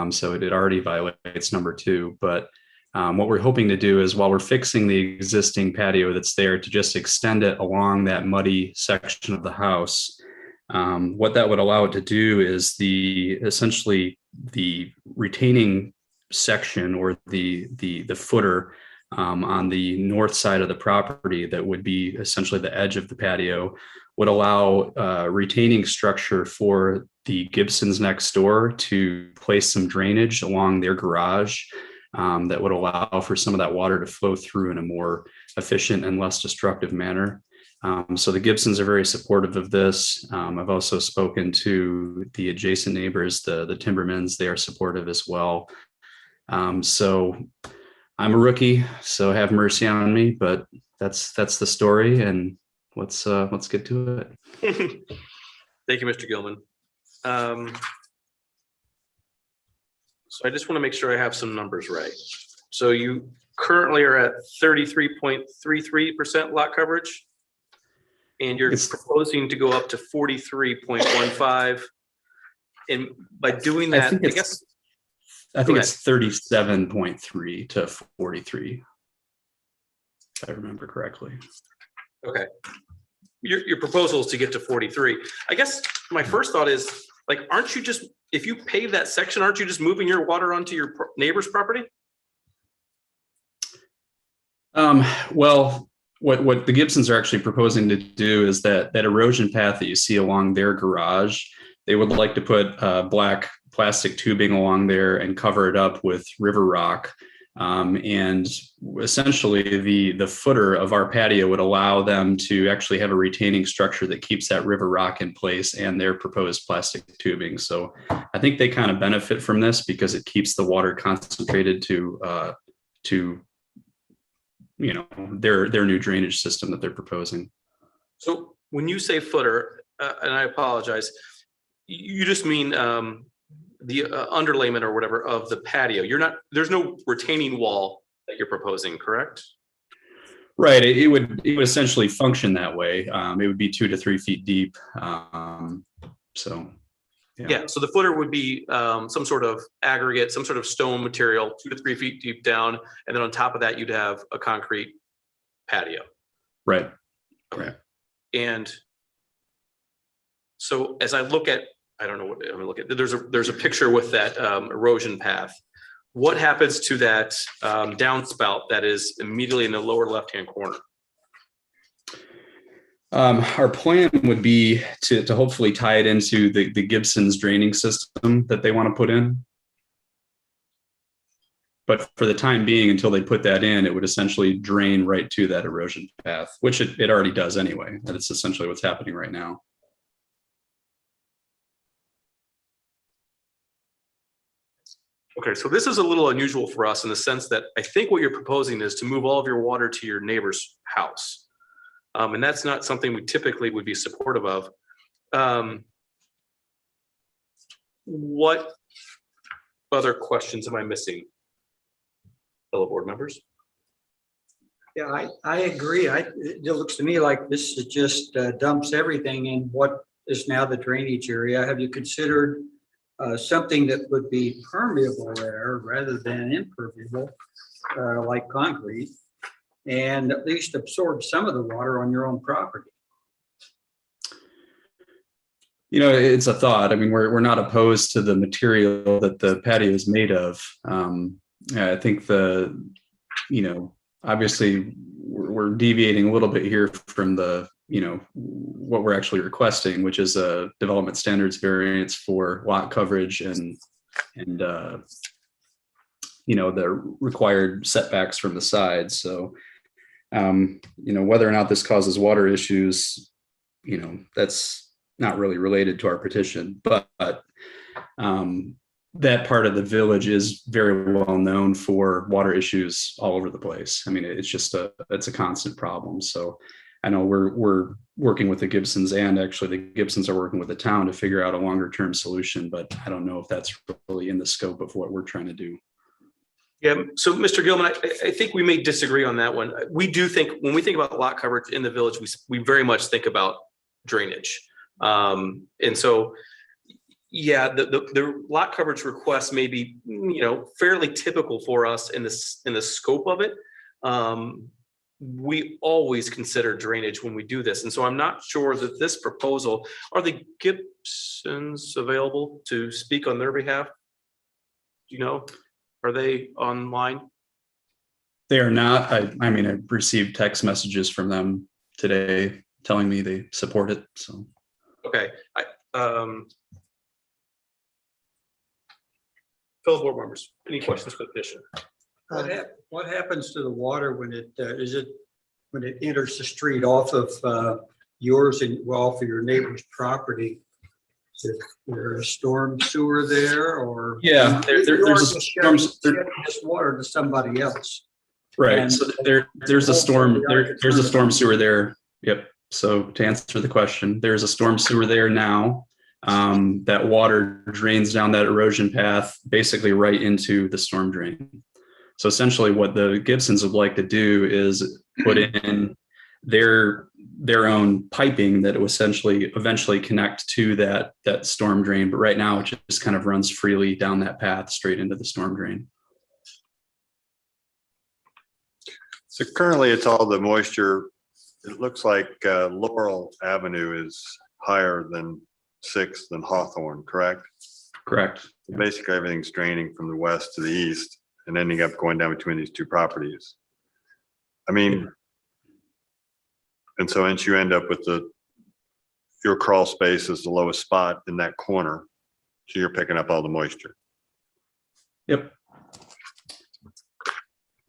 so it already violates number 2, but what we're hoping to do is, while we're fixing the existing patio that's there, to just extend it along that muddy section of the house. What that would allow it to do is essentially the retaining section, or the footer on the north side of the property that would be essentially the edge of the patio, would allow retaining structure for the Gibsons next door to place some drainage along their garage that would allow for some of that water to flow through in a more efficient and less destructive manner. So the Gibsons are very supportive of this. I've also spoken to the adjacent neighbors, the Timbermans. They are supportive as well. So I'm a rookie, so have mercy on me, but that's the story, and let's get to it. Thank you, Mr. Gilman. So I just want to make sure I have some numbers right. So you currently are at 33.33% lot coverage, and you're proposing to go up to 43.15. And by doing that, I think it's 37.3 to 43, if I remember correctly. Okay. Your proposal is to get to 43. I guess my first thought is, like, aren't you just, if you pave that section, aren't you just moving your water onto your neighbor's property? Well, what the Gibsons are actually proposing to do is that erosion path that you see along their garage, they would like to put black plastic tubing along there and cover it up with river rock. And essentially the footer of our patio would allow them to actually have a retaining structure that keeps that river rock in place and their proposed plastic tubing. So I think they kind of benefit from this because it keeps the water concentrated to their new drainage system that they're proposing. So when you say footer, and I apologize, you just mean the underlayment or whatever of the patio. There's no retaining wall that you're proposing, correct? Right. It would essentially function that way. It would be 2 to 3 feet deep. So the footer would be some sort of aggregate, some sort of stone material, 2 to 3 feet deep down, and then on top of that you'd have a concrete patio. Right. Okay. Right. And so as I look at, I don't know what I'm gonna look at. There's a picture with that erosion path. What happens to that downspout that is immediately in the lower left-hand corner? Our plan would be to hopefully tie it into the Gibson's draining system that they want to put in. But for the time being, until they put that in, it would essentially drain right to that erosion path, which it already does anyway. That's essentially what's happening right now. Okay, so this is a little unusual for us in the sense that I think what you're proposing is to move all of your water to your neighbor's house. And that's not something we typically would be supportive of. What other questions am I missing, fellow board members? Yeah, I agree. It looks to me like this is just dumps everything in what is now the drainage area. Have you considered something that would be permeable there rather than impermeable, like concrete, and at least absorb some of the water on your own property? You know, it's a thought. I mean, we're not opposed to the material that the patio is made of. I think obviously we're deviating a little bit here from what we're actually requesting, which is a development standards variance for lot coverage and the required setbacks from the sides. So, whether or not this causes water issues, that's not really related to our petition, but that part of the village is very well known for water issues all over the place. I mean, it's a constant problem. So I know we're working with the Gibsons, and actually the Gibsons are working with the town to figure out a longer term solution, but I don't know if that's really in the scope of what we're trying to do. Yeah, so Mr. Gilman, I think we may disagree on that one. We do think, when we think about lot coverage in the village, we very much think about drainage. And so, yeah, the lot coverage request may be, fairly typical for us in the scope of it. We always consider drainage when we do this. And so I'm not sure that this proposal, are the Gibsons available to speak on their behalf? Do you know, are they online? They are not. I mean, I received text messages from them today telling me they support it. So. Okay. Fellow board members, any questions for the petitioner? What happens to the water when it enters the street off of yours and off of your neighbor's property? Is there a storm sewer there, or? Yeah, there's a storm. This water to somebody else. Right. And so there's a storm. There's a storm sewer there. Yep. So to answer the question, there's a storm sewer there now. That water drains down that erosion path, basically right into the storm drain. So essentially what the Gibsons would like to do is put in their own piping that will eventually connect to that storm drain. But right now it just kind of runs freely down that path straight into the storm drain. So currently it's all the moisture. It looks like Laurel Avenue is higher than 6th and Hawthorne, correct? Correct. So basically everything's draining from the west to the east and ending up going down between these two properties. I mean, and so hence you end up with your crawl space is the lowest spot in that corner. So you're picking up all the moisture. Yep.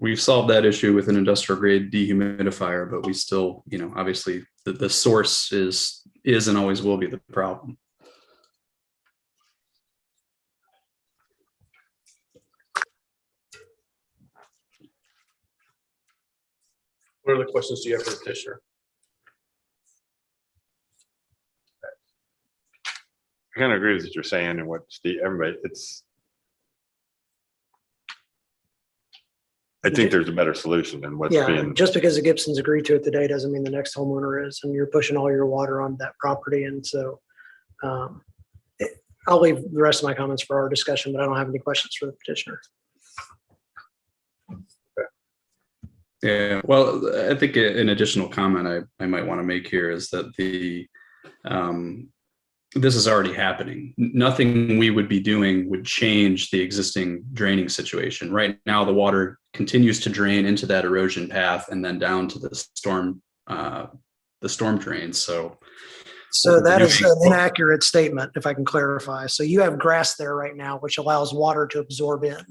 We've solved that issue with an industrial grade dehumidifier, but we still, obviously the source is and always will be the problem. What other questions do you have for the petitioner? I kind of agree with what you're saying and what Steve, everybody, I think there's a better solution than what's being. Just because the Gibsons agreed to it today doesn't mean the next homeowner is, and you're pushing all your water on that property. And so I'll leave the rest of my comments for our discussion, but I don't have any questions for the petitioner. Yeah, well, I think an additional comment I might want to make here is that this is already happening. Nothing we would be doing would change the existing draining situation. Right now, the water continues to drain into that erosion path and then down to the storm drain. So that is an inaccurate statement, if I can clarify. So you have grass there right now, which allows water to absorb in, and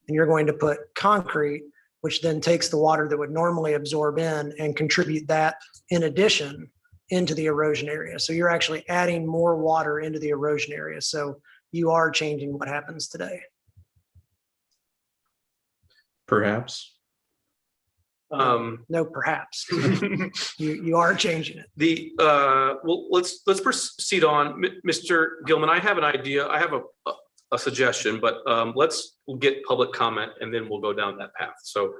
you're going to put concrete, which then takes the water that would normally absorb in and contribute that in addition into the erosion area. So you're actually adding more water into the erosion area. So you are changing what happens today. Perhaps. No, perhaps. you are changing it. Well, let's proceed on. Mr. Gilman, I have an idea. I have a suggestion, but let's get public comment and then we'll go down that path. So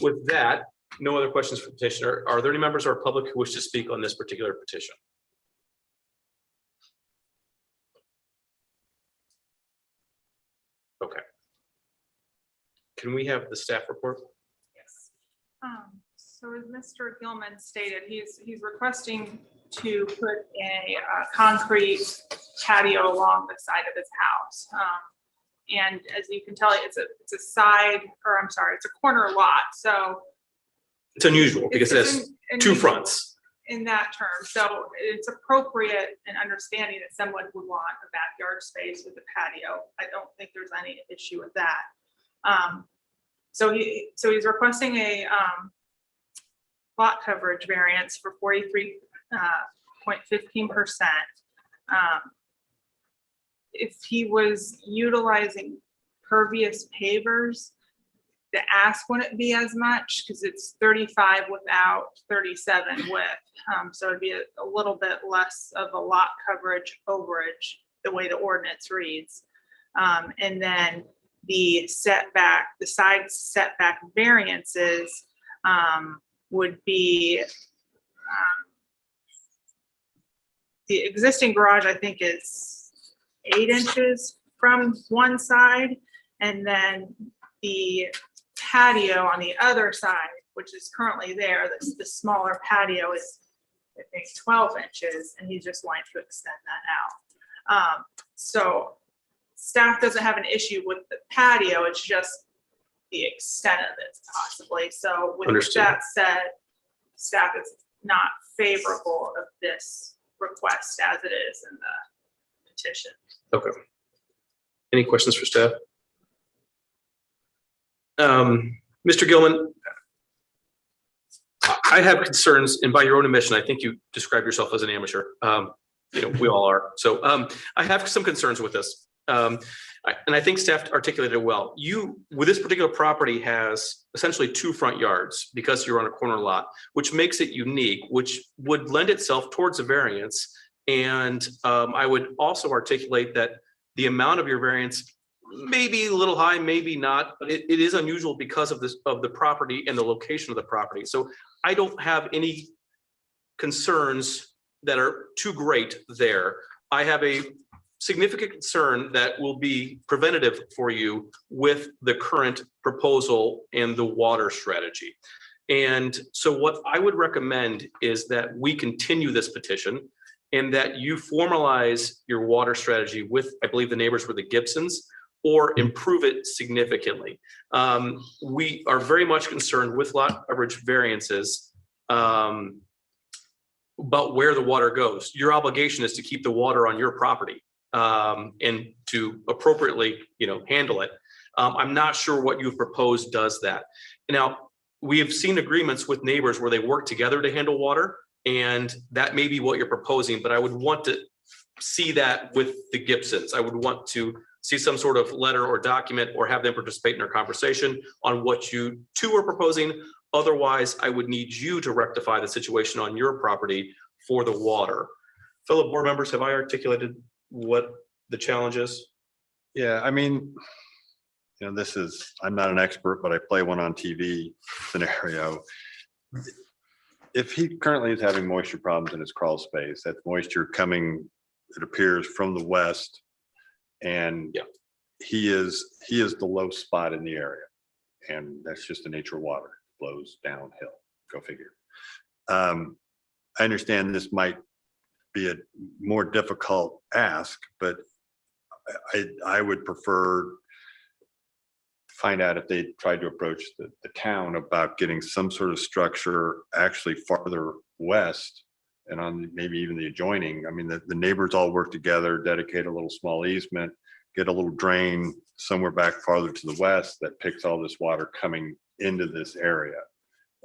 With that, no other questions for petitioner. Are there any members of our public who wish to speak on this particular petition? Okay. Can we have the staff report? Yes. So as Mr. Gilman stated, he's requesting to put a concrete patio along the side of his house. And as you can tell, it's a side, or I'm sorry, it's a corner lot. So It's unusual because it has two fronts. in that term. So it's appropriate and understanding that someone would want a backyard space with a patio. I don't think there's any issue with that. So he's requesting a lot coverage variance for 43.15%. If he was utilizing pervious pavers, the ask wouldn't be as much because it's 35 without 37 with. So it'd be a little bit less of a lot coverage overage the way the ordinance reads. And then the setback, the side setback variances would be the existing garage, I think, is 8 inches from one side, and then the patio on the other side, which is currently there, the smaller patio is, I think, 12 inches, and he's just wanting to extend that out. So staff doesn't have an issue with the patio, it's just the extent of it possibly. So with Understood. that said, staff is not favorable of this request as it is in the petition. Okay. Any questions for staff? Mr. Gilman, I have concerns, and by your own admission, I think you describe yourself as an amateur. We all are. So I have some concerns with this. And I think staff articulated it well. With this particular property has essentially 2 front yards because you're on a corner lot, which makes it unique, which would lend itself towards a variance. And I would also articulate that the amount of your variance may be a little high, maybe not, but it is unusual because of the property and the location of the property. So I don't have any concerns that are too great there. I have a significant concern that will be preventative for you with the current proposal and the water strategy. And so what I would recommend is that we continue this petition and that you formalize your water strategy with, I believe the neighbors were the Gibsons, or improve it significantly. We are very much concerned with lot coverage variances, but where the water goes. Your obligation is to keep the water on your property and to appropriately, handle it. I'm not sure what you've proposed does that. Now, we have seen agreements with neighbors where they work together to handle water, and that may be what you're proposing, but I would want to see that with the Gibsons. I would want to see some sort of letter or document or have them participate in our conversation on what you two are proposing. Otherwise, I would need you to rectify the situation on your property for the water. Fellow board members, have I articulated what the challenge is? Yeah, I mean, I'm not an expert, but I play one on TV scenario. If he currently is having moisture problems in his crawl space, that moisture coming, it appears, from the west, and he is the low spot in the area, and that's just the nature of water. It flows downhill. Go figure. I understand this might be a more difficult ask, but I would prefer to find out if they tried to approach the town about getting some sort of structure actually farther west and on maybe even the adjoining. I mean, the neighbors all work together, dedicate a little small easement, get a little drain somewhere back farther to the west that picks all this water coming into this area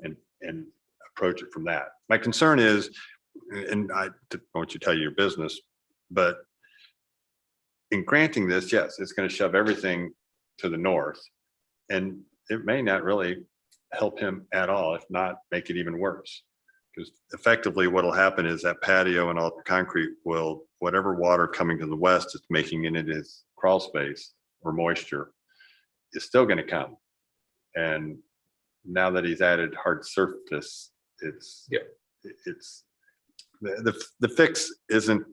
and approach it from that. My concern is, and I don't want you to tell you your business, but in granting this, yes, it's going to shove everything to the north, and it may not really help him at all, if not make it even worse. Because effectively what will happen is that patio and all the concrete will, whatever water coming to the west is making it in his crawl space or moisture is still going to come. And now that he's added hard surface, it's the fix isn't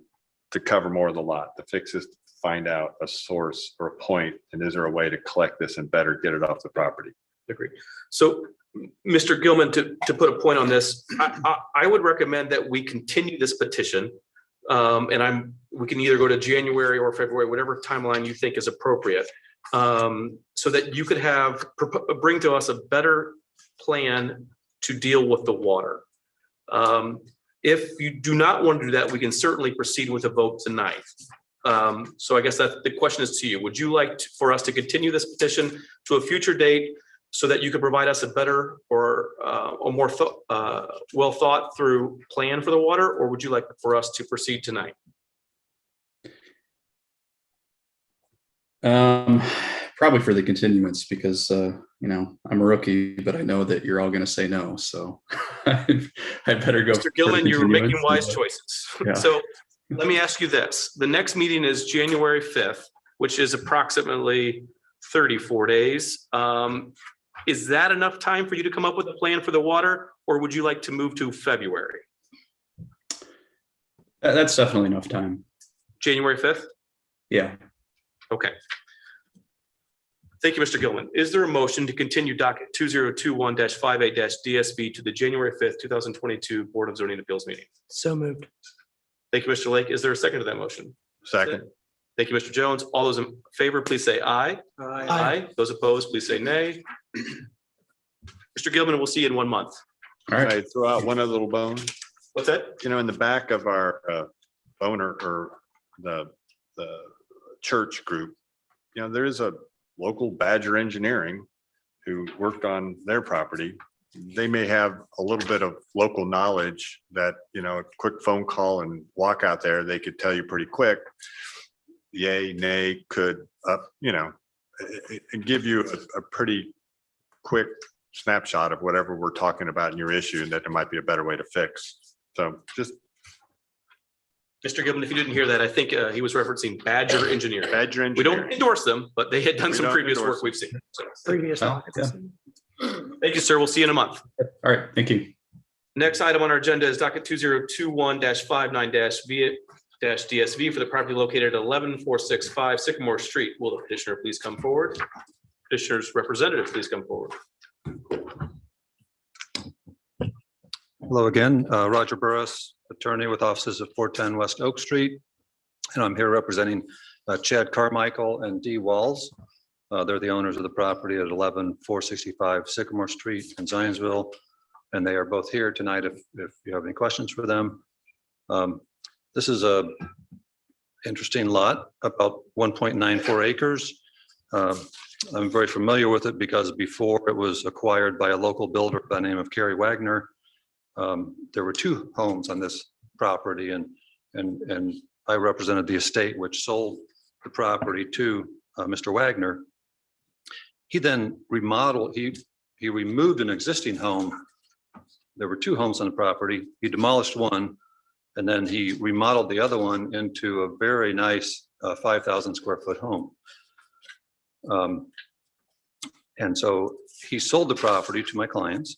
to cover more of the lot. The fix is to find out a source or a point, and is there a way to collect this and better get it off the property? Agreed. So, Mr. Gilman, to put a point on this, I would recommend that we continue this petition. We can either go to January or February, whatever timeline you think is appropriate, so that you could bring to us a better plan to deal with the water. If you do not want to do that, we can certainly proceed with a vote tonight. So I guess that the question is to you. Would you like for us to continue this petition to a future date so that you could provide us a better or a more well thought through plan for the water, or would you like for us to proceed tonight? Probably for the continuance, because I'm a rookie, but I know that you're all going to say no, so I better go. Mr. Gilman, you're making wise continuance. choices. Yeah. So let me ask you this. The next meeting is January 5th, which is approximately 34 days. Is that enough time for you to come up with a plan for the water, or would you like to move to February? That's definitely enough time. January 5th? Yeah. Okay. Thank you, Mr. Gilman. Is there a motion to continue docket 2021-58-DSB to the January 5th, 2022 Board of Zoning Appeals meeting? So moved. Thank you, Mr. Lake. Is there a second to that motion? Second. Thank you, Mr. Jones. All those in favor, please say aye. Aye. Those opposed, please say nay. Mr. Gilman, we'll see you in 1 month. All right. Throw out one other little bone. What's that? In the back of our owner or the church group, there is a local Badger Engineering who worked on their property. They may have a little bit of local knowledge that, a quick phone call and walk out there, they could tell you pretty quick, yay, nay, could, and give you a pretty quick snapshot of whatever we're talking about in your issue, and that there might be a better way to fix. So just. Mr. Gilman, if you didn't hear that, I think he was referencing Badger Engineering. Badger We Engineering. don't endorse them, but they had done We some don't previous endorse work we've seen. So, Previous. Yeah. thank you, sir. We'll see you in a month. All right. Thank you. Next item on our agenda is docket 2021-59-DSV for the property located at 11465 Sycamore Street. Will the petitioner please come forward? Petitioner's representative, please come forward. Hello again, Roger Burris, attorney with offices at 410 West Oak Street. And I'm here representing Chad Carmichael and Dee Walls. They're the owners of the property at 11465 Sycamore Street in Zionsville. And they are both here tonight if you have any questions for them. This is a interesting lot, about 1.94 acres. I'm very familiar with it because before it was acquired by a local builder by the name of Kerry Wagner, there were 2 homes on this property, and I represented the estate which sold the property to Mr. Wagner. He then remodeled, he removed an existing home. There were 2 homes on the property. He demolished one, and then he remodeled the other one into a very nice 5,000 square foot home. And so he sold the property to my clients,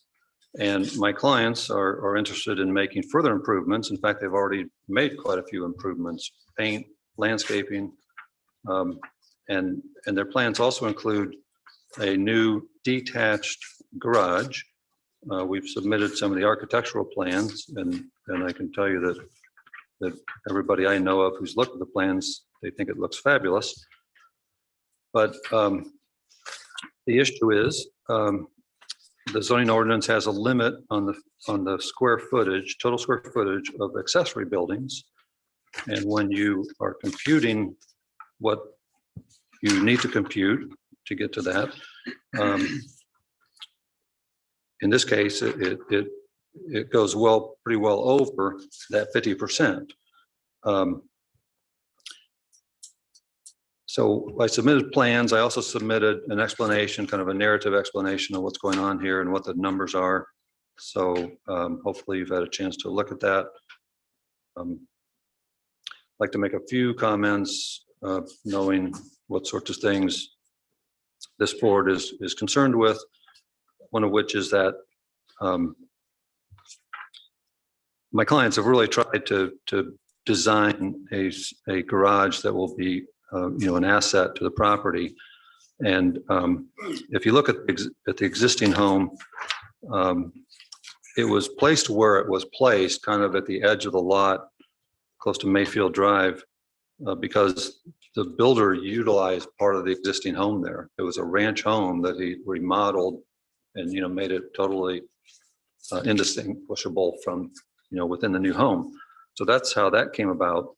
and my clients are interested in making further improvements. In fact, they've already made quite a few improvements, paint, landscaping, and their plans also include a new detached garage. We've submitted some of the architectural plans, and I can tell you that everybody I know of who's looked at the plans, they think it looks fabulous. But the issue is the zoning ordinance has a limit on the square footage, total square footage of accessory buildings. And when you are computing what you need to compute to get to that, in this case, it goes pretty well over that 50%. So I submitted plans. I also submitted an explanation, kind of a narrative explanation of what's going on here and what the numbers are. So hopefully you've had a chance to look at that. I'd like to make a few comments, knowing what sorts of things this board is concerned with. one of which is that my clients have really tried to design a garage that will be, an asset to the property. And if you look at the existing home, it was placed where it was placed, kind of at the edge of the lot, close to Mayfield Drive, because the builder utilized part of the existing home there. It was a ranch home that he remodeled and, made it totally indistinguishable from, within the new home. So that's how that came about.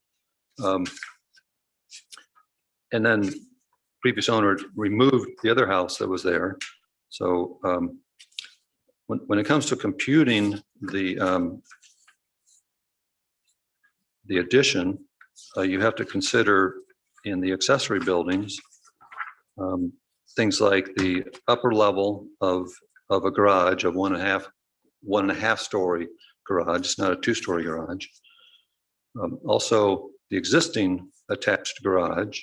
And then previous owner removed the other house that was there. So when it comes to computing the addition, you have to consider in the accessory buildings, things like the upper level of a garage of one and a half story garage. It's not a 2-story garage. Also the existing attached garage.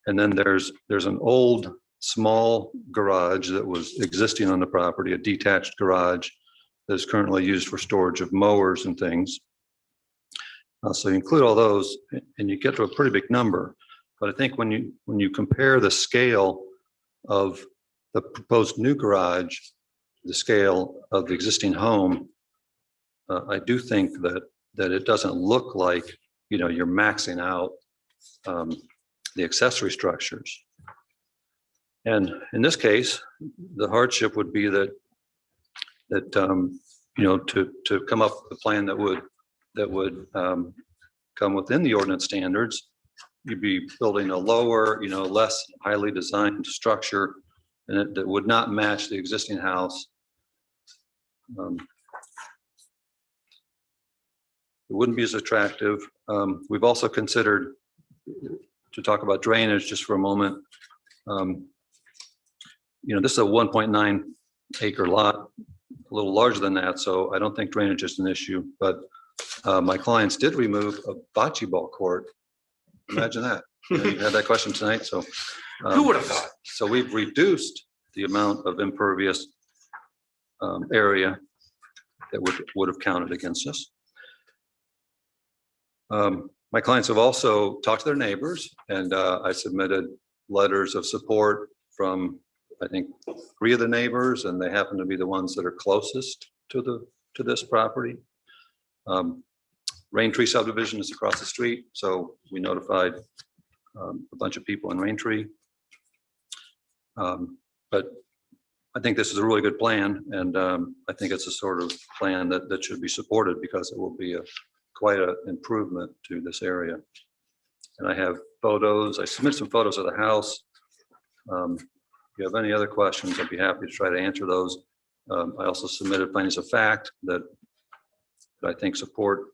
And then there's an old small garage that was existing on the property, a detached garage that is currently used for storage of mowers and things. So you include all those and you get to a pretty big number. But I think when you compare the scale of the proposed new garage, the scale of the existing home, I do think that it doesn't look like, you're maxing out the accessory structures. And in this case, the hardship would be that to come up with a plan that would come within the ordinance standards, you'd be building a lower, less highly designed structure, and that would not match the existing house. It wouldn't be as attractive. We've also considered, to talk about drainage just for a moment. This is a 1.9 acre lot, a little larger than that, so I don't think drainage is an issue. But my clients did remove a bocce ball court. Imagine that. You had that question tonight, so. Who would have thought? So we've reduced the amount of impervious area that would have counted against us. My clients have also talked to their neighbors, and I submitted letters of support from, I think, 3 of the neighbors, and they happen to be the ones that are closest to this property. Rain Tree subdivision is across the street, so we notified a bunch of people in Rain Tree. But I think this is a really good plan, and I think it's a sort of plan that should be supported because it will be quite an improvement to this area. And I have photos. I submitted some photos of the house. If you have any other questions, I'd be happy to try to answer those. I also submitted findings of fact that I think support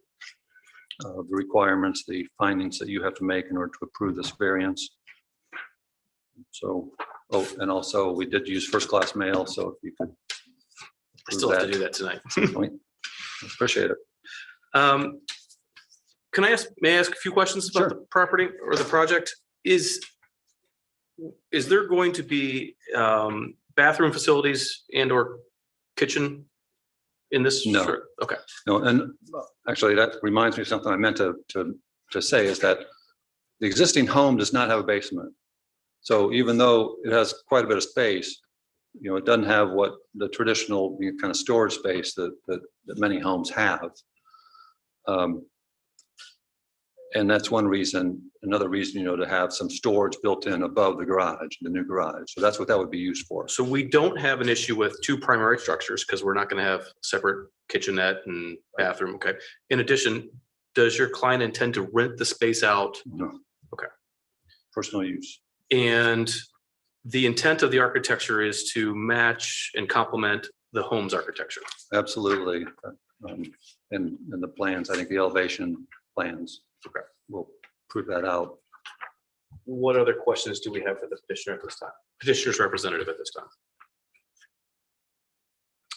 the requirements, the findings that you have to make in order to approve this variance. So, and also we did use first-class mail, so if you could. I still have to do that tonight. Appreciate it. May I ask a few questions about the property or the project? Is there going to be bathroom facilities and or kitchen in this? No. Okay. No, and actually that reminds me of something I meant to say is that the existing home does not have a basement. So even though it has quite a bit of space, it doesn't have what the traditional kind of storage space that many homes have. And that's one reason. Another reason, to have some storage built in above the garage, the new garage. So that's what that would be used for. So we don't have an issue with 2 primary structures because we're not going to have separate kitchenette and bathroom. Okay. In addition, does your client intend to rent the space out? No. Okay. Personal use. And the intent of the architecture is to match and complement the home's architecture. Absolutely. And the plans, I think the elevation plans will prove that out. What other questions do we have for the petitioner at this time? Petitioner's representative at this time.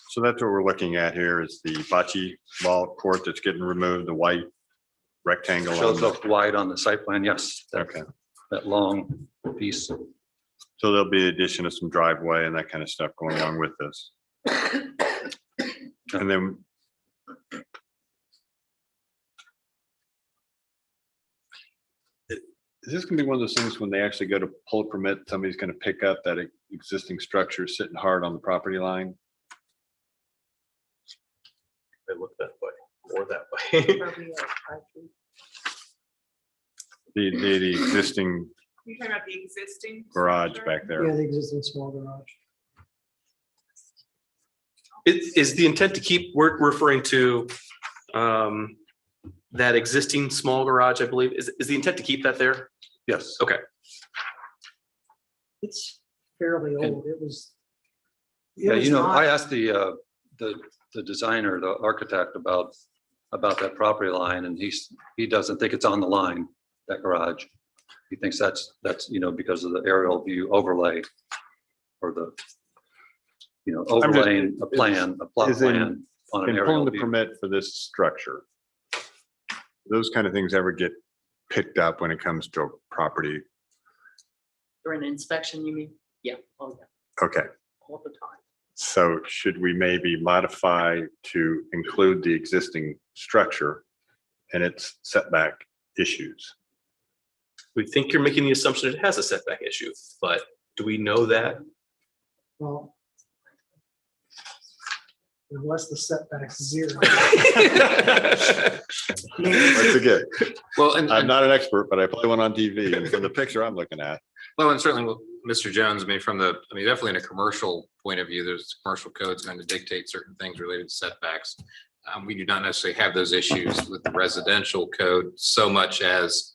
So that's what we're looking at here is the bocce ball court that's getting removed, the white rectangle. Shows up wide on the site plan, yes. Okay. That long piece. So there'll be addition of some driveway and that kind of stuff going along with this. And then is this gonna be one of those things when they actually go to pull a permit, somebody's gonna pick up that existing structure sitting hard on the property line? They look that way or that way. The existing You're talking about the existing. garage structure? back Yeah, there. the existing small garage. Is the intent to keep, we're referring to that existing small garage, I believe, is the intent to keep that there? Yes. Okay. It's fairly old. It was. it Yeah, was you know, not- I asked the designer, the architect about that property line, and he doesn't think it's on the line, that garage. He thinks that's, you know, because of the aerial view overlay or the, you know, I'm just- overlaying a plan, a plot is in- plan on an In aerial pulling the view. permit for this structure, those kind of things ever get picked up when it comes to property? During an inspection, you mean? Yeah, oh, yeah, Okay, all the time. so should we maybe modify to include the existing structure and its setback issues? We think you're making the assumption it has a setback issue, but do we know that? Well, unless the setback's zero. Once again, Well, and I'm not an expert, but I play one on TV, and from the picture I'm looking at, well, and certainly with Mr. Jones, definitely in a commercial point of view, there's commercial codes going to dictate certain things related to setbacks. We do not necessarily have those issues with the residential code so much as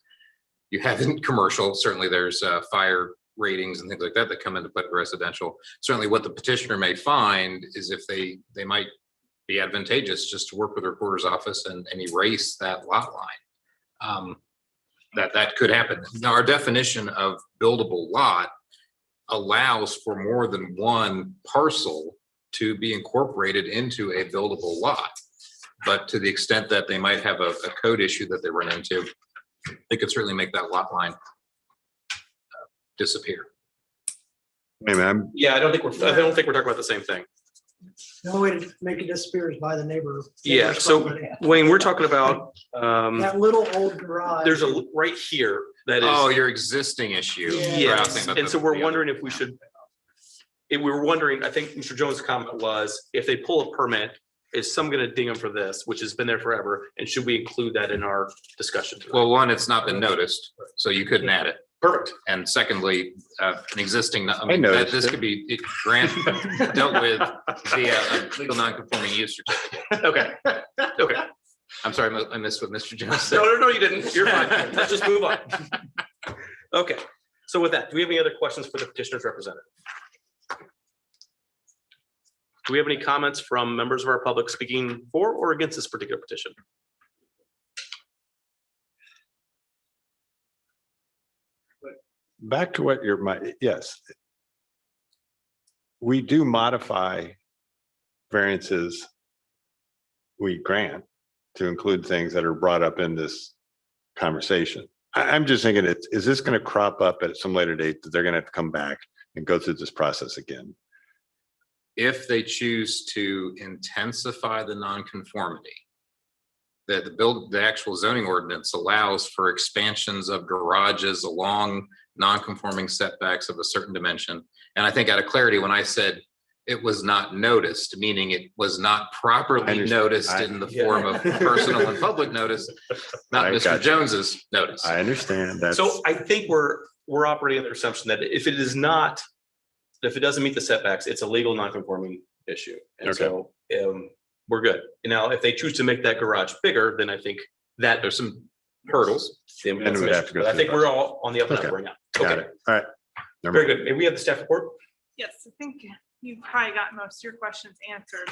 you have in commercial. Certainly there's fire ratings and things like that that come into play with residential. Certainly what the petitioner may find is if they might be advantageous just to work with the recorder's office and erase that lot line. That could happen. Now, our definition of buildable lot allows for more than one parcel to be incorporated into a buildable lot. But to the extent that they might have a code issue that they run into, they could certainly make that lot line disappear. hey man, Yeah, I don't think we're talking about the same thing. The only way to make it disappear is by the neighbor. Yeah, so Wayne, we're talking about, That little old garage. there's a, right here that is. Oh, your existing issue. Yes, and so we're wondering if we should, we were wondering, I think Mr. Jones' comment was, if they pull a permit, is some gonna ding them for this, which has been there forever, and should we include that in our discussion? tonight? Well, one, it's not been noticed, so you couldn't add it. Perfect. And secondly, an existing, noticed this it. could be dealt with via a legal non-conforming use certificate. Okay, okay. I'm sorry, I missed what Mr. Jones said. No, you didn't. You're fine. Let's just move on. Okay, so with that, do we have any other questions for the petitioner's representative? Do we have any comments from members of our public speaking for or against this particular petition? back to what yes. We do modify variances we grant to include things that are brought up in this conversation. I'm just thinking, is this going to crop up at some later date that they're going to have to come back and go through this process again? If they choose to intensify the nonconformity, that the actual zoning ordinance allows for expansions of garages along non-conforming setbacks of a certain dimension. And I think out of clarity, when I said it was not noticed, meaning it was not properly noticed in the form of personal and public notice, not Mr. Jones's notice. I understand that. So I think we're operating under the assumption that if it doesn't meet the setbacks, it's a legal non-conforming issue. And so we're good. Now, if they choose to make that garage bigger, then I think that there's some hurdles. And we would have to go But I through think the we're all on the up and up Okay. right now. Got Okay, it. All right. Never very mind. good. May we have the staff report? Yes, I think you've probably got most of your questions answered.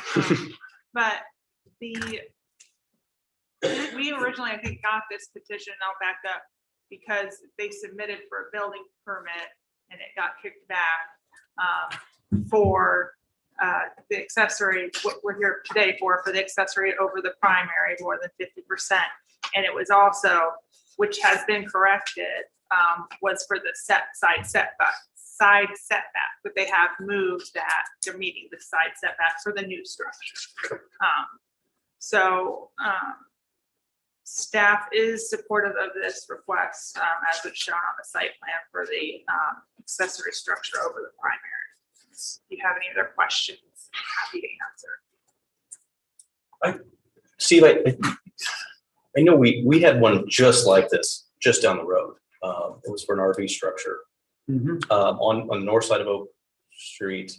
But we originally, I think, got this petition, I'll back up, because they submitted for a building permit and it got kicked back for the accessory, what we're here today for the accessory over the primary more than 50%. And it was also, which has been corrected, was for the side side setback, but they have moved that, they're meeting the side setback for the new structure. Staff is supportive of this request, as it's shown on the site plan for the accessory structure over the primary. If you have any other questions, happy to answer. Steve, I know we had one just like this, just down the road. It was for an RV structure on the north side of Oak Street,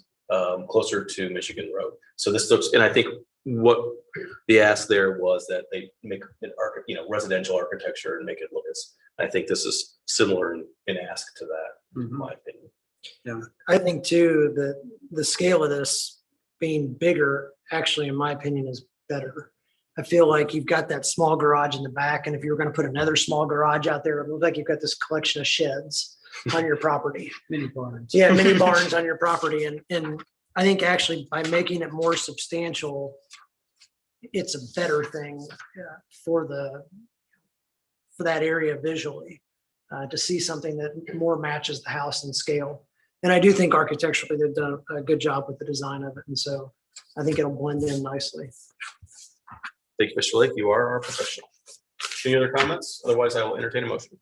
closer to Michigan Road. So this looks, and I think what the ask there was that they make an residential architecture and make it look as, I think this is similar in ask to that, in my opinion. Yeah, I think too, that the scale of this being bigger, actually, in my opinion, is better. I feel like you've got that small garage in the back, and if you were going to put another small garage out there, it looks like you've got this collection of sheds on your property. Mini barns. Yeah, mini barns on your property, and I think actually by making it more substantial, it's a better thing for that area visually, to see something that more matches the house in scale. And I do think architecturally they've done a good job with the design of it, and so I think it'll blend in nicely. Thank you, Mr. Lake. You are our professional. Any other comments? Otherwise, I will entertain a motion.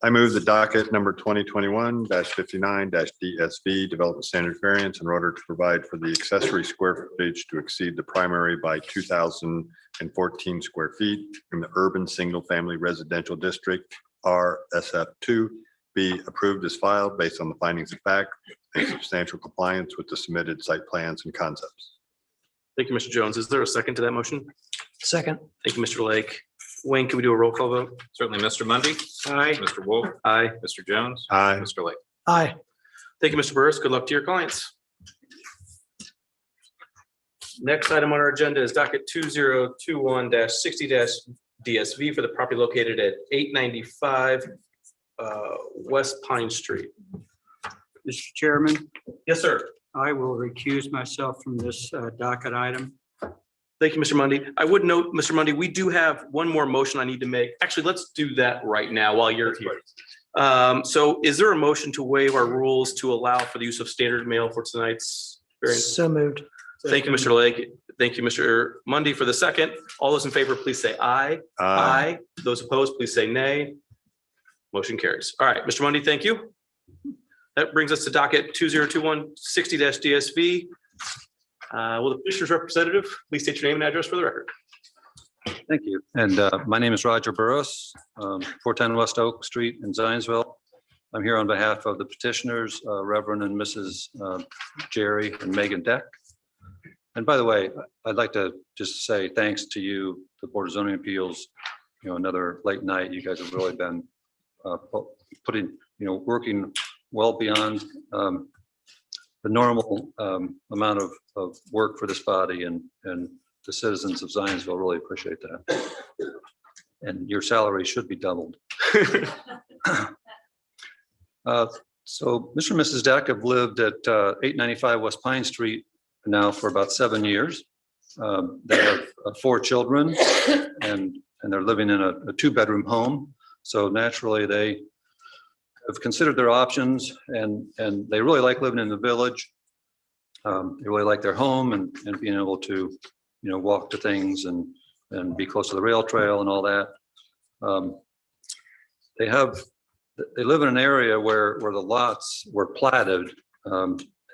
I move the docket number 2021-59-DSV Development Standard Variance in order to provide for the accessory square footage to exceed the primary by 2,014 square feet in the urban single-family residential district RSF2 be approved as filed based on the findings of fact and substantial compliance with the submitted site plans and concepts. Thank you, Mr. Jones. Is there a second to that motion? Second. Thank you, Mr. Lake. Wayne, can we do a roll call vote? Certainly, Mr. Mundy, Aye. Mr. Wolf, Aye. Mr. Jones, Aye. Mr. Lake. Aye. Thank you, Mr. Burris. Good luck to your clients. Next item on our agenda is docket 2021-60-DSV for the property located at 895 West Pine Street. Mr. Chairman, Yes, sir. I will recuse myself from this docket item. Thank you, Mr. Mundy. I would note, Mr. Mundy, we do have one more motion I need to make. Actually, let's do that right now while you're here. So is there a motion to waive our rules to allow for the use of standard mail for tonight's variance? So moved. Thank you, Mr. Lake. Thank you, Mr. Mundy, for the second. All those in favor, please say aye. Aye. Those opposed, please say nay. Motion carries. All right, Mr. Mundy, thank you. That brings us to docket 2021-60-DSV. Will the petitioner's representative please state your name and address for the record? Thank you. And my name is Roger Burris, 410 West Oak Street in Zionsville. I'm here on behalf of the petitioners, Reverend and Mrs. Jerry and Megan Deck. And by the way, I'd like to just say thanks to you, the Board of Zoning Appeals. You know, another late night. You guys have really been putting, working well beyond the normal amount of work for this body, and the citizens of Zionsville really appreciate that. And your salary should be doubled. So Mr. and Mrs. Deck have lived at 895 West Pine Street now for about 7 years. They have 4 children, and they're living in a 2-bedroom home. So naturally, they have considered their options, and they really like living in the village. They really like their home and being able to, walk to things and be close to the rail trail and all that. They live in an area where the lots were platted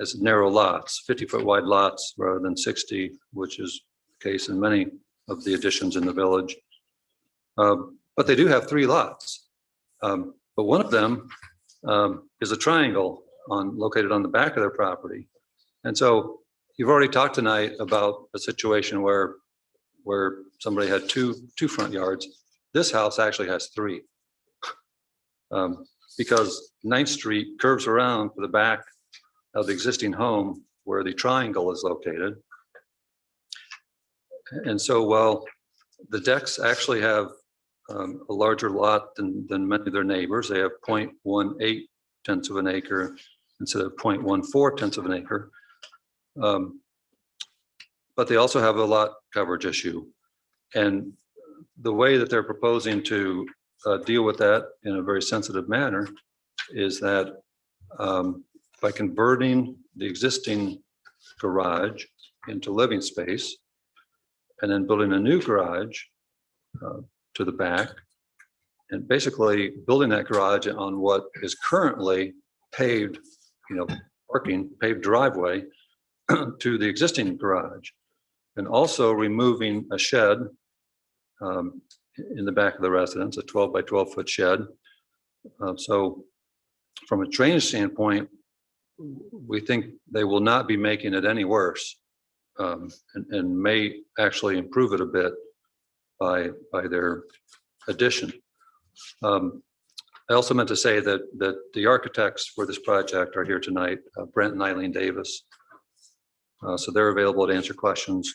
as narrow lots, 50-foot wide lots rather than 60, which is the case in many of the additions in the village. But they do have 3 lots. But one of them is a triangle located on the back of their property. And so you've already talked tonight about a situation where somebody had two front yards. This house actually has 3. Because 9th Street curves around to the back of the existing home where the triangle is located. And so while the Decks actually have a larger lot than many of their neighbors, they have 0.18 tenths of an acre instead of 0.14 tenths of an acre. But they also have a lot coverage issue. And the way that they're proposing to deal with that in a very sensitive manner is that by converting the existing garage into living space and then building a new garage to the back, and basically building that garage on what is currently paved, paved driveway to the existing garage, and also removing a shed in the back of the residence, a 12 by 12 foot shed. So from a drainage standpoint, we think they will not be making it any worse, and may actually improve it a bit by their addition. I also meant to say that the architects for this project are here tonight, Brent and Eileen Davis. So they're available to answer questions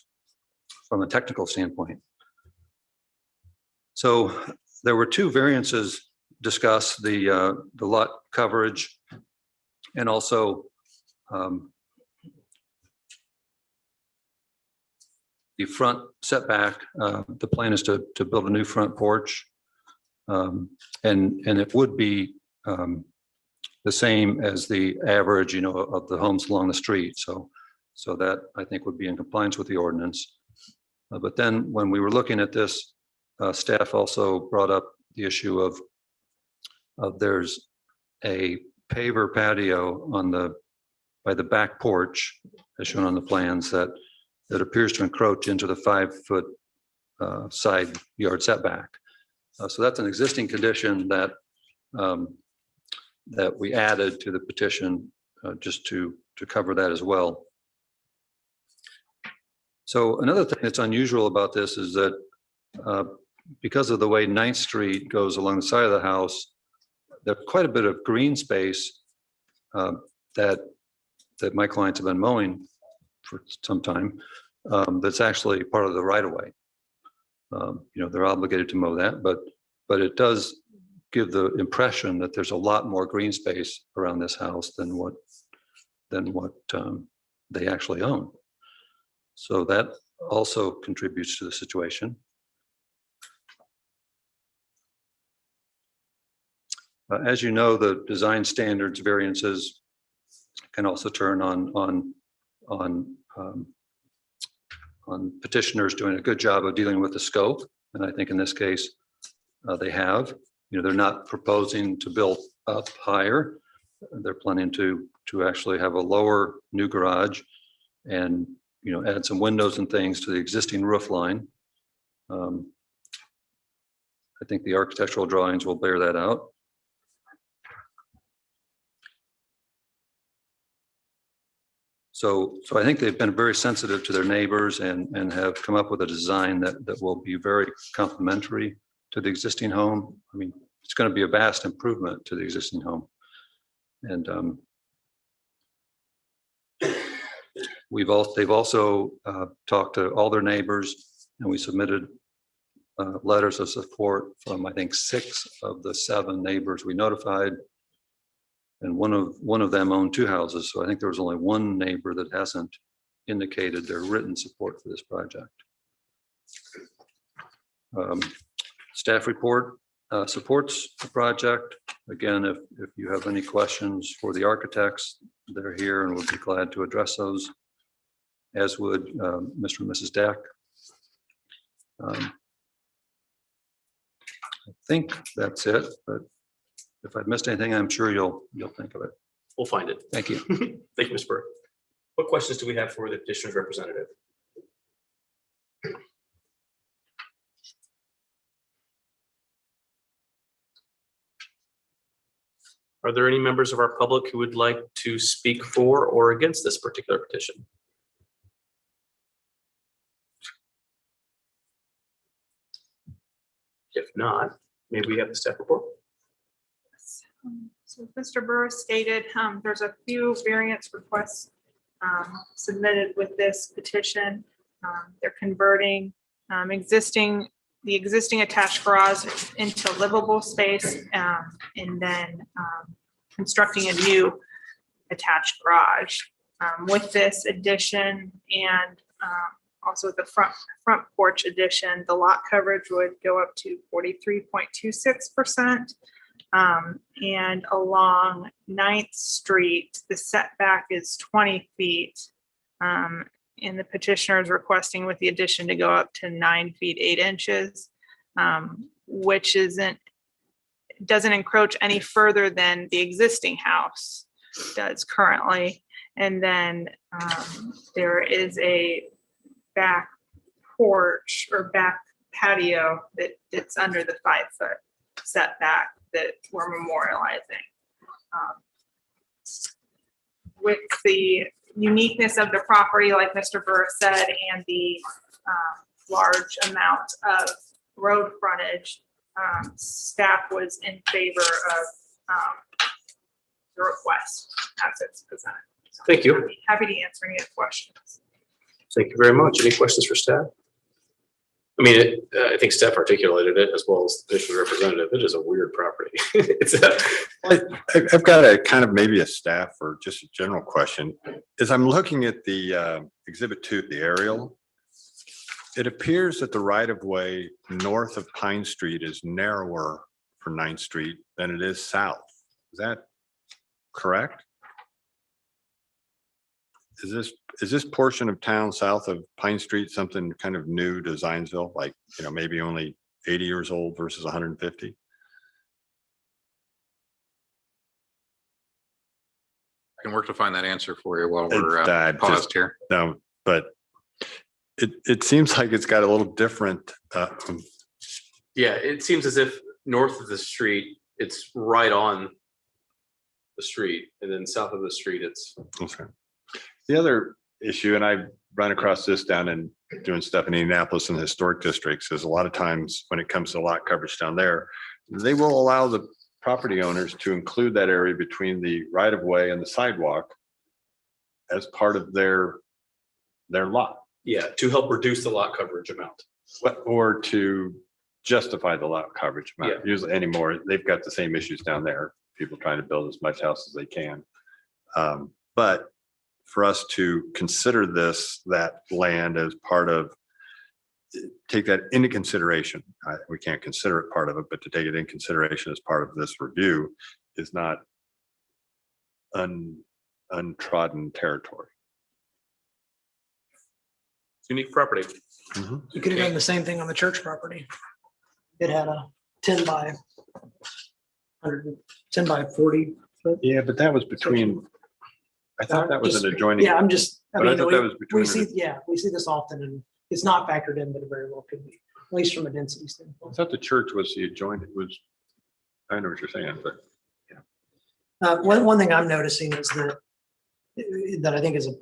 from a technical standpoint. So there were two variances discussed, the lot coverage and also the front setback. The plan is to build a new front porch, and it would be the same as the average, of the homes along the street. So that I think would be in compliance with the ordinance. But then when we were looking at this, staff also brought up the issue of there's a paver patio by the back porch, as shown on the plans, that appears to encroach into the 5 foot side yard setback. So that's an existing condition that we added to the petition just to cover that as well. So another thing that's unusual about this is that because of the way 9th Street goes along the side of the house, there's quite a bit of green space that my clients have been mowing for some time. That's actually part of the right of way. They're obligated to mow that, but it does give the impression that there's a lot more green space around this house than what they actually own. So that also contributes to the situation. As you know, the design standards variances can also turn on petitioners doing a good job of dealing with the scope. And I think in this case, they have. They're not proposing to build up higher. They're planning to actually have a lower new garage and add some windows and things to the existing roof line. I think the architectural drawings will bear that out. So I think they've been very sensitive to their neighbors and have come up with a design that will be very complementary to the existing home. I mean, it's going to be a vast improvement to the existing home. And they've also talked to all their neighbors, and we submitted letters of support from, I think, 6 of the 7 neighbors we notified. And one of them owned 2 houses. So I think there was only 1 neighbor that hasn't indicated their written support for this project. Staff report supports the project. Again, if you have any questions for the architects, they're here and would be glad to address those, as would Mr. and Mrs. Deck. I think that's it, but if I've missed anything, I'm sure you'll think of it. We'll find it. Thank you. Thank you, Ms. Burke. What questions do we have for the petitioner's representative? Are there any members of our public who would like to speak for or against this particular petition? If not, maybe we have the staff report. So Mr. Burr stated there's a few variance requests submitted with this petition. They're converting the existing attached garage into livable space, and then constructing a new attached garage. With this addition and also the front porch addition, the lot coverage would go up to 43.26%. And along 9th Street, the setback is 20 feet. And the petitioner is requesting with the addition to go up to 9 feet, 8 inches, which doesn't encroach any further than the existing house does currently. And then there is a back porch or back patio that's under the 5-foot setback that we're memorializing. With the uniqueness of the property, like Mr. Burr said, and the large amount of road frontage, staff was in favor of the request as it's presented. So Thank you. Happy to answer any questions. Thank you very much. Any questions for staff? I mean, I think staff articulated it as well as the petition representative. It is a weird property. I've got a kind of maybe a staff or just a general question. As I'm looking at the exhibit 2, the aerial, it appears that the right of way north of Pine Street is narrower for 9th Street than it is south. Is that correct? Is this portion of town south of Pine Street something kind of new to Zionsville? Like, maybe only 80 years old versus 150? I can work to find that answer for you while we're paused here. No, but it seems like it's got a little different. Yeah, it seems as if north of the street, it's right on the street, and then south of the street, it's. Okay. The other issue, and I run across this down in doing stuff in Indianapolis and historic districts, is a lot of times when it comes to lot coverage down there, they will allow the property owners to include that area between the right of way and the sidewalk as part of their lot. Yeah, to help reduce the lot coverage amount. Or to justify the lot coverage amount. Yeah. Usually anymore, they've got the same issues down there. People trying to build as much house as they can. But for us to consider that land as part of, take that into consideration. We can't consider it part of it, but to take it in consideration as part of this review is not untrodden territory. Unique property. Mm-hmm. You could have done the same thing on the church property. It had a 10 by 40 foot. Yeah, but that was between, I thought that was an adjoining. Yeah, I mean, thought that was between we see this often, and it's not factored in, but it very well could be, at least from a density I standpoint. thought the church was the adjoining, I know what you're saying, but. One thing I'm noticing is that I think is a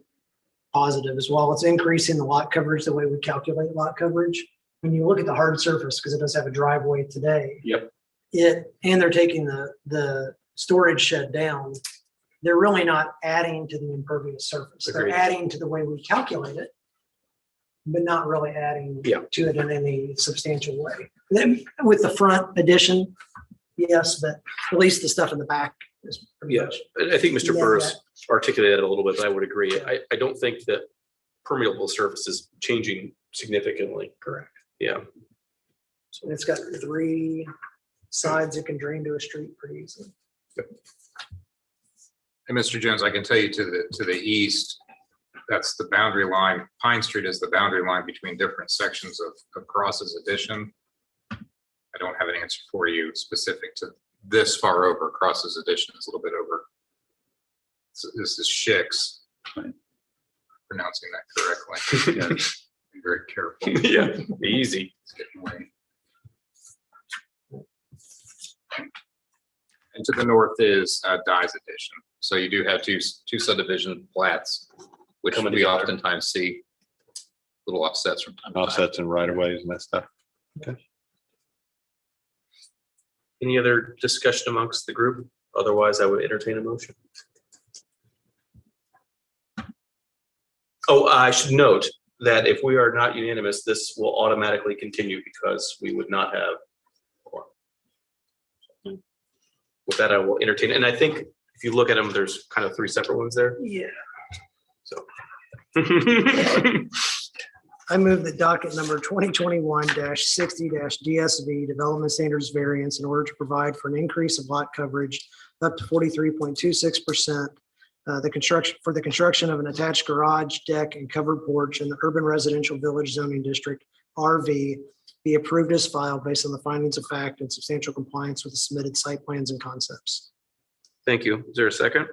positive as well. It's increasing the lot coverage, the way we calculate lot coverage. When you look at the hard surface, because it does have a driveway today. Yep. And they're taking the storage shed down. They're really not adding to the impervious surface. Agreed. They're adding to the way we calculate it, but not really adding to it in any substantial way. Then with the front addition, yes, but at least the stuff in the back is pretty much. I think Mr. Burris articulated it a little bit, but I would agree. I don't think that permeable surface is changing significantly. Correct. Yeah. So it's got 3 sides it can drain to a street pretty easily. And Mr. Jones, I can tell you to the east, that's the boundary line. Pine Street is the boundary line between different sections of Cross's addition. I don't have an answer for you specific to this far over. Cross's addition is a little bit over. So this is Schicks. Pronouncing that correctly. Yeah. Be very careful. Yeah, be easy. It's getting late. And to the north is Dye's addition. So you do have two subdivision plats, which we oftentimes see little offsets from time to time. Offsets and right of ways and that stuff. Okay. Any other discussion amongst the group? Otherwise, I would entertain a motion. Oh, I should note that if we are not unanimous, this will automatically continue because we would not have. With that, I will entertain. And I think if you look at them, there's kind of 3 separate ones there. Yeah. So. I move that docket number 2021-60 DSV Development Standards Variance in order to provide for an increase of lot coverage up to 43.26%. The construction of an attached garage, deck, and covered porch in the Urban Residential Village Zoning District, RV, be approved as filed based on the findings of fact and substantial compliance with the submitted site plans and concepts. Thank you. Is there a second?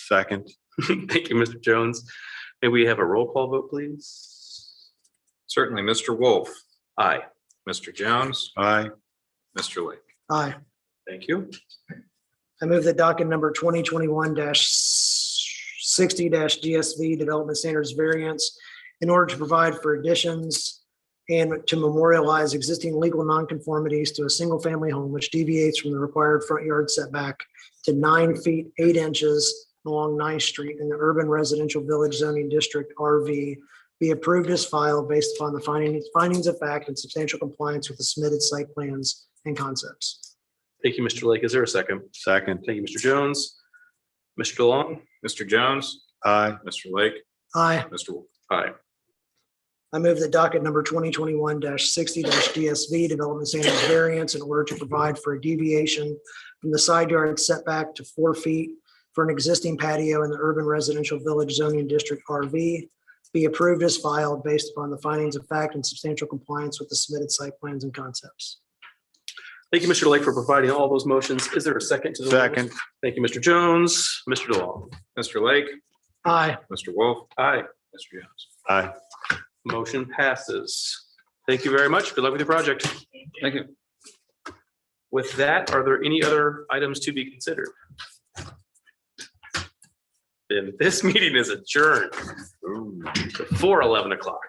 Second. Thank you, Mr. Jones. May we have a roll call vote, please? Certainly, Mr. Wolf, Aye. Mr. Jones, Aye. Mr. Lake. Aye. Thank you. I move that docket number 2021-60 DSV Development Standards Variance in order to provide for additions and to memorialize existing legal nonconformities to a single-family home which deviates from the required front yard setback to 9 feet 8 inches along 9th Street in the Urban Residential Village Zoning District, RV, be approved as filed based upon the findings of fact and substantial compliance with the submitted site plans and concepts. Thank you, Mr. Lake. Is there a second? Second. Thank you, Mr. Jones. Mr. DeLong? Mr. Jones, Aye. Mr. Lake, Aye. Mr. Wolf. Aye. I move that docket number 2021-60 DSV Development Standards Variance in order to provide for a deviation from the side yard setback to 4 feet for an existing patio in the Urban Residential Village Zoning District, RV, be approved as filed based upon the findings of fact and substantial compliance with the submitted site plans and concepts. Thank you, Mr. Lake, for providing all those motions. Is there a second to the? Second. Thank you, Mr. Jones. Mr. DeLong? Mr. Lake, Aye. Mr. Wolf, Aye. Mr. Jones. Aye. Motion passes. Thank you very much. Good luck with your project. Thank you. With that, are there any other items to be considered? Then this meeting is adjourned before 11 o'clock.